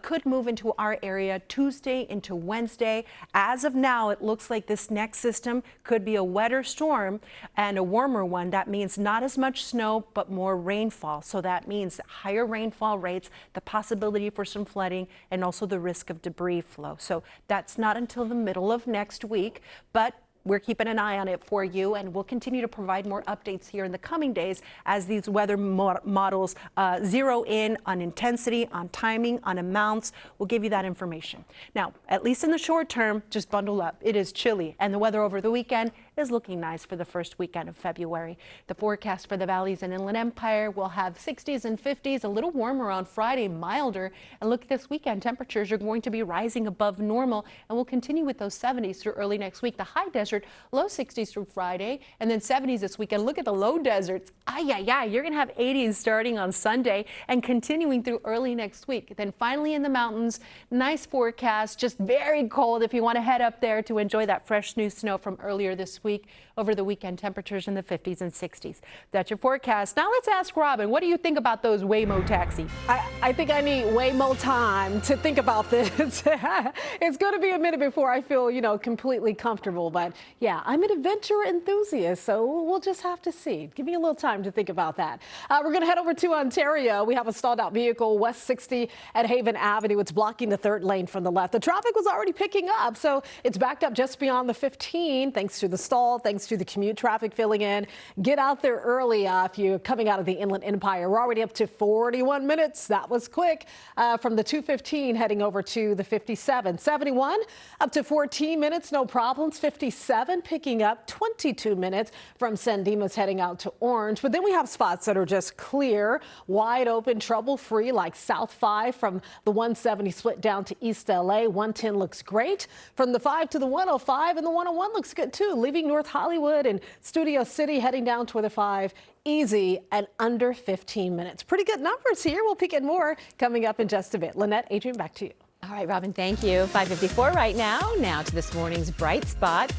could move into our area Tuesday into Wednesday. As of now, it looks like this next system could be a wetter storm and a warmer one. That means not as much snow, but more rainfall. So that means higher rainfall rates, the possibility for some flooding, and also the risk of debris flow. So that's not until the middle of next week, but we're keeping an eye on it for you, and we'll continue to provide more updates here in the coming days as these weather models zero in on intensity, on timing, on amounts. We'll give you that information. Now, at least in the short term, just bundle up. It is chilly, and the weather over the weekend is looking nice for the first weekend of February. The forecast for the valleys and Inland Empire will have 60s and 50s, a little warmer on Friday, milder. And look, this weekend, temperatures are going to be rising above normal, and we'll continue with those 70s through early next week. The high desert, low 60s through Friday, and then 70s this weekend. Look at the low deserts. You're going to have 80s starting on Sunday and continuing through early next week. Then finally in the mountains, nice forecast, just very cold if you want to head up there to enjoy that fresh new snow from earlier this week. Over the weekend, temperatures in the 50s and 60s. That's your forecast. Now let's ask Robin, what do you think about those Waymo taxis?
I think I need way more time to think about this. It's going to be a minute before I feel, completely comfortable. But yeah, I'm an adventure enthusiast, so we'll just have to see. Give me a little time to think about that. We're going to head over to Ontario. We have a stalled out vehicle, West 60 at Haven Avenue. It's blocking the third lane from the left. The traffic was already picking up, so it's backed up just beyond the 15, thanks to the stall, thanks to the commute traffic filling in. Get out there early if you're coming out of the Inland Empire. We're already up to 41 minutes. That was quick. From the 215 heading over to the 57. 71 up to 14 minutes, no problems. 57 picking up 22 minutes from San Dimas heading out to Orange. But then we have spots that are just clear, wide open, trouble free, like South 5 from the 170 split down to East LA. 110 looks great. From the 5 to the 105, and the 101 looks good too. Leaving North Hollywood and Studio City heading down toward the 5. Easy and under 15 minutes. Pretty good numbers here. We'll peek at more coming up in just a bit. Lynette, Adrian, back to you.
All right, Robin, thank you. 5:54 right now. Now to this morning's bright spot.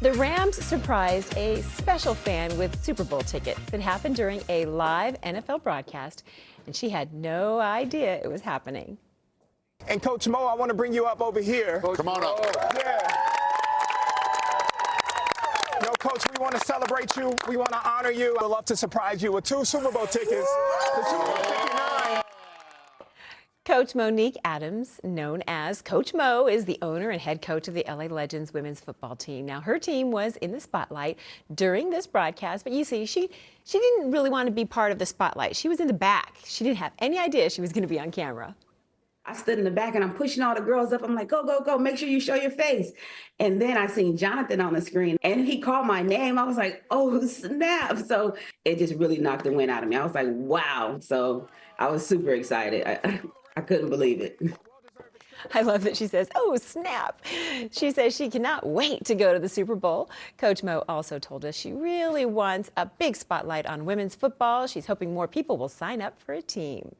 The Rams surprised a special fan with Super Bowl tickets. It happened during a live NFL broadcast, and she had no idea it was happening.
And Coach Mo, I want to bring you up over here.
Come on up.
Yeah. Yo, Coach, we want to celebrate you. We want to honor you. I'd love to surprise you with 2 Super Bowl tickets. The Super Bowl 59.
Coach Monique Adams, known as Coach Mo, is the owner and head coach of the LA Legends women's football team. Now, her team was in the spotlight during this broadcast, but you see, she didn't really want to be part of the spotlight. She was in the back. She didn't have any idea she was going to be on camera.
I stood in the back and I'm pushing all the girls up. I'm like, go, go, go. Make sure you show your face. And then I seen Jonathan on the screen and he called my name. I was like, oh, snap. So it just really knocked the wind out of me. I was like, wow. So I was super excited. I couldn't believe it.
I love that she says, oh, snap. She says she cannot wait to go to the Super Bowl. Coach Mo also told us she really wants a big spotlight on women's football. She's hoping more people will sign up for a team.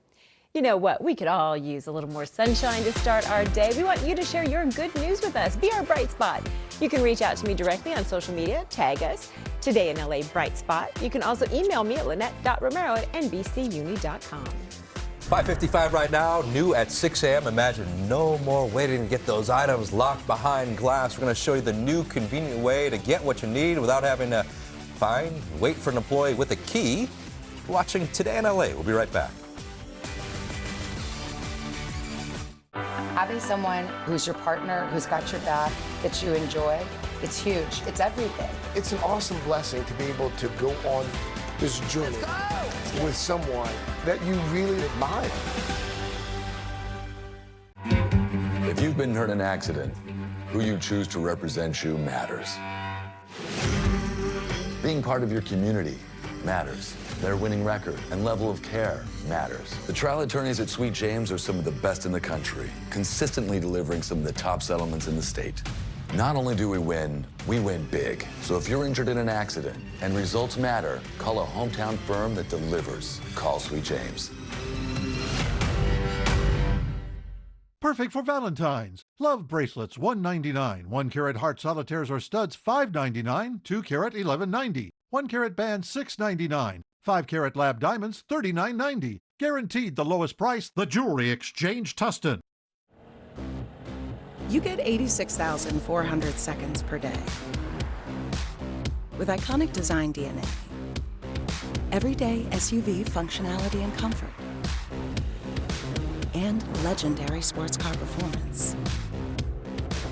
You know what? We could all use a little more sunshine to start our day. We want you to share your good news with us. Be our bright spot. You can reach out to me directly on social media. Tag us, Today in LA Bright Spot. You can also email me at lynette.romero@nbcuni.com.
5:55 right now, new at 6 a.m. Imagine no more waiting to get those items locked behind glass. We're going to show you the new convenient way to get what you need without having to wait for an employee with a key. You're watching Today in LA. We'll be right back.
Having someone who's your partner, who's got your back, that you enjoy, it's huge. It's everything.
It's an awesome blessing to be able to go on this journey with someone that you really admire.
If you've been hurt in an accident, who you choose to represent you matters. Being part of your community matters. Their winning record and level of care matters. The trial attorneys at Sweet James are some of the best in the country, consistently delivering some of the top settlements in the state. Not only do we win big. So if you're injured in an accident and results matter, call a hometown firm that delivers. Call Sweet James.
Perfect for Valentine's. Love bracelets, $1.99. 1-carat heart solitaires or studs, $5.99. 2-carat, $11.90. 1-carat bands, $6.99. 5-carat lab diamonds, $39.90. Guaranteed the lowest price. The Jewelry Exchange, Tustin.
You get 86,400 seconds per day. With iconic design DNA. Everyday SUV functionality and comfort. And legendary sports car performance.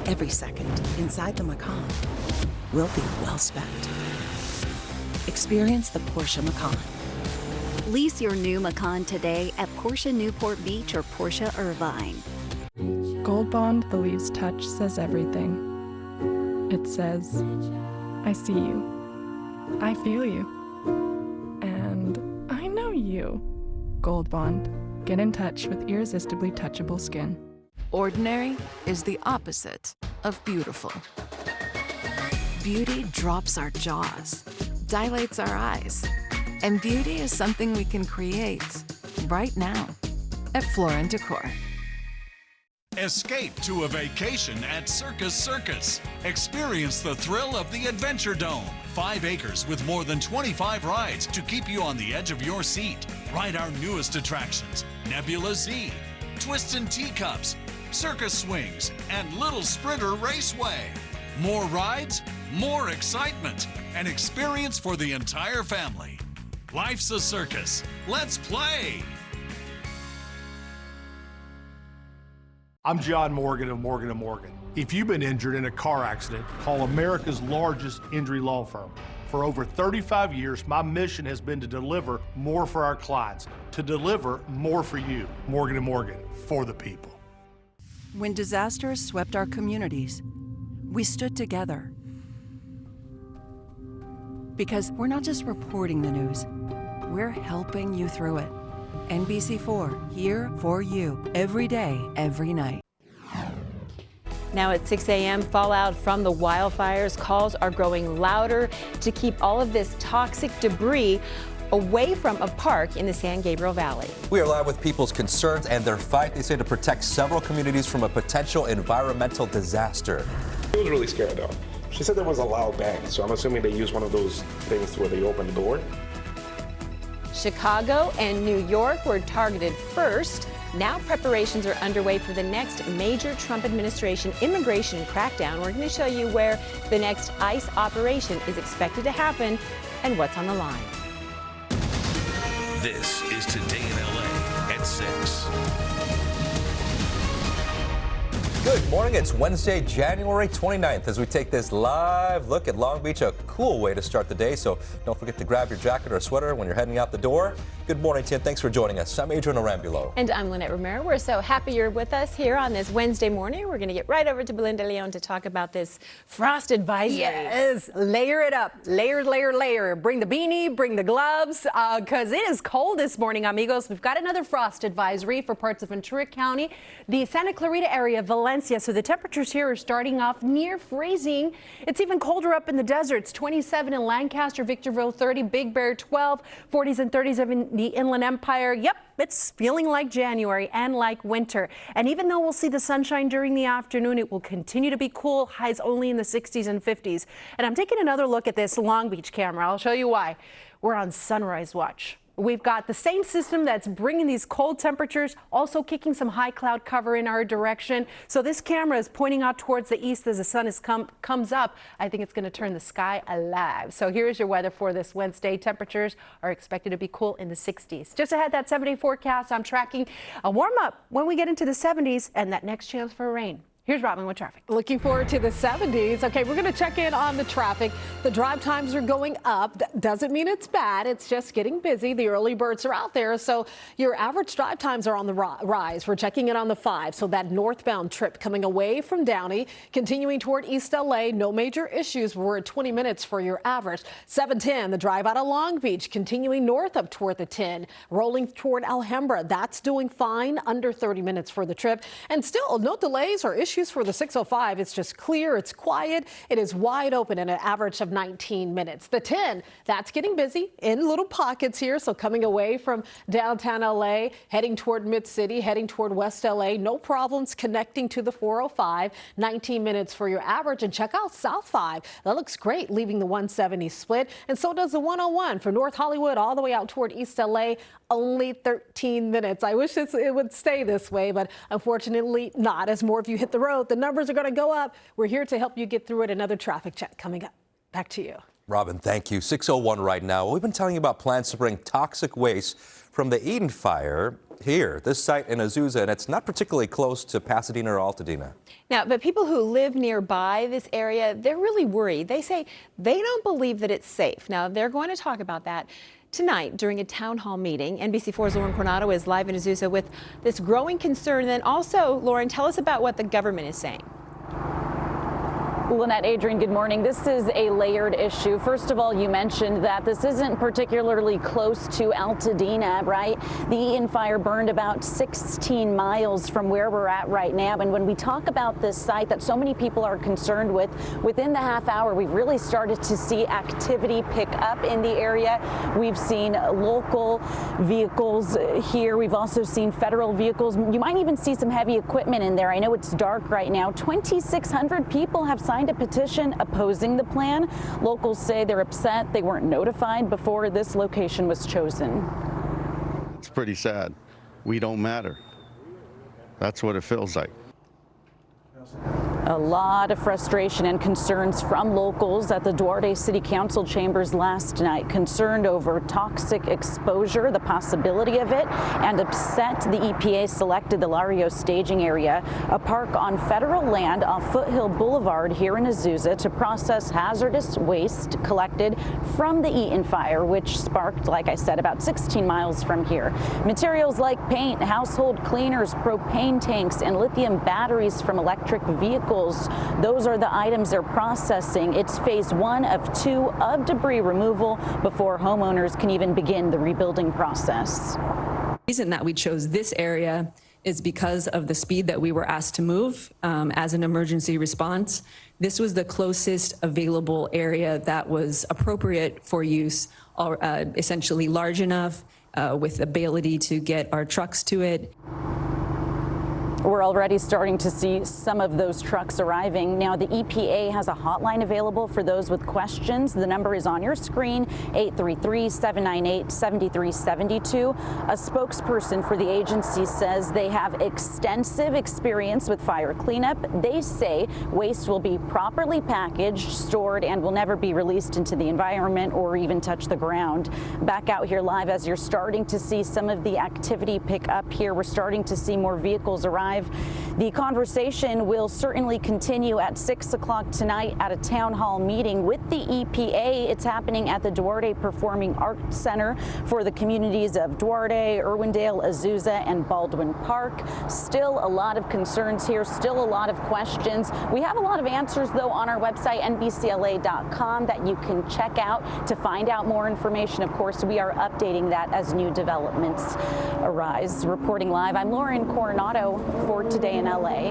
Every second inside the Macan. will be well spent. Experience the Porsche Macan.
Lease your new Macan today at Porsche Newport Beach or Porsche Irvine.
Gold Bond believes touch says everything. It says, I see you. I feel you. And I know you. Gold Bond. Get in touch with irresistibly touchable skin.
Ordinary is the opposite of beautiful. Beauty drops our jaws, dilates our eyes, and beauty is something we can create right now at Floor & Decor.
Escape to a vacation at Circus Circus. Experience the thrill of the Adventure Dome. 5 acres with more than 25 rides to keep you on the edge of your seat. Ride our newest attractions, Nebula Z, Twists and Teacups, Circus Swings, and Little Sprinter Raceway. More rides, more excitement, an experience for the entire family. Life's a circus. Let's play!
I'm John Morgan of Morgan & Morgan. If you've been injured in a car accident, call America's largest injury law firm. For over 35 years, my mission has been to deliver more for our clients, to deliver more for you. Morgan & Morgan, for the people.
When disasters swept our communities, we stood together. Because we're not just reporting the news, we're helping you through it. NBC4, here for you, every day, every night.
Now at 6 a.m., fallout from the wildfires. Calls are growing louder to keep all of this toxic debris away from a park in the San Gabriel Valley.
We are live with people's concerns and their fight, they say, to protect several communities from a potential environmental disaster.
She was really scared though. She said there was a loud bang, so I'm assuming they used one of those things where they open the door.
Chicago and New York were targeted first. Now preparations are underway for the next major Trump administration immigration crackdown. We're going to show you where the next ICE operation is expected to happen and what's on the line.
This is Today in LA at 6.
Good morning. It's Wednesday, January 29th, as we take this live look at Long Beach, a cool way to start the day. So don't forget to grab your jacket or sweater when you're heading out the door. Good morning, Tim. Thanks for joining us. I'm Adrian Arambulo.
And I'm Lynette Romero. We're so happy you're with us here on this Wednesday morning. We're going to get right over to Belen de Leon to talk about this frost advisory.
Yes, layer it up. Layer, layer, layer. Bring the beanie, bring the gloves, because it is cold this morning, amigos. We've got another frost advisory for parts of Ventura County, the Santa Clarita area, Valencia. So the temperatures here are starting off near freezing. It's even colder up in the deserts. 27 in Lancaster, Victorville 30, Big Bear 12, 40s and 30s in the Inland Empire. Yep, it's feeling like January and like winter. And even though we'll see the sunshine during the afternoon, it will continue to be cool, highs only in the 60s and 50s. And I'm taking another look at this Long Beach camera. I'll show you why. We're on sunrise watch. We've got the same system that's bringing these cold temperatures, also kicking some high cloud cover in our direction. So this camera is pointing out towards the east as the sun comes up. I think it's going to turn the sky alive. So here's your weather for this Wednesday. Temperatures are expected to be cool in the 60s. Just ahead, that 7-day forecast, I'm tracking a warm up when we get into the 70s and that next chance for rain. Here's Robin with traffic.
Looking forward to the 70s. Okay, we're going to check in on the traffic. The drive times are going up. That doesn't mean it's bad. It's just getting busy. The early birds are out there. So your average drive times are on the rise. We're checking in on the 5. So that northbound trip coming away from Downey, continuing toward East LA. No major issues. We're at 20 minutes for your average. 710, the drive out of Long Beach, continuing north up toward the 10, rolling toward Alhambra. That's doing fine. Under 30 minutes for the trip. And still no delays or issues for the 605. It's just clear. It's quiet. It is wide open in an average of 19 minutes. The 10, that's getting busy in little pockets here. So coming away from downtown LA, heading toward Mid-City, heading toward West LA. No problems connecting to the 405. 19 minutes for your average. And check out South 5. That looks great, leaving the 170 split. And so does the 101 from North Hollywood all the way out toward East LA. Only 13 minutes. I wish it would stay this way, but unfortunately not. As more of you hit the road, the numbers are going to go up. We're here to help you get through it. Another traffic check coming up. Back to you.
Robin, thank you. 6:01 right now. We've been telling you about plans to bring toxic waste from the Eden fire here, this site in Azusa, and it's not particularly close to Pasadena or Altadena.
Now, but people who live nearby this area, they're really worried. They say they don't believe that it's safe. Now, they're going to talk about that tonight during a town hall meeting. NBC4's Lauren Coronado is live in Azusa with this growing concern. And then also, Lauren, tell us about what the government is saying.
Lynette, Adrian, good morning. This is a layered issue. First of all, you mentioned that this isn't particularly close to Altadena, right? The Eden fire burned about 16 miles from where we're at right now. And when we talk about this site that so many people are concerned with, within the half hour, we've really started to see activity pick up in the area. We've seen local vehicles here. We've also seen federal vehicles. You might even see some heavy equipment in there. I know it's dark right now. 2,600 people have signed a petition opposing the plan. Locals say they're upset they weren't notified before this location was chosen.
It's pretty sad. We don't matter. That's what it feels like.
A lot of frustration and concerns from locals at the Duarte City Council chambers last night, concerned over toxic exposure, the possibility of it, and upset the EPA selected the Lario staging area, a park on federal land off Foothill Boulevard here in Azusa, to process hazardous waste collected from the Eden fire, which sparked, like I said, about 16 miles from here. Materials like paint, household cleaners, propane tanks, and lithium batteries from electric vehicles. Those are the items they're processing. It's phase 1 of 2 of debris removal before homeowners can even begin the rebuilding process.
The reason that we chose this area is because of the speed that we were asked to move as an emergency response. This was the closest available area that was appropriate for use, essentially large enough with the ability to get our trucks to it.
We're already starting to see some of those trucks arriving. Now, the EPA has a hotline available for those with questions. The number is on your screen, 833-798-7372. A spokesperson for the agency says they have extensive experience with fire cleanup. They say waste will be properly packaged, stored, and will never be released into the environment or even touch the ground. Back out here live, as you're starting to see some of the activity pick up here, we're starting to see more vehicles arrive. The conversation will certainly continue at 6 o'clock tonight at a town hall meeting with the EPA. It's happening at the Duarte Performing Arts Center for the communities of Duarte, Irwindale, Azusa, and Baldwin Park. Still a lot of concerns here, still a lot of questions. We have a lot of answers, though, on our website, NBCLA.com, that you can check out to find out more information. Of course, we are updating that as new developments arise. Reporting live, I'm Lauren Coronado for Today in LA.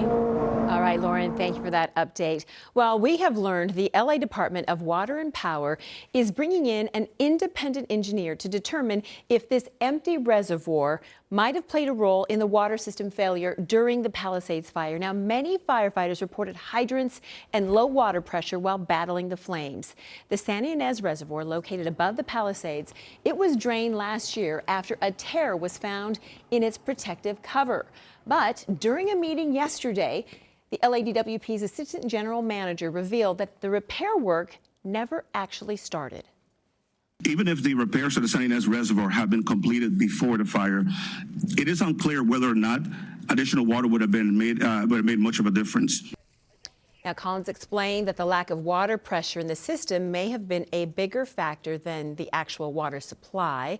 All right, Lauren, thank you for that update. Well, we have learned the LA Department of Water and Power is bringing in an independent engineer to determine if this empty reservoir might have played a role in the water system failure during the Palisades fire. Now, many firefighters reported hydrants and low water pressure while battling the flames. The San Ynez Reservoir, located above the Palisades, it was drained last year after a tear was found in its protective cover. But during a meeting yesterday, the LADWP's Assistant General Manager revealed that the repair work never actually started.
Even if the repairs to the San Ynez Reservoir have been completed before the fire, it is unclear whether or not additional water would have made much of a difference.
Now, Collins explained that the lack of water pressure in the system may have been a bigger factor than the actual water supply.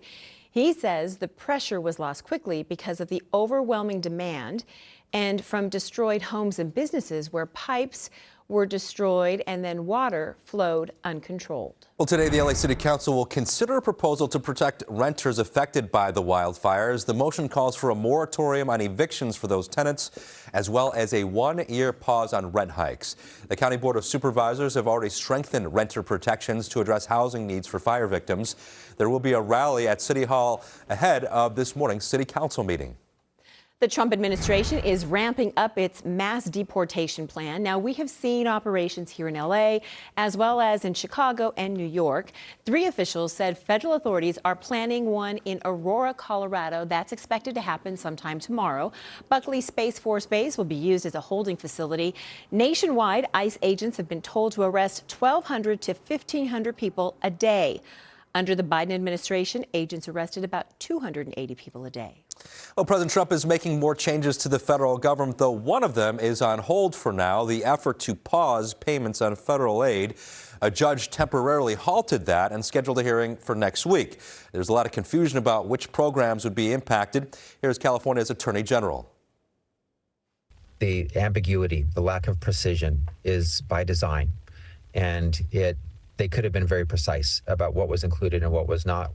He says the pressure was lost quickly because of the overwhelming demand and from destroyed homes and businesses where pipes were destroyed and then water flowed uncontrolled.
Well, today the LA City Council will consider a proposal to protect renters affected by the wildfires. The motion calls for a moratorium on evictions for those tenants, as well as a one-year pause on rent hikes. The County Board of Supervisors have already strengthened renter protections to address housing needs for fire victims. There will be a rally at City Hall ahead of this morning's City Council meeting.
The Trump administration is ramping up its mass deportation plan. Now, we have seen operations here in LA as well as in Chicago and New York. 3 officials said federal authorities are planning one in Aurora, Colorado. That's expected to happen sometime tomorrow. Buckley Space Force Base will be used as a holding facility. Nationwide, ICE agents have been told to arrest 1,200 to 1,500 people a day. Under the Biden administration, agents arrested about 280 people a day.
Well, President Trump is making more changes to the federal government, though one of them is on hold for now, the effort to pause payments on federal aid. A judge temporarily halted that and scheduled a hearing for next week. There's a lot of confusion about which programs would be impacted. Here's California's Attorney General.
The ambiguity, the lack of precision is by design, and they could have been very precise about what was included and what was not.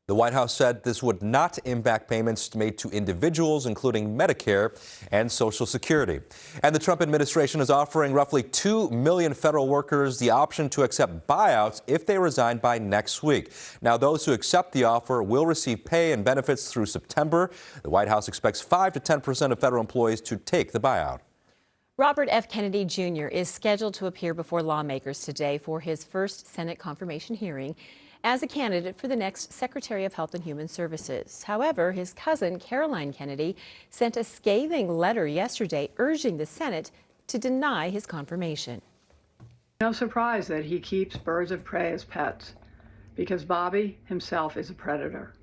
The White House said this would not impact payments made to individuals, including Medicare and Social Security. And the Trump administration is offering roughly 2 million federal workers the option to accept buyouts if they resign by next week. Now, those who accept the offer will receive pay and benefits through September. The White House expects 5 to 10% of federal employees to take the buyout.
Robert F. Kennedy Jr. is scheduled to appear before lawmakers today for his first Senate confirmation hearing as a candidate for the next Secretary of Health and Human Services. However, his cousin, Caroline Kennedy, sent a scathing letter yesterday urging the Senate to deny his confirmation.
No surprise that he keeps birds of prey as pets, because Bobby himself is a predator.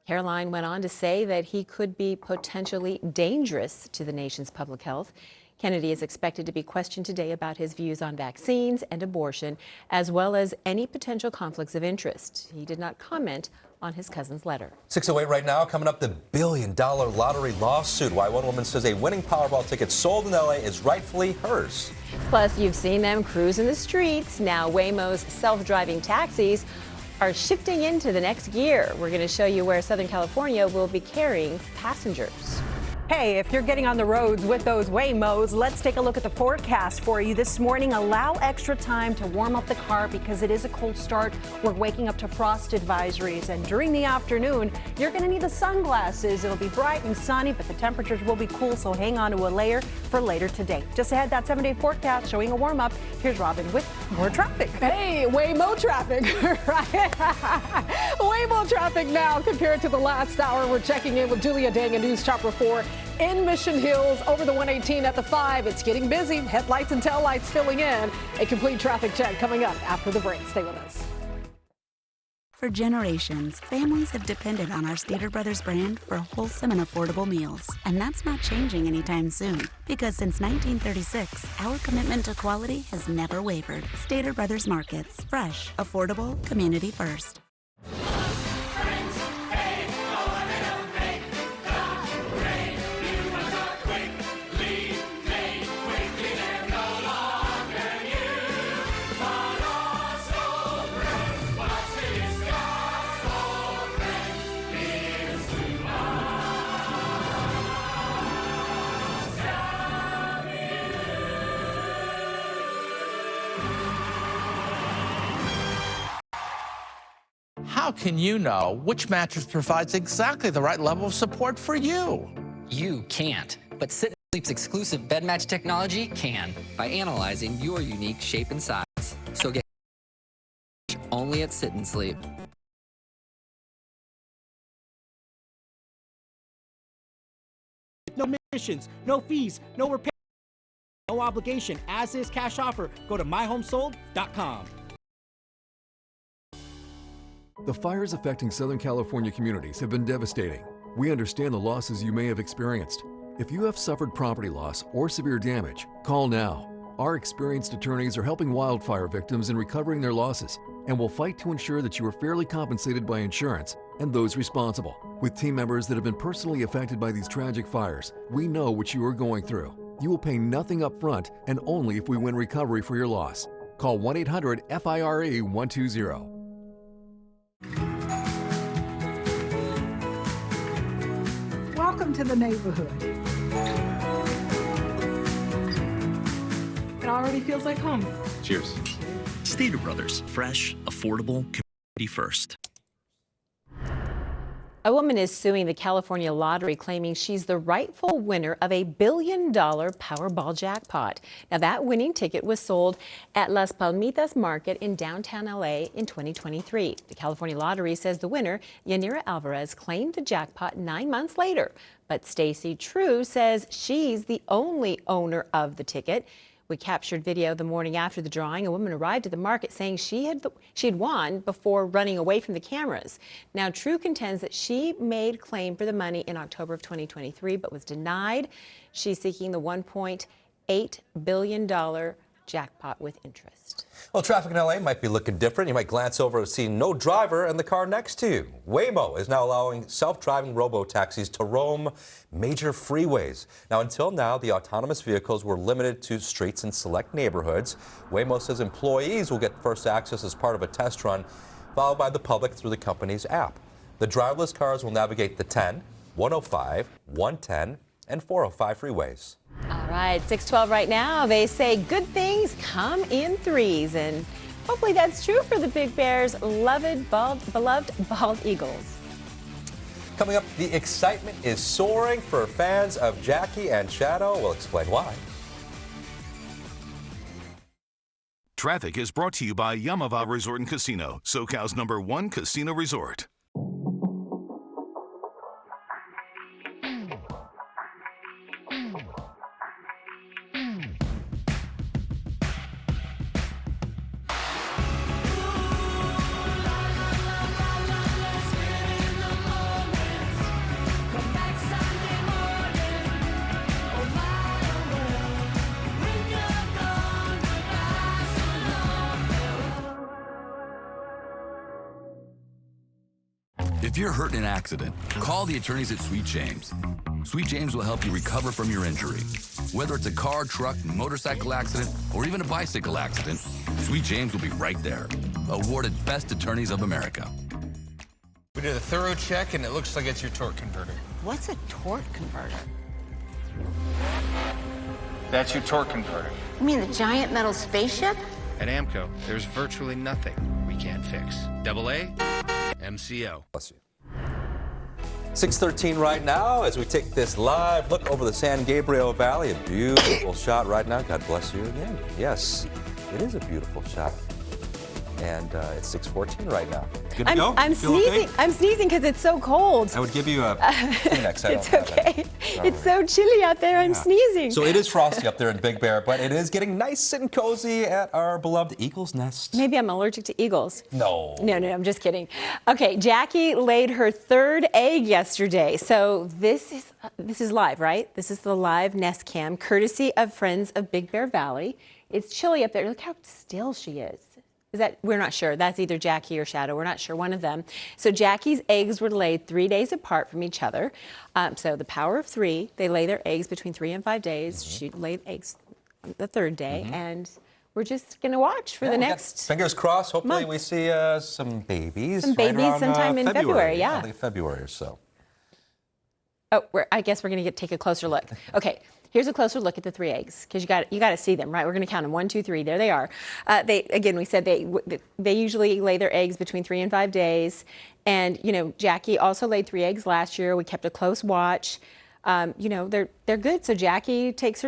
Caroline went on to say that he could be potentially dangerous to the nation's public health. Kennedy is expected to be questioned today about his views on vaccines and abortion, as well as any potential conflicts of interest. He did not comment on his cousin's letter.
6:08 right now. Coming up, the billion-dollar lottery lawsuit. Why one woman says a winning Powerball ticket sold in LA is rightfully hers.
Plus, you've seen them cruising the streets. Now, Waymo's self-driving taxis are shifting into the next gear. We're going to show you where Southern California will be carrying passengers.
Hey, if you're getting on the roads with those Waymos, let's take a look at the forecast for you this morning. Allow extra time to warm up the car because it is a cold start. We're waking up to frost advisories, and during the afternoon, you're going to need the sunglasses. It'll be bright and sunny, but the temperatures will be cool, so hang on to a layer for later today. Just ahead, that 7-day forecast showing a warm up. Here's Robin with more traffic.
Hey, Waymo traffic, right? Waymo traffic now compared to the last hour. We're checking in with Julia Dang and News Chopper 4. In Mission Hills, over the 118 at the 5. It's getting busy. Headlights and taillights filling in. A complete traffic check coming up after the break. Stay with us.
For generations, families have depended on our Stater Brothers brand for wholesome and affordable meals. And that's not changing anytime soon. Because since 1936, our commitment to quality has never wavered. Stater Brothers Markets. Fresh, affordable, community first.
How can you know which mattress provides exactly the right level of support for you?
You can't, but Sit and Sleep's exclusive bed match technology can by analyzing your unique shape and size. So get only at Sit and Sleep.
No missions, no fees, no repair, no obligation, as is cash offer. Go to myhomesold.com.
The fires affecting Southern California communities have been devastating. We understand the losses you may have experienced. If you have suffered property loss or severe damage, call now. Our experienced attorneys are helping wildfire victims in recovering their losses and will fight to ensure that you are fairly compensated by insurance and those responsible. With team members that have been personally affected by these tragic fires, we know what you are going through. You will pay nothing up front and only if we win recovery for your loss. Call 1-800-FIRA-120.
Welcome to the neighborhood. It already feels like home.
Cheers. Stater Brothers, fresh, affordable, community first.
A woman is suing the California lottery, claiming she's the rightful winner of a $1 billion Powerball jackpot. Now, that winning ticket was sold at Las Palmitas Market in downtown LA in 2023. The California lottery says the winner, Yanira Alvarez, claimed the jackpot 9 months later. But Stacy True says she's the only owner of the ticket. We captured video the morning after the drawing. A woman arrived at the market saying she had won before running away from the cameras. Now, True contends that she made claim for the money in October of 2023, but was denied. She's seeking the $1.8 billion jackpot with interest.
Well, traffic in LA might be looking different. You might glance over and see no driver in the car next to you. Waymo is now allowing self-driving robo-taxis to roam major freeways. Now, until now, the autonomous vehicles were limited to streets in select neighborhoods. Waymo says employees will get first access as part of a test run, followed by the public through the company's app. The driverless cars will navigate the 10, 105, 110, and 405 freeways.
All right, 6:12 right now. They say good things come in threes, and hopefully that's true for the Big Bear's beloved bald eagles.
Coming up, the excitement is soaring for fans of Jackie and Shadow. We'll explain why.
Traffic is brought to you by Yamava Resort and Casino, SoCal's #1 casino resort.
If you're hurt in an accident, call the attorneys at Sweet James. Sweet James will help you recover from your injury. Whether it's a car, truck, motorcycle accident, or even a bicycle accident, Sweet James will be right there. Awarded Best Attorneys of America.
We did a thorough check, and it looks like it's your torque converter.
What's a torque converter?
That's your torque converter.
You mean the giant metal spaceship?
At AMCO, there's virtually nothing we can't fix. AA, MCO.
Bless you. 6:13 right now as we take this live look over the San Gabriel Valley. A beautiful shot right now. God bless you again. Yes, it is a beautiful shot. And it's 6:14 right now. Good to go?
I'm sneezing.
Okay?
I'm sneezing because it's so cold.
I would give you a Kleenex.
It's okay. It's so chilly out there. I'm sneezing.
So it is frosty up there in Big Bear, but it is getting nice and cozy at our beloved eagle's nest.
Maybe I'm allergic to eagles.
No.
No, I'm just kidding. Okay, Jackie laid her third egg yesterday. So this is live, right? This is the live nest cam, courtesy of friends of Big Bear Valley. It's chilly up there. Look how still she is. We're not sure. That's either Jackie or Shadow. We're not sure, one of them. So Jackie's eggs were laid 3 days apart from each other. So the power of 3, they lay their eggs between 3 and 5 days. She laid eggs the third day, and we're just going to watch for the next
fingers crossed. Hopefully
month.
we see some babies.
Some babies
right around,
sometime in February, yeah.
I think February or so.
Oh, I guess we're going to take a closer look. Okay. Here's a closer look at the 3 eggs, because you got to see them, right? We're going to count them. 1, 2, 3. There they are. We said they usually lay their eggs between 3 and 5 days, and Jackie also laid 3 eggs last year. We kept a close watch. They're good. So Jackie takes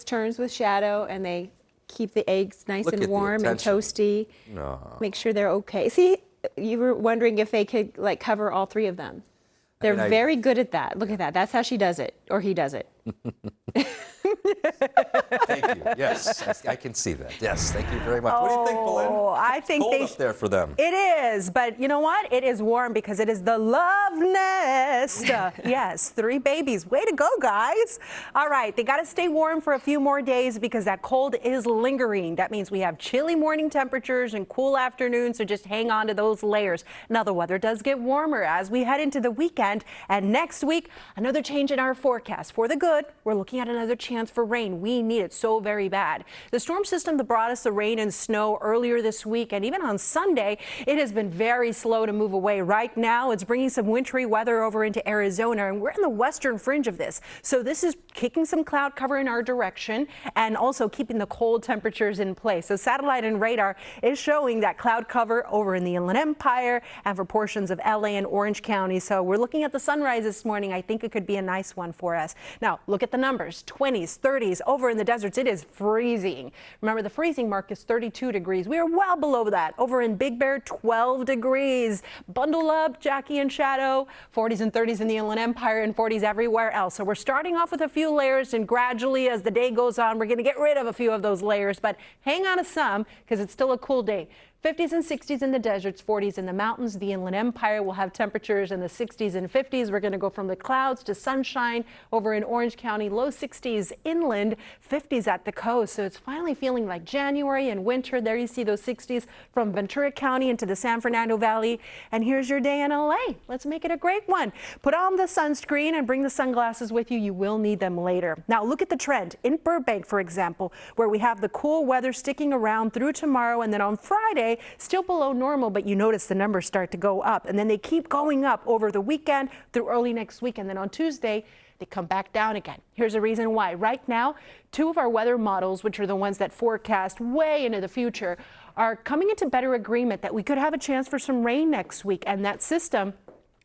turns with Shadow, and they keep the eggs nice and warm and toasty.
No.
Make sure they're okay. See, you were wondering if they could cover all 3 of them. They're very good at that. Look at that. That's how she does it, or he does it.
Thank you. Yes, I can see that. Yes, thank you very much. What do you think, Belen?
I think
cold up there for them.
It is, but you know what? It is warm because it is the love nest. Yes, 3 babies. Way to go, guys. All right, they got to stay warm for a few more days because that cold is lingering. That means we have chilly morning temperatures and cool afternoons, so just hang on to those layers. Now, the weather does get warmer as we head into the weekend, and next week, another change in our forecast. For the good, we're looking at another chance for rain. We need it so very bad. The storm system that brought us the rain and snow earlier this week and even on Sunday, it has been very slow to move away. Right now, it's bringing some wintry weather over into Arizona, and we're in the western fringe of this. So this is kicking some cloud cover in our direction and also keeping the cold temperatures in place. So satellite and radar is showing that cloud cover over in the Inland Empire and for portions of LA and Orange County. So we're looking at the sunrise this morning. I think it could be a nice one for us. Now look at the numbers, 20s, 30s. Over in the deserts, it is freezing. Remember, the freezing mark is 32 degrees. We are well below that. Over in Big Bear, 12 degrees. Bundle up, Jackie and Shadow. 40s and 30s in the Inland Empire and 40s everywhere else. So we're starting off with a few layers, and gradually as the day goes on, we're going to get rid of a few of those layers, but hang on to some because it's still a cool day. 50s and 60s in the deserts, 40s in the mountains. The Inland Empire will have temperatures in the 60s and 50s. We're going to go from the clouds to sunshine over in Orange County, low 60s inland, 50s at the coast. So it's finally feeling like January and winter. There you see those 60s from Ventura County into the San Fernando Valley. And here's your day in LA. Let's make it a great one. Put on the sunscreen and bring the sunglasses with you. You will need them later. Now look at the trend in Burbank, for example, where we have the cool weather sticking around through tomorrow, and then on Friday, still below normal, but you notice the numbers start to go up, and then they keep going up over the weekend through early next week, and then on Tuesday they come back down again. Here's the reason why. Right now, two of our weather models, which are the ones that forecast way into the future, are coming into better agreement that we could have a chance for some rain next week, and that system,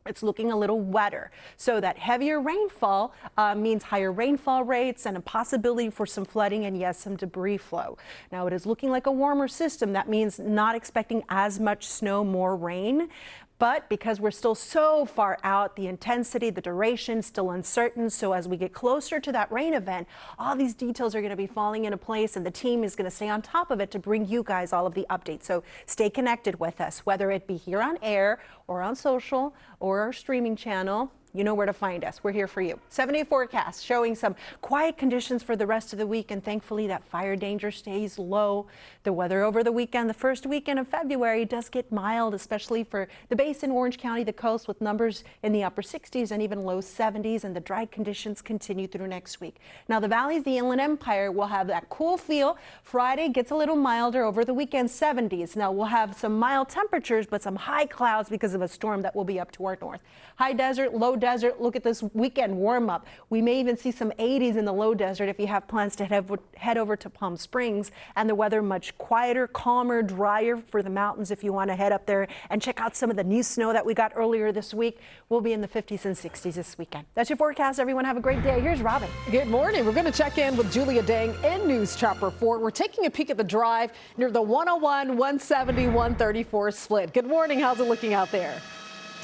it's looking a little wetter. So that heavier rainfall means higher rainfall rates and a possibility for some flooding and, yes, some debris flow. Now, it is looking like a warmer system. That means not expecting as much snow, more rain. But because we're still so far out, the intensity, the duration, still uncertain. So as we get closer to that rain event, all these details are going to be falling into place, and the team is going to stay on top of it to bring you guys all of the updates. So stay connected with us, whether it be here on air or on social or our streaming channel. You know where to find us. We're here for you. 7-day forecast showing some quiet conditions for the rest of the week, and thankfully that fire danger stays low. The weather over the weekend, the first weekend of February, does get mild, especially for the base in Orange County, the coast, with numbers in the upper 60s and even low 70s, and the dry conditions continue through next week. Now the valleys, the Inland Empire, will have that cool feel. Friday gets a little milder. Over the weekend, 70s. Now we'll have some mild temperatures, but some high clouds because of a storm that will be up to our north. High desert, low desert. Look at this weekend warm up. We may even see some 80s in the low desert if you have plans to head over to Palm Springs, and the weather much quieter, calmer, drier for the mountains if you want to head up there and check out some of the new snow that we got earlier this week. We'll be in the 50s and 60s this weekend. That's your forecast. Everyone have a great day. Here's Robin.
Good morning. We're going to check in with Julia Dang in News Chopper 4. We're taking a peek at the drive near the 101, 170, 134 split. Good morning. How's it looking out there?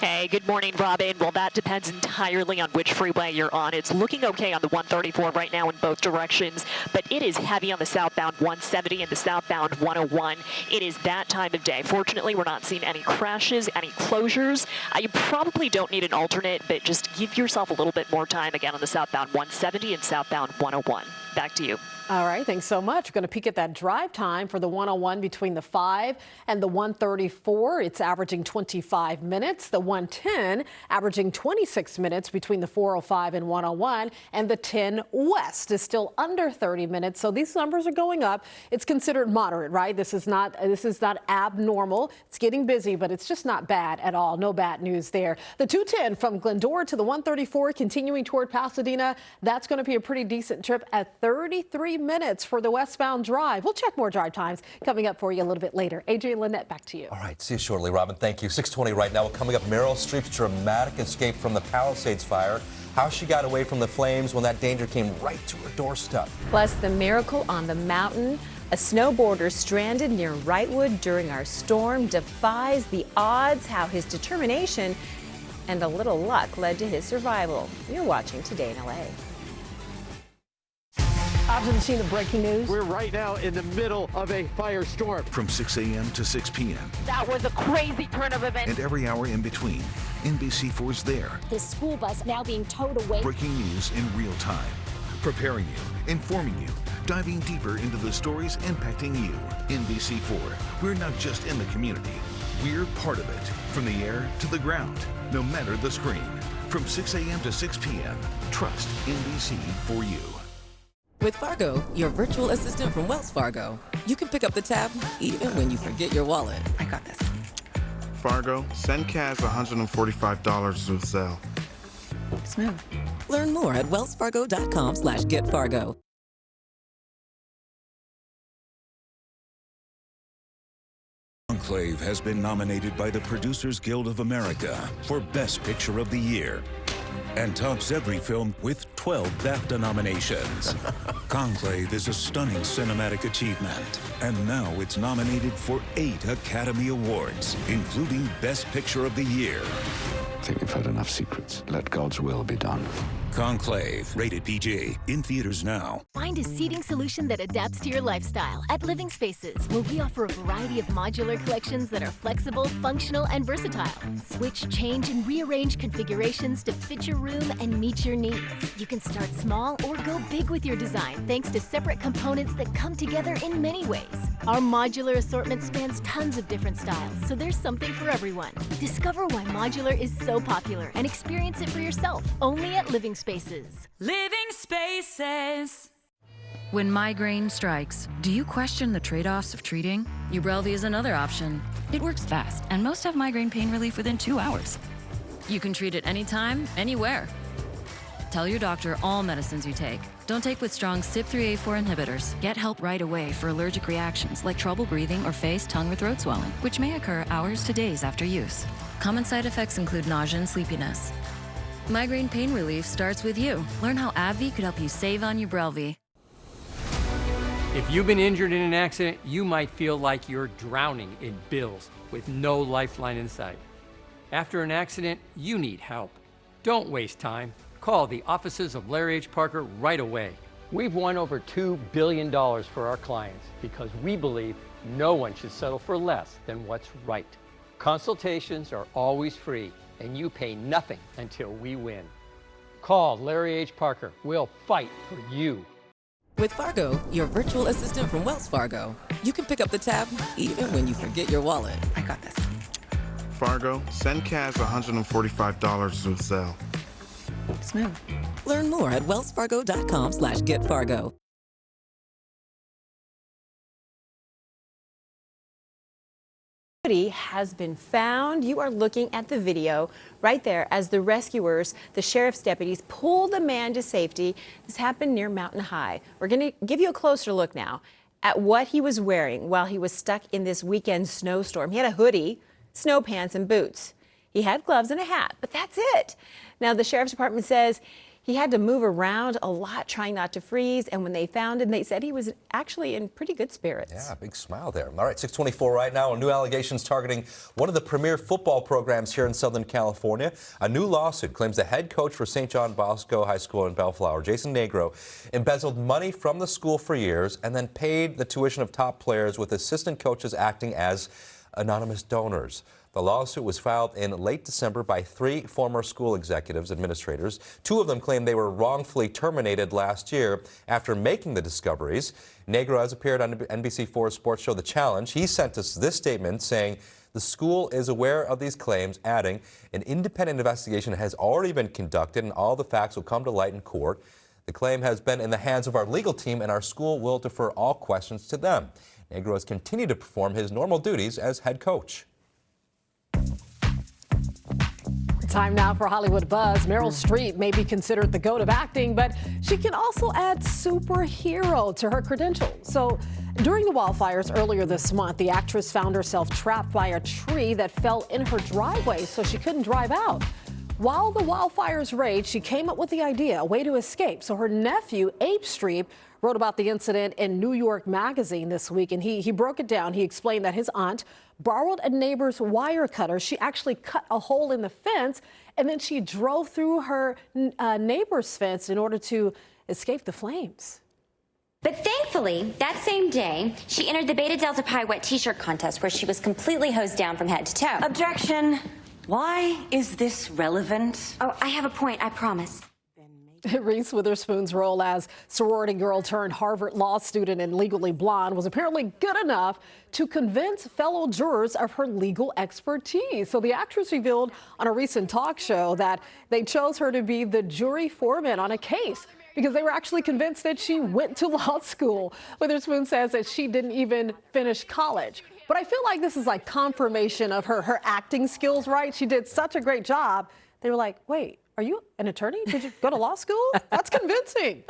Hey, good morning, Robin. Well, that depends entirely on which freeway you're on. It's looking okay on the 134 right now in both directions, but it is heavy on the southbound 170 and the southbound 101. It is that time of day. Fortunately, we're not seeing any crashes, any closures. You probably don't need an alternate, but just give yourself a little bit more time again on the southbound 170 and southbound 101. Back to you.
All right, thanks so much. We're going to peek at that drive time for the 101 between the 5 and the 134. It's averaging 25 minutes. The 110 averaging 26 minutes between the 405 and 101. And the 10 west is still under 30 minutes. So these numbers are going up. It's considered moderate, right? This is not abnormal. It's getting busy, but it's just not bad at all. No bad news there. The 210 from Glendora to the 134 continuing toward Pasadena. That's going to be a pretty decent trip at 33 minutes for the westbound drive. We'll check more drive times coming up for you a little bit later. AJ and Lynette, back to you.
All right, see you shortly, Robin. Thank you. 6:20 right now. Coming up, Meryl Streep's dramatic escape from the Palisades fire. How she got away from the flames when that danger came right to her doorstep.
Plus, the miracle on the mountain. A snowboarder stranded near Wrightwood during our storm defies the odds. How his determination and a little luck led to his survival. You're watching Today in LA.
Off to the scene of breaking news.
We're right now in the middle of a firestorm.
From 6 a.m. to 6 p.m.
That was a crazy turn of events.
And every hour in between, NBC4's there.
This school bus now being towed away.
Breaking news in real time. Preparing you, informing you, diving deeper into the stories impacting you. NBC4, we're not just in the community. We're part of it. From the air to the ground, no matter the screen. From 6 a.m. to 6 p.m. Trust NBC for you.
With Fargo, your virtual assistant from Wells Fargo, you can pick up the tab even when you forget your wallet. I got this.
Fargo, send Kaz $145 to Zelle.
Smooth. Learn more at wellsfargo.com/getfargo.
Conclave has been nominated by the Producers Guild of America for Best Picture of the Year and tops every film with 12 BAFTA nominations. Conclave is a stunning cinematic achievement, and now it's nominated for 8 Academy Awards, including Best Picture of the Year.
I think you've heard enough secrets. Let God's will be done.
Conclave, rated PG, in theaters now.
Find a seating solution that adapts to your lifestyle at Living Spaces, where we offer a variety of modular collections that are flexible, functional, and versatile. Switch, change, and rearrange configurations to fit your room and meet your needs. You can start small or go big with your design, thanks to separate components that come together in many ways. Our modular assortment spans tons of different styles, so there's something for everyone. Discover why modular is so popular and experience it for yourself, only at Living Spaces.
Living Spaces.
When migraine strikes, do you question the trade-offs of treating? Ubrelvy is another option. It works fast, and most have migraine pain relief within 2 hours. You can treat it anytime, anywhere. Tell your doctor all medicines you take. Don't take with strong CYP3A4 inhibitors. Get help right away for allergic reactions like trouble breathing or face, tongue, or throat swelling, which may occur hours to days after use. Common side effects include nausea and sleepiness. Migraine pain relief starts with you. Learn how AbbVie could help you save on Ubrelvy.
If you've been injured in an accident, you might feel like you're drowning in bills with no lifeline in sight. After an accident, you need help. Don't waste time. Call the offices of Larry H. Parker right away. We've won over $2 billion for our clients because we believe no one should settle for less than what's right. Consultations are always free, and you pay nothing until we win. Call Larry H. Parker. We'll fight for you.
With Fargo, your virtual assistant from Wells Fargo, you can pick up the tab even when you forget your wallet. I got this.
Fargo, send cash $145 to Zelle.
Smooth. Learn more at wellsfargo.com/getfargo.
Has been found. You are looking at the video right there as the rescuers, the sheriff's deputies, pull the man to safety. This happened near Mountain High. We're going to give you a closer look now at what he was wearing while he was stuck in this weekend snowstorm. He had a hoodie, snow pants, and boots. He had gloves and a hat, but that's it. Now, the sheriff's department says he had to move around a lot, trying not to freeze. And when they found him, they said he was actually in pretty good spirits.
Yeah, big smile there. All right, 6:24 right now. New allegations targeting one of the premier football programs here in Southern California. A new lawsuit claims the head coach for St. John Bosco High School in Bellflower, Jason Negro, embezzled money from the school for years and then paid the tuition of top players, with assistant coaches acting as anonymous donors. The lawsuit was filed in late December by 3 former school executives, administrators. 2 of them claim they were wrongfully terminated last year after making the discoveries. Negro has appeared on NBC4's sports show The Challenge. He sent us this statement saying the school is aware of these claims, adding an independent investigation has already been conducted and all the facts will come to light in court. The claim has been in the hands of our legal team and our school will defer all questions to them. Negro has continued to perform his normal duties as head coach.
Time now for Hollywood Buzz. Meryl Streep may be considered the GOAT of acting, but she can also add superhero to her credentials. So during the wildfires earlier this month, the actress found herself trapped by a tree that fell in her driveway, so she couldn't drive out. While the wildfires raged, she came up with the idea, a way to escape. So her nephew, Abe Streep, wrote about the incident in New York Magazine this week, and he broke it down. He explained that his aunt borrowed a neighbor's wire cutter. She actually cut a hole in the fence, and then she drove through her neighbor's fence in order to escape the flames.
But thankfully, that same day, she entered the Beta Delta Pi wet t-shirt contest where she was completely hosed down from head to toe.
Objection. Why is this relevant?
Oh, I have a point, I promise.
Reese Witherspoon's role as sorority girl turned Harvard law student in Legally Blonde was apparently good enough to convince fellow jurors of her legal expertise. So the actress revealed on a recent talk show that they chose her to be the jury foreman on a case because they were actually convinced that she went to law school. Witherspoon says that she didn't even finish college. But I feel like this is like confirmation of her acting skills, right? She did such a great job. They were like, wait, are you an attorney? Did you go to law school? That's convincing.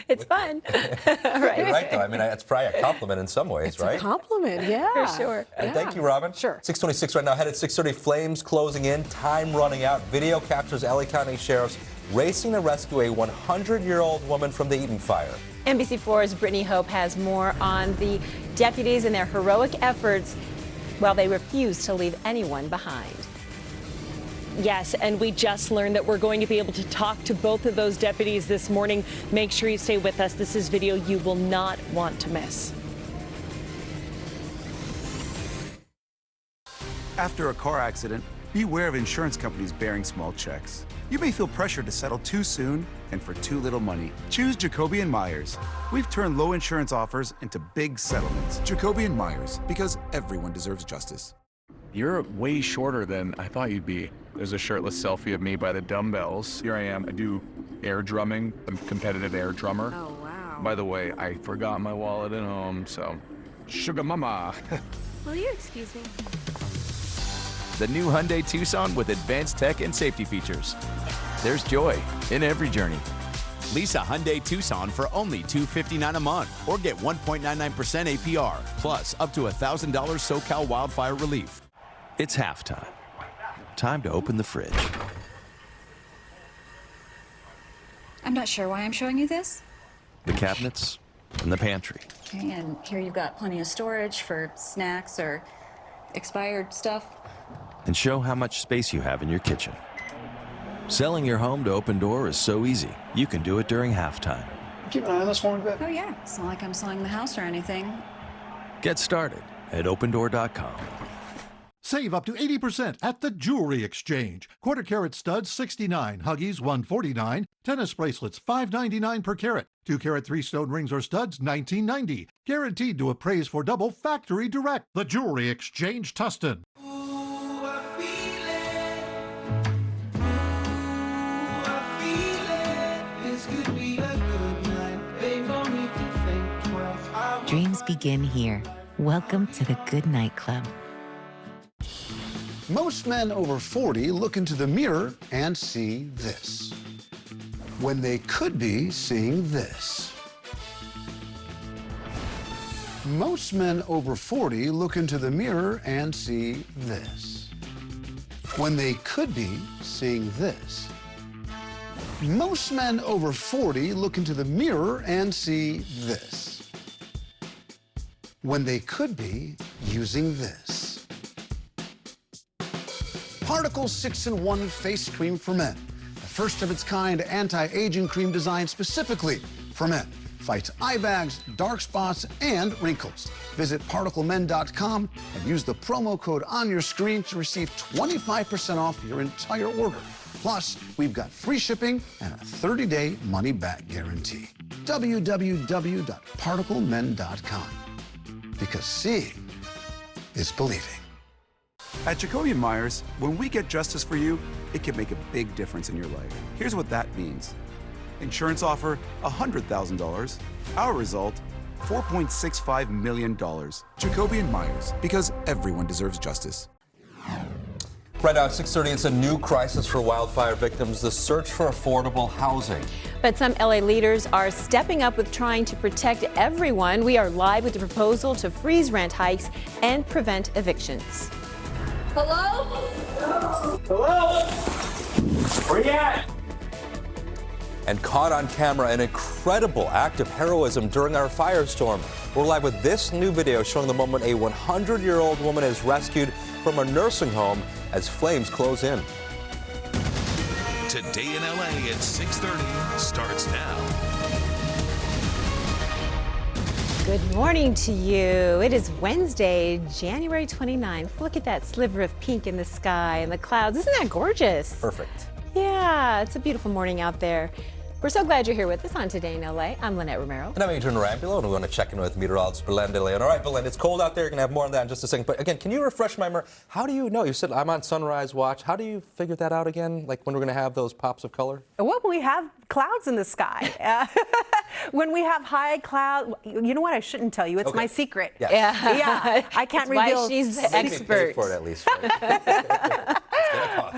It's fun.
Right. You're right, though. I mean, it's probably a compliment in some ways, right?
It's a compliment, yeah.
For sure.
And thank you, Robin.
Sure.
6:26 right now. Ahead at 6:30, flames closing in, time running out. Video captures LA County sheriffs racing to rescue a 100-year-old woman from the Eden fire.
NBC4's Brittany Hope has more on the deputies and their heroic efforts while they refuse to leave anyone behind.
Yes, and we just learned that we're going to be able to talk to both of those deputies this morning. Make sure you stay with us. This is video you will not want to miss.
After a car accident, beware of insurance companies bearing small checks. You may feel pressured to settle too soon and for too little money. Choose Jacoby & Myers. We've turned low insurance offers into big settlements. Jacoby & Myers, because everyone deserves justice.
You're way shorter than I thought you'd be. There's a shirtless selfie of me by the dumbbells. Here I am. I do air drumming. I'm a competitive air drummer.
Oh, wow.
By the way, I forgot my wallet at home, so sugar mama.
Will you excuse me?
The new Hyundai Tucson with advanced tech and safety features. There's joy in every journey.
Lease a Hyundai Tucson for only $259 a month or get 1.99% APR, plus up to $1,000 SoCal wildfire relief. It's halftime. Time to open the fridge.
I'm not sure why I'm showing you this.
The cabinets and the pantry.
Okay, and here you've got plenty of storage for snacks or expired stuff.
And show how much space you have in your kitchen. Selling your home to Open Door is so easy. You can do it during halftime.
Keep an eye on this one a bit.
Oh yeah, it's not like I'm selling the house or anything.
Get started at opendoor.com.
Save up to 80% at the Jewelry Exchange. Quarter carat studs $69, Huggies $149, tennis bracelets $5.99 per carat. 2 carat 3-stone rings or studs $19.90. Guaranteed to appraise for double factory direct. The Jewelry Exchange, Tustin.
Dreams begin here. Welcome to the Good Night Club.
Most men over 40 look into the mirror and see this, when they could be seeing this. Most men over 40 look into the mirror and see this, when they could be seeing this. Most men over 40 look into the mirror and see this, when they could be using this. Particle 6-in-1 Face Cream for Men. The first of its kind anti-aging cream designed specifically for men. Fights eye bags, dark spots, and wrinkles. Visit ParticleMen.com and use the promo code on your screen to receive 25% off your entire order. Plus, we've got free shipping and a 30-day money-back guarantee. www.ParticleMen.com. Because seeing is believing.
At Jacoby & Myers, when we get justice for you, it can make a big difference in your life. Here's what that means. Insurance offer, $100,000. Our result, $4.65 million. Jacoby & Myers, because everyone deserves justice.
Right now at 6:30, it's a new crisis for wildfire victims, the search for affordable housing.
But some LA leaders are stepping up with trying to protect everyone. We are live with the proposal to freeze rent hikes and prevent evictions.
Hello?
Hello? Where you at? And caught on camera, an incredible act of heroism during our firestorm. We're live with this new video showing the moment a 100-year-old woman is rescued from a nursing home as flames close in.
Today in LA at 6:30 starts now.
Good morning to you. It is Wednesday, January 29th. Look at that sliver of pink in the sky and the clouds. Isn't that gorgeous?
Perfect.
Yeah, it's a beautiful morning out there. We're so glad you're here with us on Today in LA. I'm Lynette Romero.
And I'm Adrian Rambulo, and we want to check in with meteorologist Belen de Leon. All right, Belen, it's cold out there. You're going to have more on that in just a second. But again, can you refresh my memory? How do you know? You said I'm on sunrise watch. How do you figure that out again? Like when we're going to have those pops of color?
Well, we have clouds in the sky. When we have high cloud, you know what? I shouldn't tell you. It's my secret.
Yes.
Yeah. I can't reveal.
Why she's the expert.
Pay for it at least. Right? It's gonna cost.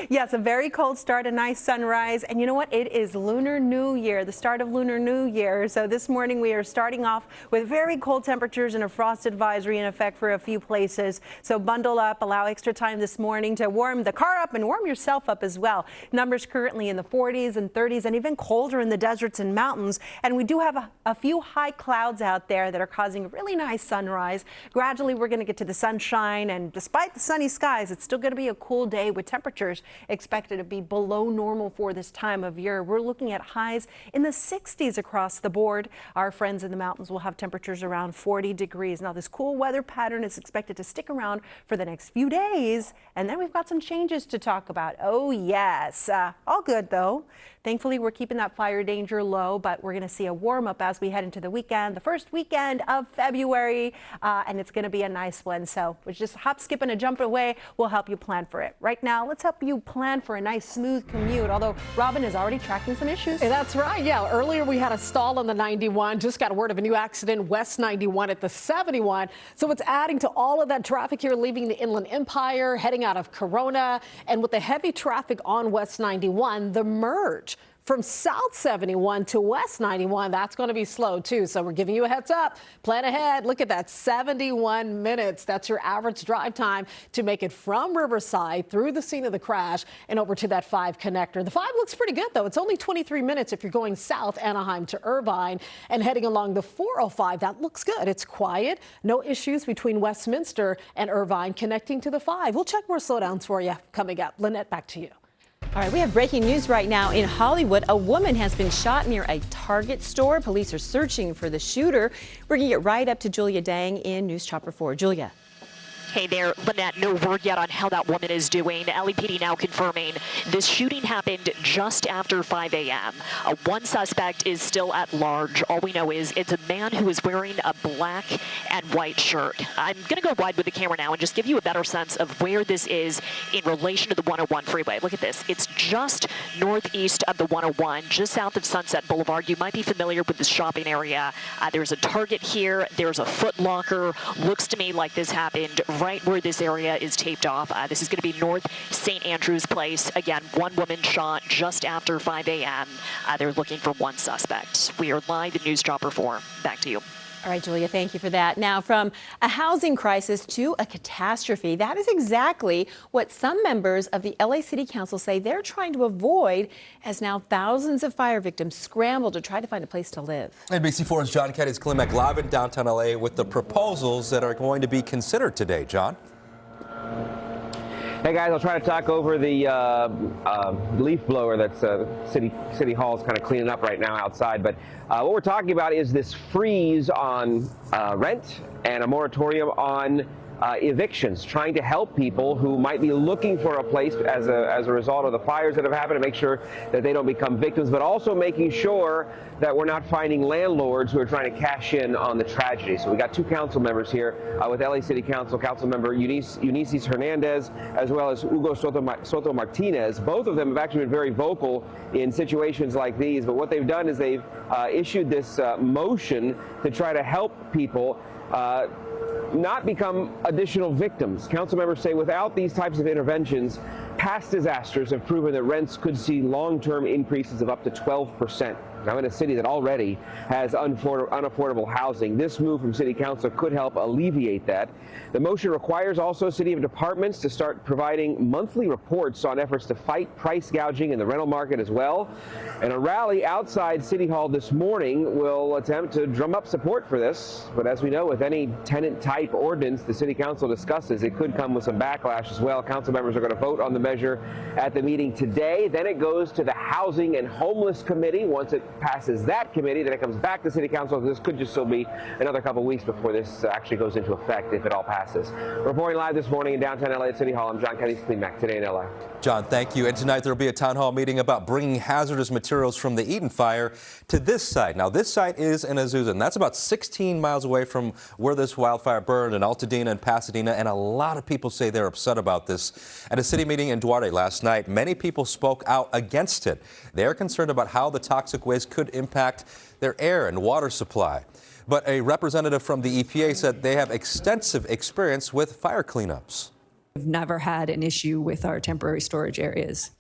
Yes, a very cold start, a nice sunrise. And you know what? It is Lunar New Year, the start of Lunar New Year. So this morning we are starting off with very cold temperatures and a frost advisory in effect for a few places. So bundle up, allow extra time this morning to warm the car up and warm yourself up as well. Numbers currently in the 40s and 30s and even colder in the deserts and mountains. And we do have a few high clouds out there that are causing a really nice sunrise. Gradually we're going to get to the sunshine, and despite the sunny skies, it's still going to be a cool day with temperatures expected to be below normal for this time of year. We're looking at highs in the 60s across the board. Our friends in the mountains will have temperatures around 40 degrees. Now, this cool weather pattern is expected to stick around for the next few days, and then we've got some changes to talk about. Oh, yes. All good, though. Thankfully, we're keeping that fire danger low, but we're going to see a warm up as we head into the weekend, the first weekend of February, and it's going to be a nice one. So we're just hop, skip, and a jump away. We'll help you plan for it. Right now, let's help you plan for a nice, smooth commute, although Robin is already tracking some issues.
Hey, that's right. Yeah, earlier we had a stall on the 91. Just got word of a new accident, West 91 at the 71. So it's adding to all of that traffic here, leaving the Inland Empire, heading out of Corona. And with the heavy traffic on West 91, the merge from South 71 to West 91, that's going to be slow too. So we're giving you a heads up. Plan ahead. Look at that, 71 minutes. That's your average drive time to make it from Riverside through the scene of the crash and over to that 5 connector. The 5 looks pretty good, though. It's only 23 minutes if you're going south Anaheim to Irvine and heading along the 405. That looks good. It's quiet. No issues between Westminster and Irvine connecting to the 5. We'll check more slowdowns for you coming up. Lynette, back to you.
All right, we have breaking news right now in Hollywood. A woman has been shot near a Target store. Police are searching for the shooter. We're going to get right up to Julia Dang in News Chopper 4. Julia.
Hey there, Lynette. No word yet on how that woman is doing. LAPD now confirming this shooting happened just after 5 a.m. One suspect is still at large. All we know is it's a man who is wearing a black and white shirt. I'm going to go wide with the camera now and just give you a better sense of where this is in relation to the 101 freeway. Look at this. It's just northeast of the 101, just south of Sunset Boulevard. You might be familiar with this shopping area. There's a Target here. There's a Foot Locker. Looks to me like this happened right where this area is taped off. This is going to be North St. Andrews Place. Again, one woman shot just after 5 a.m. They're looking for one suspect. We are live in News Chopper 4. Back to you.
All right, Julia, thank you for that. Now, from a housing crisis to a catastrophe, that is exactly what some members of the LA City Council say they're trying to avoid, as now thousands of fire victims scramble to try to find a place to live.
NBC4's John Kenny's Klimek live in downtown LA with the proposals that are going to be considered today. John?
Hey guys, I'll try to talk over the leaf blower that's City Hall is kind of cleaning up right now outside. But what we're talking about is this freeze on rent and a moratorium on evictions, trying to help people who might be looking for a place as a result of the fires that have happened, to make sure that they don't become victims, but also making sure that we're not finding landlords who are trying to cash in on the tragedy. So we got 2 council members here with LA City Council, Council Member Eunice Hernandez, as well as Hugo Soto Martinez. Both of them have actually been very vocal in situations like these, but what they've done is they've issued this motion to try to help people not become additional victims. Council members say without these types of interventions, past disasters have proven that rents could see long-term increases of up to 12%. Now, in a city that already has unaffordable housing, this move from City Council could help alleviate that. The motion requires also City departments to start providing monthly reports on efforts to fight price gouging in the rental market as well. And a rally outside City Hall this morning will attempt to drum up support for this. But as we know, with any tenant-type ordinance the City Council discusses, it could come with some backlash as well. Council members are going to vote on the measure at the meeting today. Then it goes to the Housing and Homeless Committee. Once it passes that committee, then it comes back to City Council. This could just still be another couple weeks before this actually goes into effect, if it all passes. Reporting live this morning in downtown LA at City Hall, I'm John Kenny's Klimek, today in LA.
John, thank you. And tonight there will be a town hall meeting about bringing hazardous materials from the Eden fire to this site. Now, this site is in Azusa, and that's about 16 miles away from where this wildfire burned in Altadena and Pasadena, and a lot of people say they're upset about this. At a city meeting in Duarte last night, many people spoke out against it. They're concerned about how the toxic waste could impact their air and water supply. But a representative from the EPA said they have extensive experience with fire cleanups.
We've never had an issue with our temporary storage areas.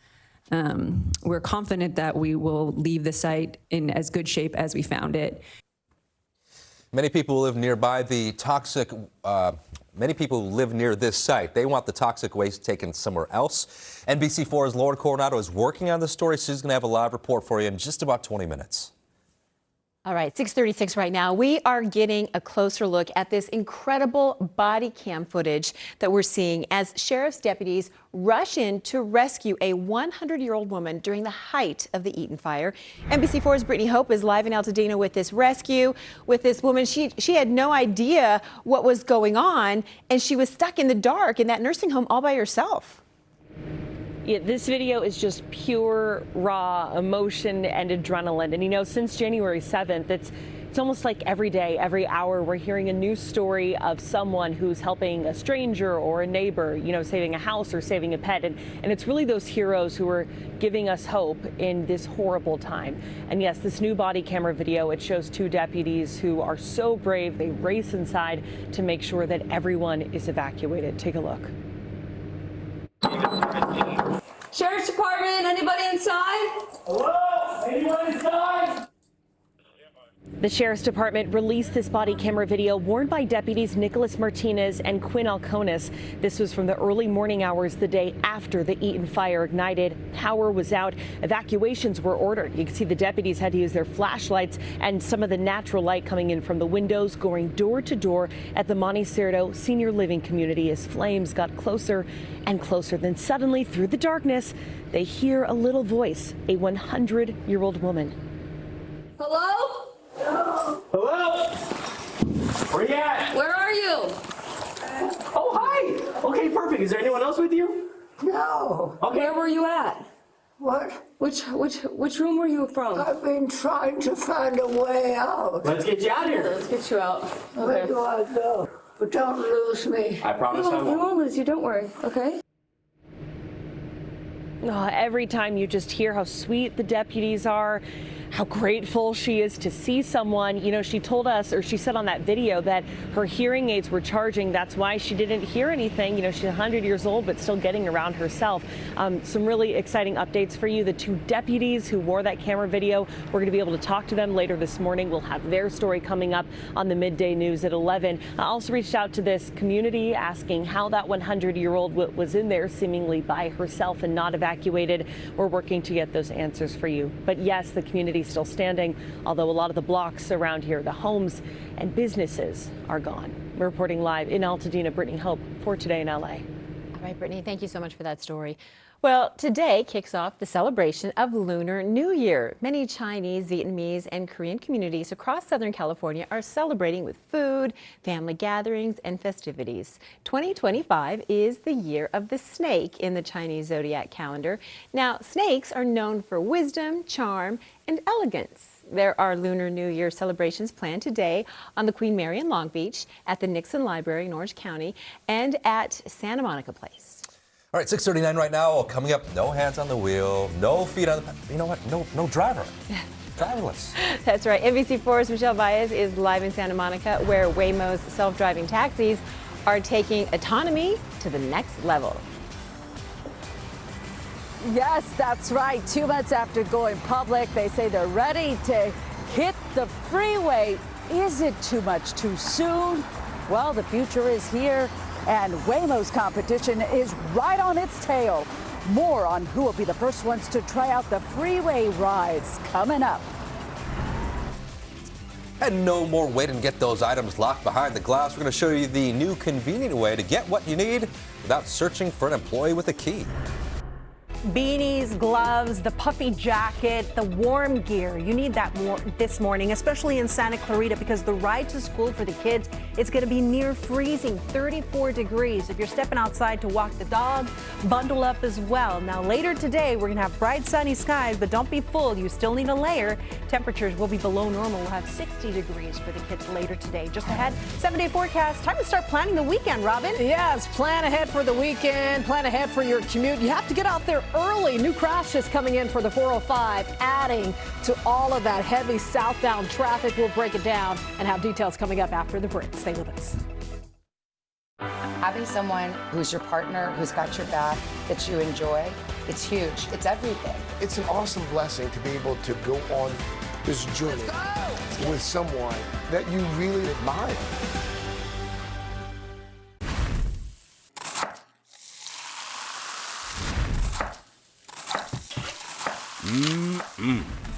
We're confident that we will leave the site in as good shape as we found it.
Many people live nearby the toxic. Many people who live near this site, they want the toxic waste taken somewhere else. NBC4's Lauren Coronado is working on this story. She's going to have a live report for you in just about 20 minutes.
All right, 6:36 right now. We are getting a closer look at this incredible body cam footage that we're seeing as sheriff's deputies rush in to rescue a 100-year-old woman during the height of the Eaton fire. NBC4's Brittany Hope is live in Altadena with this rescue with this woman. She had no idea what was going on, and she was stuck in the dark in that nursing home all by herself.
Yeah, this video is just pure, raw emotion and adrenaline. And, you know, since January 7th, it's almost like every day, every hour, we're hearing a new story of someone who's helping a stranger or a neighbor, you know, saving a house or saving a pet. And it's really those heroes who are giving us hope in this horrible time. And yes, this new body camera video, it shows two deputies who are so brave. They race inside to make sure that everyone is evacuated. Take a look.
Sheriff's Department, anybody inside?
Hello? Anyone inside?
The Sheriff's Department released this body camera video worn by deputies Nicholas Martinez and Quinn Alconis. This was from the early morning hours the day after the Eaton fire ignited. Power was out. Evacuations were ordered. You can see the deputies had to use their flashlights and some of the natural light coming in from the windows, going door to door at the Monte Cerdo Senior Living Community as flames got closer and closer. Then suddenly, through the darkness, they hear a little voice, a 100-year-old woman.
Hello?
Hello? Where you at?
Where are you?
Oh, hi. Okay, perfect. Is there anyone else with you?
No.
Okay.
Where were you at?
What?
Which room were you from?
I've been trying to find a way out.
Let's get you out of here.
Let's get you out. Okay.
Where do I go? But don't lose me.
I promise I
We
won't.
won't lose you, don't worry, okay?
Oh, every time you just hear how sweet the deputies are, how grateful she is to see someone. You know, she told us, or she said on that video, that her hearing aids were charging. That's why she didn't hear anything. You know, she's 100 years old, but still getting around herself. Some really exciting updates for you. The two deputies who wore that camera video, we're going to be able to talk to them later this morning. We'll have their story coming up on the midday news at 11. I also reached out to this community asking how that 100-year-old was in there seemingly by herself and not evacuated. We're working to get those answers for you. But yes, the community still standing, although a lot of the blocks around here, the homes and businesses are gone. We're reporting live in Altadena, Brittany Hope for Today in LA.
All right, Brittany, thank you so much for that story. Well, today kicks off the celebration of Lunar New Year. Many Chinese, Vietnamese, and Korean communities across Southern California are celebrating with food, family gatherings, and festivities. 2025 is the year of the snake in the Chinese zodiac calendar. Now, snakes are known for wisdom, charm, and elegance. There are Lunar New Year celebrations planned today on the Queen Mary in Long Beach, at the Nixon Library in Orange County, and at Santa Monica Place.
All right, 6:39 right now. Coming up, no hands on the wheel, no feet on the. You know what? No driver. Driverless.
That's right. NBC4's Michelle Baez is live in Santa Monica, where Waymo's self-driving taxis are taking autonomy to the next level.
Yes, that's right. 2 months after going public, they say they're ready to hit the freeway. Is it too much too soon? Well, the future is here, and Waymo's competition is right on its tail. More on who will be the first ones to try out the freeway rides coming up.
And no more waiting to get those items locked behind the glass. We're going to show you the new convenient way to get what you need without searching for an employee with a key.
Beanies, gloves, the puffy jacket, the warm gear. You need that this morning, especially in Santa Clarita, because the ride to school for the kids is going to be near freezing, 34 degrees. If you're stepping outside to walk the dog, bundle up as well. Now, later today, we're going to have bright sunny skies, but don't be fooled. You still need a layer. Temperatures will be below normal. We'll have 60 degrees for the kids later today. Just ahead, 7-day forecast. Time to start planning the weekend, Robin.
Yes, plan ahead for the weekend, plan ahead for your commute. You have to get out there early. New crashes coming in for the 405, adding to all of that heavy southbound traffic. We'll break it down and have details coming up after the break. Stay with us.
having someone who's your partner, who's got your back, that you enjoy, it's huge. It's everything.
It's an awesome blessing to be able to go on this journey with someone that you really admire.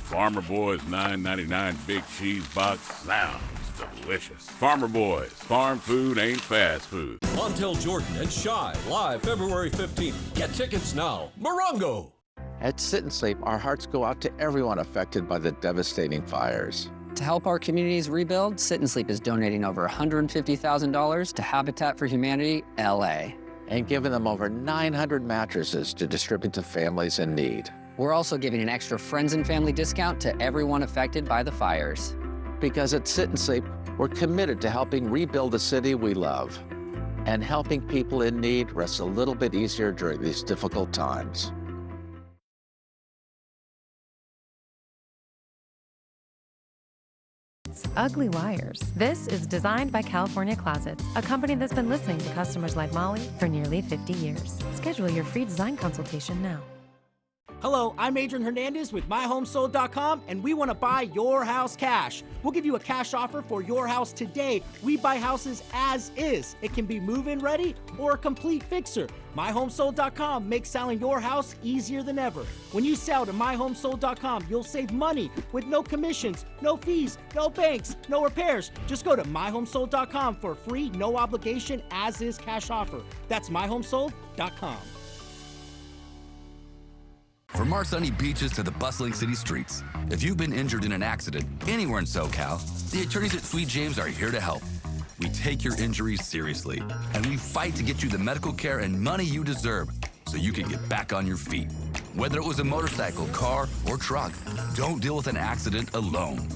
Farmer Boy's $9.99 big cheese box sounds delicious. Farmer Boy's, farm food ain't fast food.
Montel Jordan and Shy, live February 15th. Get tickets now. Morongo!
At Sit and Sleep, our hearts go out to everyone affected by the devastating fires.
To help our communities rebuild, Sit and Sleep is donating over $150,000 to Habitat for Humanity, LA.
And giving them over 900 mattresses to distribute to families in need.
We're also giving an extra friends and family discount to everyone affected by the fires.
Because at Sit and Sleep, we're committed to helping rebuild the city we love. And helping people in need rests a little bit easier during these difficult times.
Ugly Wires. This is designed by California Closets, a company that's been listening to customers like Molly for nearly 50 years. Schedule your free design consultation now.
Hello, I'm Adrian Hernandez with MyHomeSold.com, and we want to buy your house cash. We'll give you a cash offer for your house today. We buy houses as is. It can be move-in ready or a complete fixer. MyHomeSold.com makes selling your house easier than ever. When you sell to MyHomeSold.com, you'll save money with no commissions, no fees, no banks, no repairs. Just go to MyHomeSold.com for a free, no obligation, as-is cash offer. That's MyHomeSold.com.
From our sunny beaches to the bustling city streets, if you've been injured in an accident anywhere in SoCal, the attorneys at Sweet James are here to help. We take your injuries seriously, and we fight to get you the medical care and money you deserve so you can get back on your feet. Whether it was a motorcycle, car, or truck, don't deal with an accident alone.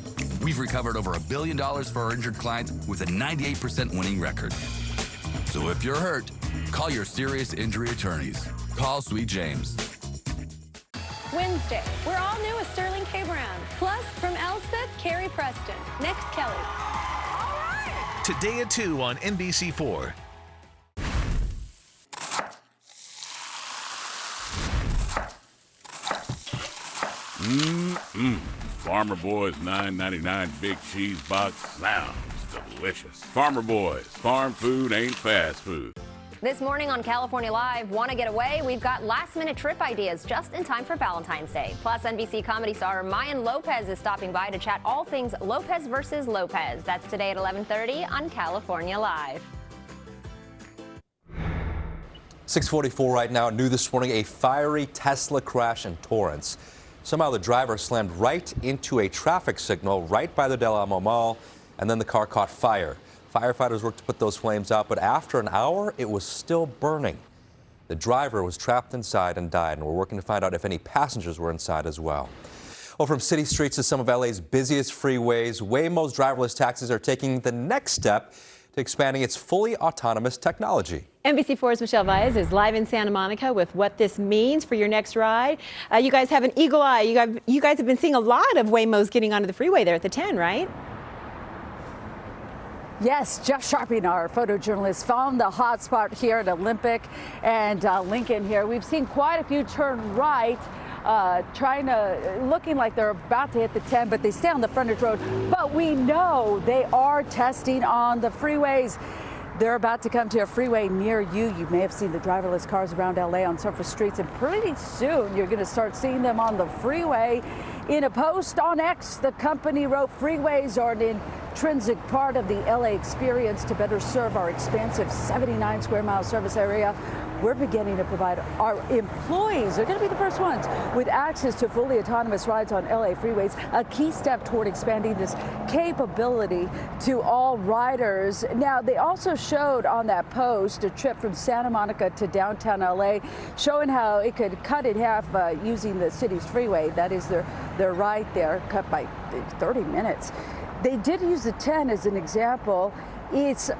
We've recovered over $1 billion for our injured clients with a 98% winning record. So if you're hurt, call your serious injury attorneys. Call Sweet James.
Wednesday, we're all new with Sterling K. Brown. Plus, from Elspeth, Carrie Preston. Next, Kelly.
Today at 2 on NBC4.
Farmer Boy's $9.99 big cheese box sounds delicious. Farmer Boy's, farm food ain't fast food.
This morning on California Live, want to get away? We've got last-minute trip ideas just in time for Valentine's Day. Plus, NBC comedy star Mayan Lopez is stopping by to chat all things Lopez versus Lopez. That's today at 11:30 on California Live.
6:44 right now. New this morning, a fiery Tesla crash in Torrance. Somehow the driver slammed right into a traffic signal right by the Del Amo Mall, and then the car caught fire. Firefighters worked to put those flames out, but after an hour, it was still burning. The driver was trapped inside and died, and we're working to find out if any passengers were inside as well. Well, from city streets to some of LA's busiest freeways, Waymo's driverless taxis are taking the next step to expanding its fully autonomous technology.
NBC4's Michelle Baez is live in Santa Monica with what this means for your next ride. You guys have an eagle eye. You guys have been seeing a lot of Waymos getting onto the freeway there at the 10, right?
Yes, Jeff Sharping, our photojournalist, found the hot spot here at Olympic and Lincoln here. We've seen quite a few turn right, looking like they're about to hit the 10, but they stay on the frontage road. But we know they are testing on the freeways. They're about to come to a freeway near you. You may have seen the driverless cars around LA on surface streets, and pretty soon you're going to start seeing them on the freeway. In a post on X, the company wrote, "Freeways are an intrinsic part of the LA experience to better serve our expansive 79 square mile service area. We're beginning to provide our employees, they're going to be the first ones, with access to fully autonomous rides on LA freeways, a key step toward expanding this capability to all riders." Now, they also showed on that post a trip from Santa Monica to downtown LA, showing how it could cut in half using the city's freeway. That is their ride there, cut by 30 minutes. They did use the 10 as an example. It's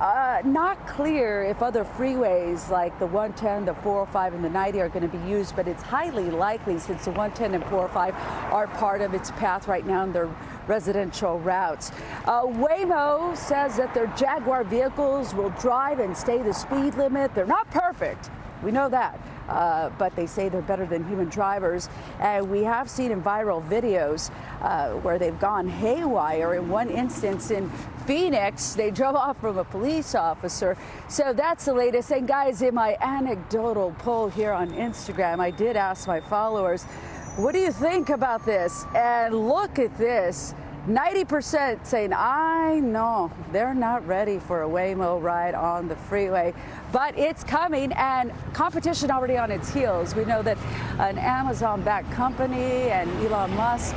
not clear if other freeways like the 110, the 405, and the 90 are going to be used, but it's highly likely since the 110 and 405 are part of its path right now, and they're residential routes. Waymo says that their Jaguar vehicles will drive and stay the speed limit. They're not perfect. We know that. But they say they're better than human drivers. And we have seen in viral videos where they've gone haywire. In one instance in Phoenix, they drove off from a police officer. So that's the latest. And guys, in my anecdotal poll here on Instagram, I did ask my followers, what do you think about this? And look at this. 90% saying, I know they're not ready for a Waymo ride on the freeway, but it's coming, and competition already on its heels. We know that an Amazon-backed company and Elon Musk,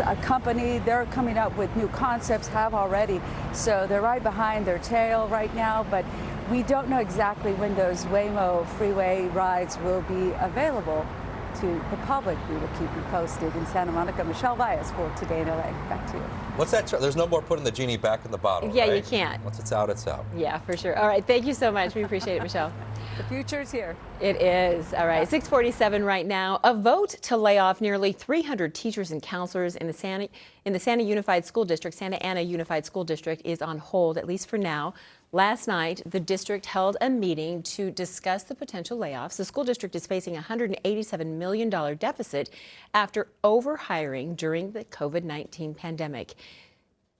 a company, they're coming up with new concepts, have already. So they're right behind their tail right now, but we don't know exactly when those Waymo freeway rides will be available to the public. We will keep you posted. In Santa Monica, Michelle Valles for Today in LA. Back to you.
What's that? There's no more putting the genie back in the bottle.
Yeah,
right?
you can't.
Once it's out, it's out.
Yeah, for sure. All right, thank you so much. We appreciate it, Michelle.
The future's here.
It is. All right, 6:47 right now. A vote to lay off nearly 300 teachers and counselors in the Santa Ana Unified School District is on hold, at least for now. Last night, the district held a meeting to discuss the potential layoffs. The school district is facing a $187 million deficit after overhiring during the COVID-19 pandemic.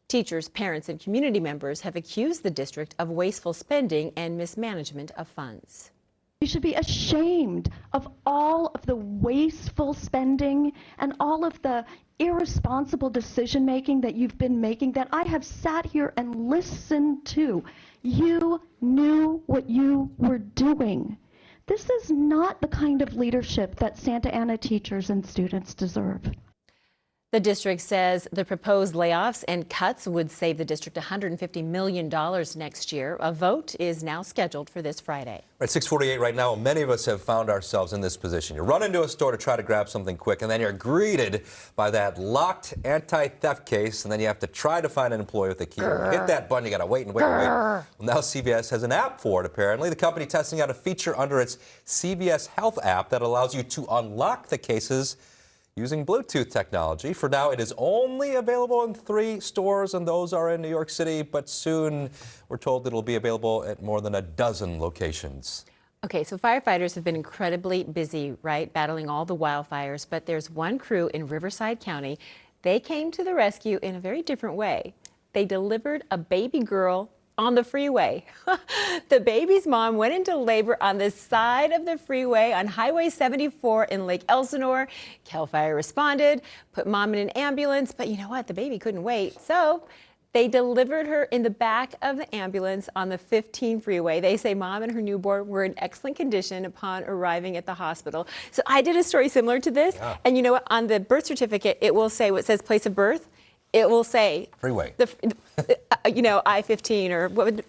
Teachers, parents, and community members have accused the district of wasteful spending and mismanagement of funds.
You should be ashamed of all of the wasteful spending and all of the irresponsible decision making that you've been making, that I have sat here and listened to. You knew what you were doing. This is not the kind of leadership that Santa Ana teachers and students deserve.
The district says the proposed layoffs and cuts would save the district $150 million next year. A vote is now scheduled for this Friday.
At 6:48 right now, many of us have found ourselves in this position. You run into a store to try to grab something quick, and then you're greeted by that locked anti-theft case, and then you have to try to find an employee with a key. Hit that button, you got to wait and wait and wait. Well, now CVS has an app for it, apparently. The company testing out a feature under its CVS Health app that allows you to unlock the cases using Bluetooth technology. For now, it is only available in 3 stores, and those are in New York City, but soon we're told it'll be available at more than a dozen locations.
Okay, so firefighters have been incredibly busy, right, battling all the wildfires, but there's one crew in Riverside County. They came to the rescue in a very different way. They delivered a baby girl on the freeway. The baby's mom went into labor on the side of the freeway on Highway 74 in Lake Elsinore. CAL FIRE responded, put mom in an ambulance, but you know what? The baby couldn't wait. So they delivered her in the back of the ambulance on the 15 freeway. They say mom and her newborn were in excellent condition upon arriving at the hospital. So I did a story similar to this. Yeah. And you know what? On the birth certificate, it will say what says place of birth. It will say
freeway,
I-15 or what would,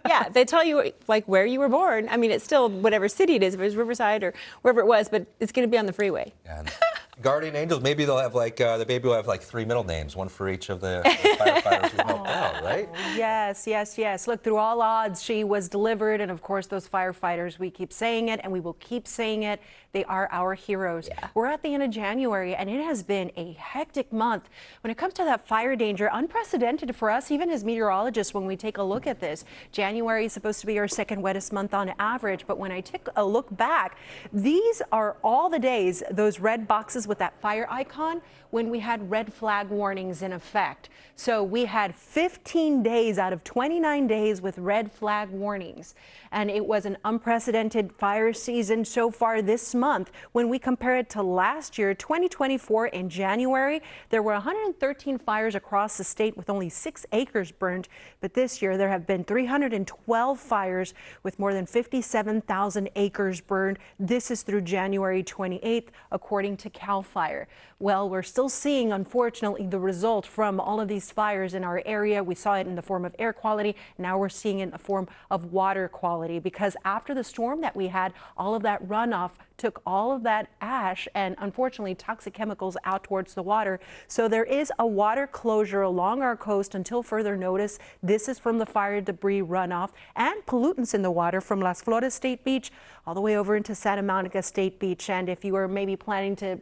yeah, they tell you like where you were born. I mean, it's still whatever city it is, if it was Riverside or wherever it was, but it's going to be on the freeway.
And guardian angels, maybe they'll have like, the baby will have like 3 middle names, one for each of the firefighters who helped out, right?
Yes, yes, yes. Look, through all odds, she was delivered. And of course, those firefighters, we keep saying it and we will keep saying it. They are our heroes. Yeah. We're at the end of January, and it has been a hectic month. When it comes to that fire danger, unprecedented for us, even as meteorologists, when we take a look at this. January is supposed to be our second wettest month on average, but when I take a look back, these are all the days, those red boxes with that fire icon, when we had red flag warnings in effect. So we had 15 days out of 29 days with red flag warnings. And it was an unprecedented fire season so far this month. When we compare it to last year, 2024, in January, there were 113 fires across the state with only 6 acres burned. But this year, there have been 312 fires with more than 57,000 acres burned. This is through January 28th, according to CAL FIRE. Well, we're still seeing, unfortunately, the result from all of these fires in our area. We saw it in the form of air quality. Now we're seeing it in the form of water quality, because after the storm that we had, all of that runoff took all of that ash and unfortunately toxic chemicals out towards the water. So there is a water closure along our coast until further notice. This is from the fire debris runoff and pollutants in the water from Las Flores State Beach all the way over into Santa Monica State Beach. And if you are maybe planning to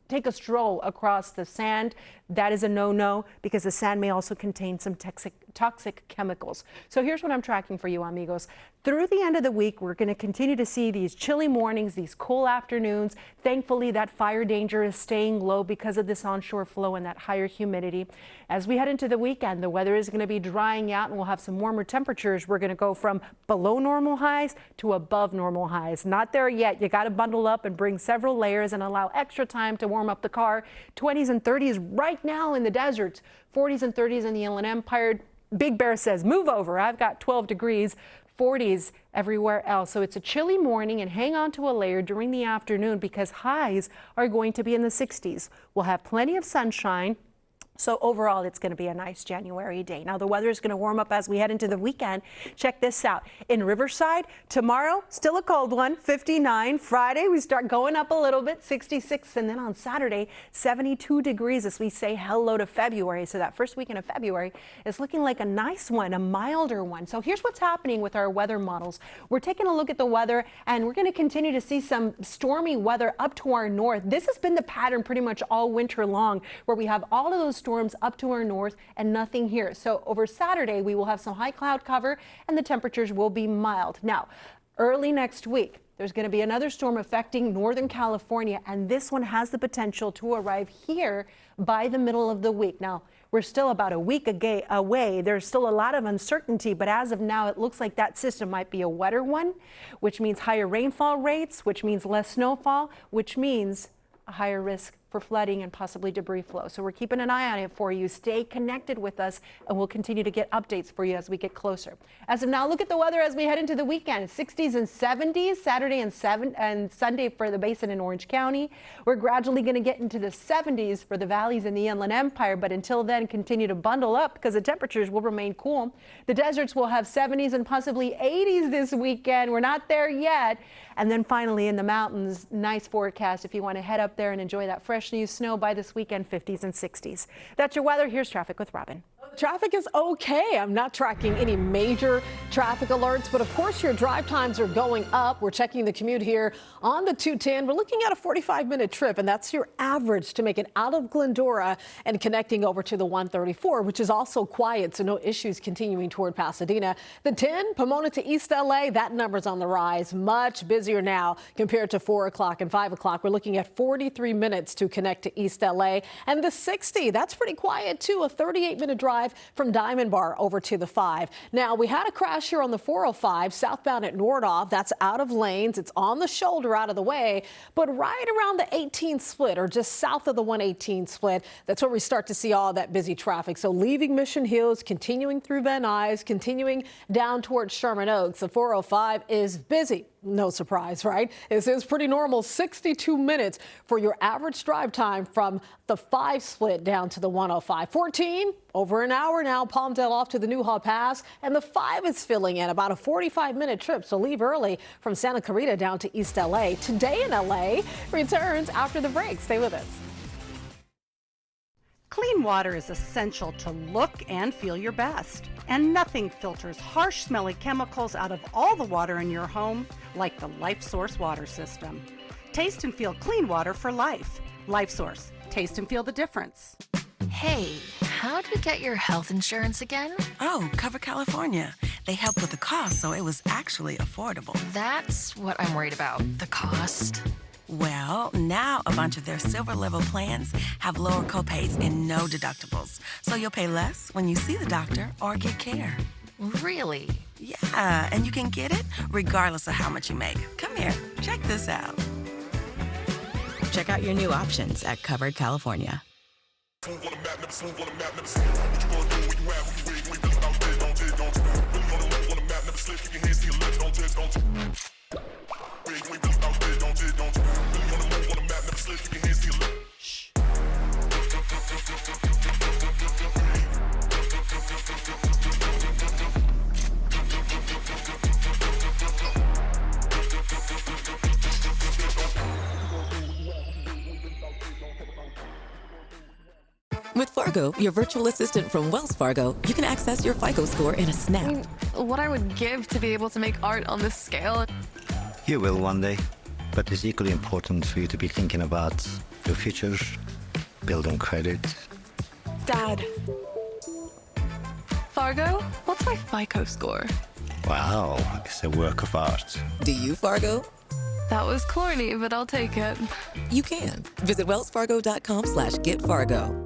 take a stroll across the sand. That is a no-no because the sand may also contain some toxic chemicals. So here's what I'm tracking for you, amigos. Through the end of the week, we're going to continue to see these chilly mornings, these cool afternoons. Thankfully, that fire danger is staying low because of this onshore flow and that higher humidity. As we head into the weekend, the weather is going to be drying out and we'll have some warmer temperatures. We're going to go from below normal highs to above normal highs. Not there yet. You got to bundle up and bring several layers and allow extra time to warm up the car. 20s and 30s right now in the deserts, 40s and 30s in the Inland Empire. Big Bear says, move over. I've got 12 degrees. 40s everywhere else. So it's a chilly morning, and hang on to a layer during the afternoon because highs are going to be in the 60s. We'll have plenty of sunshine. So overall, it's going to be a nice January day. Now, the weather is going to warm up as we head into the weekend. Check this out. In Riverside, tomorrow, still a cold one, 59. Friday, we start going up a little bit, 66. And then on Saturday, 72 degrees as we say hello to February. So that first weekend of February is looking like a nice one, a milder one. So here's what's happening with our weather models. We're taking a look at the weather, and we're going to continue to see some stormy weather up to our north. This has been the pattern pretty much all winter long, where we have all of those storms up to our north and nothing here. So over Saturday, we will have some high cloud cover and the temperatures will be mild. Now, early next week, there's going to be another storm affecting Northern California, and this one has the potential to arrive here by the middle of the week. Now, we're still about a week away. There's still a lot of uncertainty, but as of now, it looks like that system might be a wetter one, which means higher rainfall rates, which means less snowfall, which means a higher risk for flooding and possibly debris flow. So we're keeping an eye on it for you. Stay connected with us, and we'll continue to get updates for you as we get closer. As of now, look at the weather as we head into the weekend. 60s and 70s, Saturday and Sunday for the Basin in Orange County. We're gradually going to get into the 70s for the valleys in the Inland Empire, but until then, continue to bundle up because the temperatures will remain cool. The deserts will have 70s and possibly 80s this weekend. We're not there yet. And then finally in the mountains, nice forecast if you want to head up there and enjoy that fresh new snow by this weekend, 50s and 60s. That's your weather. Here's traffic with Robin.
Traffic is okay. I'm not tracking any major traffic alerts, but of course your drive times are going up. We're checking the commute here on the 210. We're looking at a 45-minute trip, and that's your average to make it out of Glendora and connecting over to the 134, which is also quiet, so no issues continuing toward Pasadena. The 10, Pomona to East LA, that number's on the rise. Much busier now compared to 4 o'clock and 5 o'clock. We're looking at 43 minutes to connect to East LA. And the 60, that's pretty quiet too, a 38-minute drive from Diamond Bar over to the 5. Now, we had a crash here on the 405 southbound at Nordhoff. That's out of lanes. It's on the shoulder out of the way, but right around the 18 split or just south of the 118 split, that's where we start to see all that busy traffic. So leaving Mission Hills, continuing through Van Nuys, continuing down towards Sherman Oaks. The 405 is busy. No surprise, right? This is pretty normal. 62 minutes for your average drive time from the 5 split down to the 105. 14, over an hour now, Palmdale off to the Newhall Pass, and the 5 is filling in about a 45-minute trip. So leave early from Santa Clarita down to East LA. Today in LA returns after the break. Stay with us.
Clean water is essential to look and feel your best. And nothing filters harsh, smelly chemicals out of all the water in your home like the LifeSource water system. Taste and feel clean water for life. LifeSource. Taste and feel the difference.
Hey, how'd you get your health insurance again?
Oh, Cover California. They helped with the cost, so it was actually affordable.
That's what I'm worried about, the cost.
Well, now a bunch of their silver level plans have lower copays and no deductibles. So you'll pay less when you see the doctor or get care.
Really?
Yeah, and you can get it regardless of how much you make. Come here, check this out.
Check out your new options at Covered California.
With Fargo, your virtual assistant from Wells Fargo, you can access your FICO score in a snap.
What I would give to be able to make art on this scale.
You will one day, but it's equally important for you to be thinking about
your future, build on credit.
Dad. Fargo, what's my FICO score?
Wow, it's a work of art.
Do you, Fargo?
That was corny, but I'll take it.
You can. Visit wellsfargo.com/getfargo.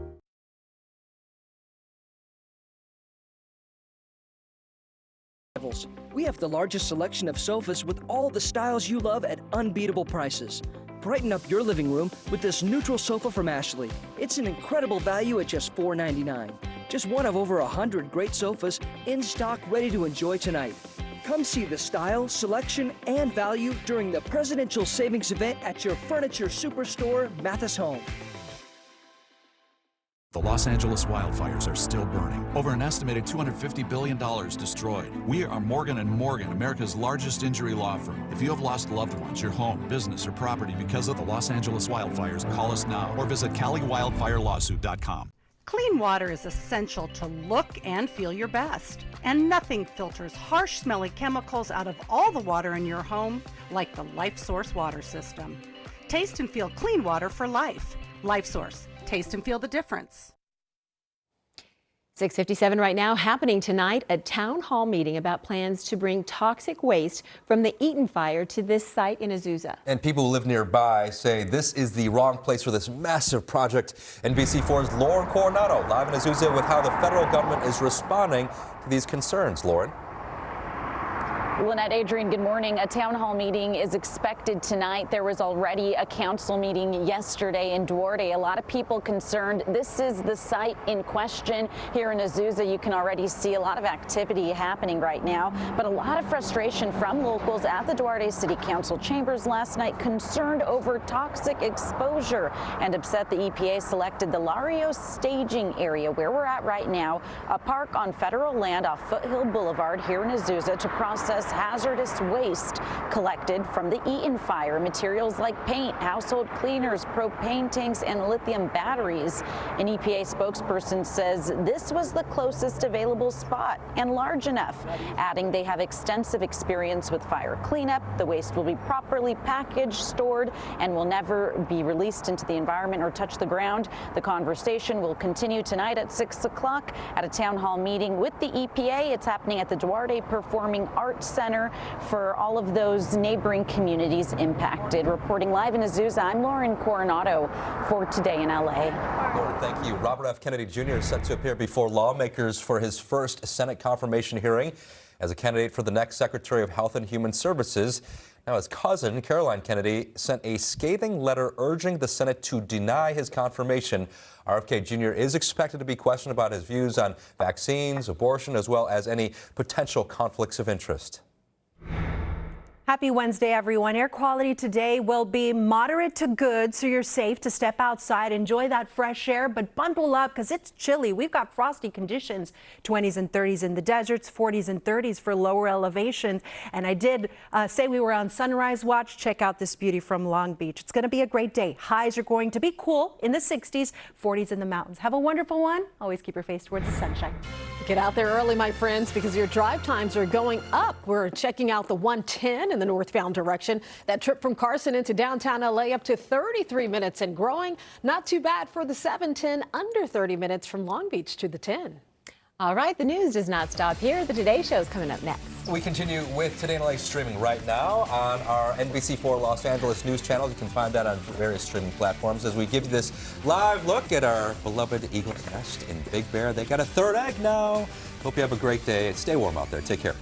We have the largest selection of sofas with all the styles you love at unbeatable prices. Brighten up your living room with this neutral sofa from Ashley. It's an incredible value at just $4.99. Just one of over 100 great sofas in stock ready to enjoy tonight. Come see the style, selection, and value during the Presidential Savings Event at your furniture superstore, Mathis Home.
The Los Angeles wildfires are still burning. Over an estimated $250 billion destroyed. We are Morgan & Morgan, America's largest injury law firm. If you have lost loved ones, your home, business, or property because of the Los Angeles wildfires, call us now or visit CaliWildfireLawsuit.com.
Clean water is essential to look and feel your best. And nothing filters harsh, smelly chemicals out of all the water in your home like the LifeSource water system. Taste and feel clean water for life. LifeSource. Taste and feel the difference.
6:57 right now. Happening tonight, a town hall meeting about plans to bring toxic waste from the Eaton fire to this site in Azusa.
And people who live nearby say this is the wrong place for this massive project. NBC4's Lauren Coronado live in Azusa with how the federal government is responding to these concerns. Lauren.
Lynette, Adrian, good morning. A town hall meeting is expected tonight. There was already a council meeting yesterday in Duarte. A lot of people concerned. This is the site in question here in Azusa. You can already see a lot of activity happening right now, but a lot of frustration from locals at the Duarte City Council chambers last night, concerned over toxic exposure and upset the EPA selected the Lario staging area where we're at right now, a park on federal land off Foothill Boulevard here in Azusa, to process hazardous waste collected from the Eaton fire. Materials like paint, household cleaners, propane tanks, and lithium batteries. An EPA spokesperson says this was the closest available spot and large enough, adding they have extensive experience with fire cleanup. The waste will be properly packaged, stored, and will never be released into the environment or touch the ground. The conversation will continue tonight at 6 o'clock at a town hall meeting with the EPA. It's happening at the Duarte Performing Arts Center for all of those neighboring communities impacted. Reporting live in Azusa, I'm Lauren Coronado for Today in LA.
Lauren, thank you. Robert F. Kennedy Jr. is set to appear before lawmakers for his first Senate confirmation hearing as a candidate for the next Secretary of Health and Human Services. Now, his cousin, Caroline Kennedy, sent a scathing letter urging the Senate to deny his confirmation. RFK Jr. is expected to be questioned about his views on vaccines, abortion, as well as any potential conflicts of interest.
Happy Wednesday, everyone. Air quality today will be moderate to good, so you're safe to step outside, enjoy that fresh air, but bundle up because it's chilly. We've got frosty conditions, 20s and 30s in the deserts, 40s and 30s for lower elevations. And I did say we were on sunrise watch. Check out this beauty from Long Beach. It's going to be a great day. Highs are going to be cool in the 60s, 40s in the mountains. Have a wonderful one. Always keep your face towards the sunshine.
Get out there early, my friends, because your drive times are going up. We're checking out the 110 in the northbound direction. That trip from Carson into downtown LA up to 33 minutes and growing. Not too bad for the 710, under 30 minutes from Long Beach to the 10.
All right, the news does not stop here. The Today Show is coming up next.
We continue with Today in LA streaming right now on our NBC4 Los Angeles news channel. You can find that on various streaming platforms as we give you this live look at our beloved Eagles nest in Big Bear. They got a third egg now. Hope you have a great day. Stay warm out there. Take care.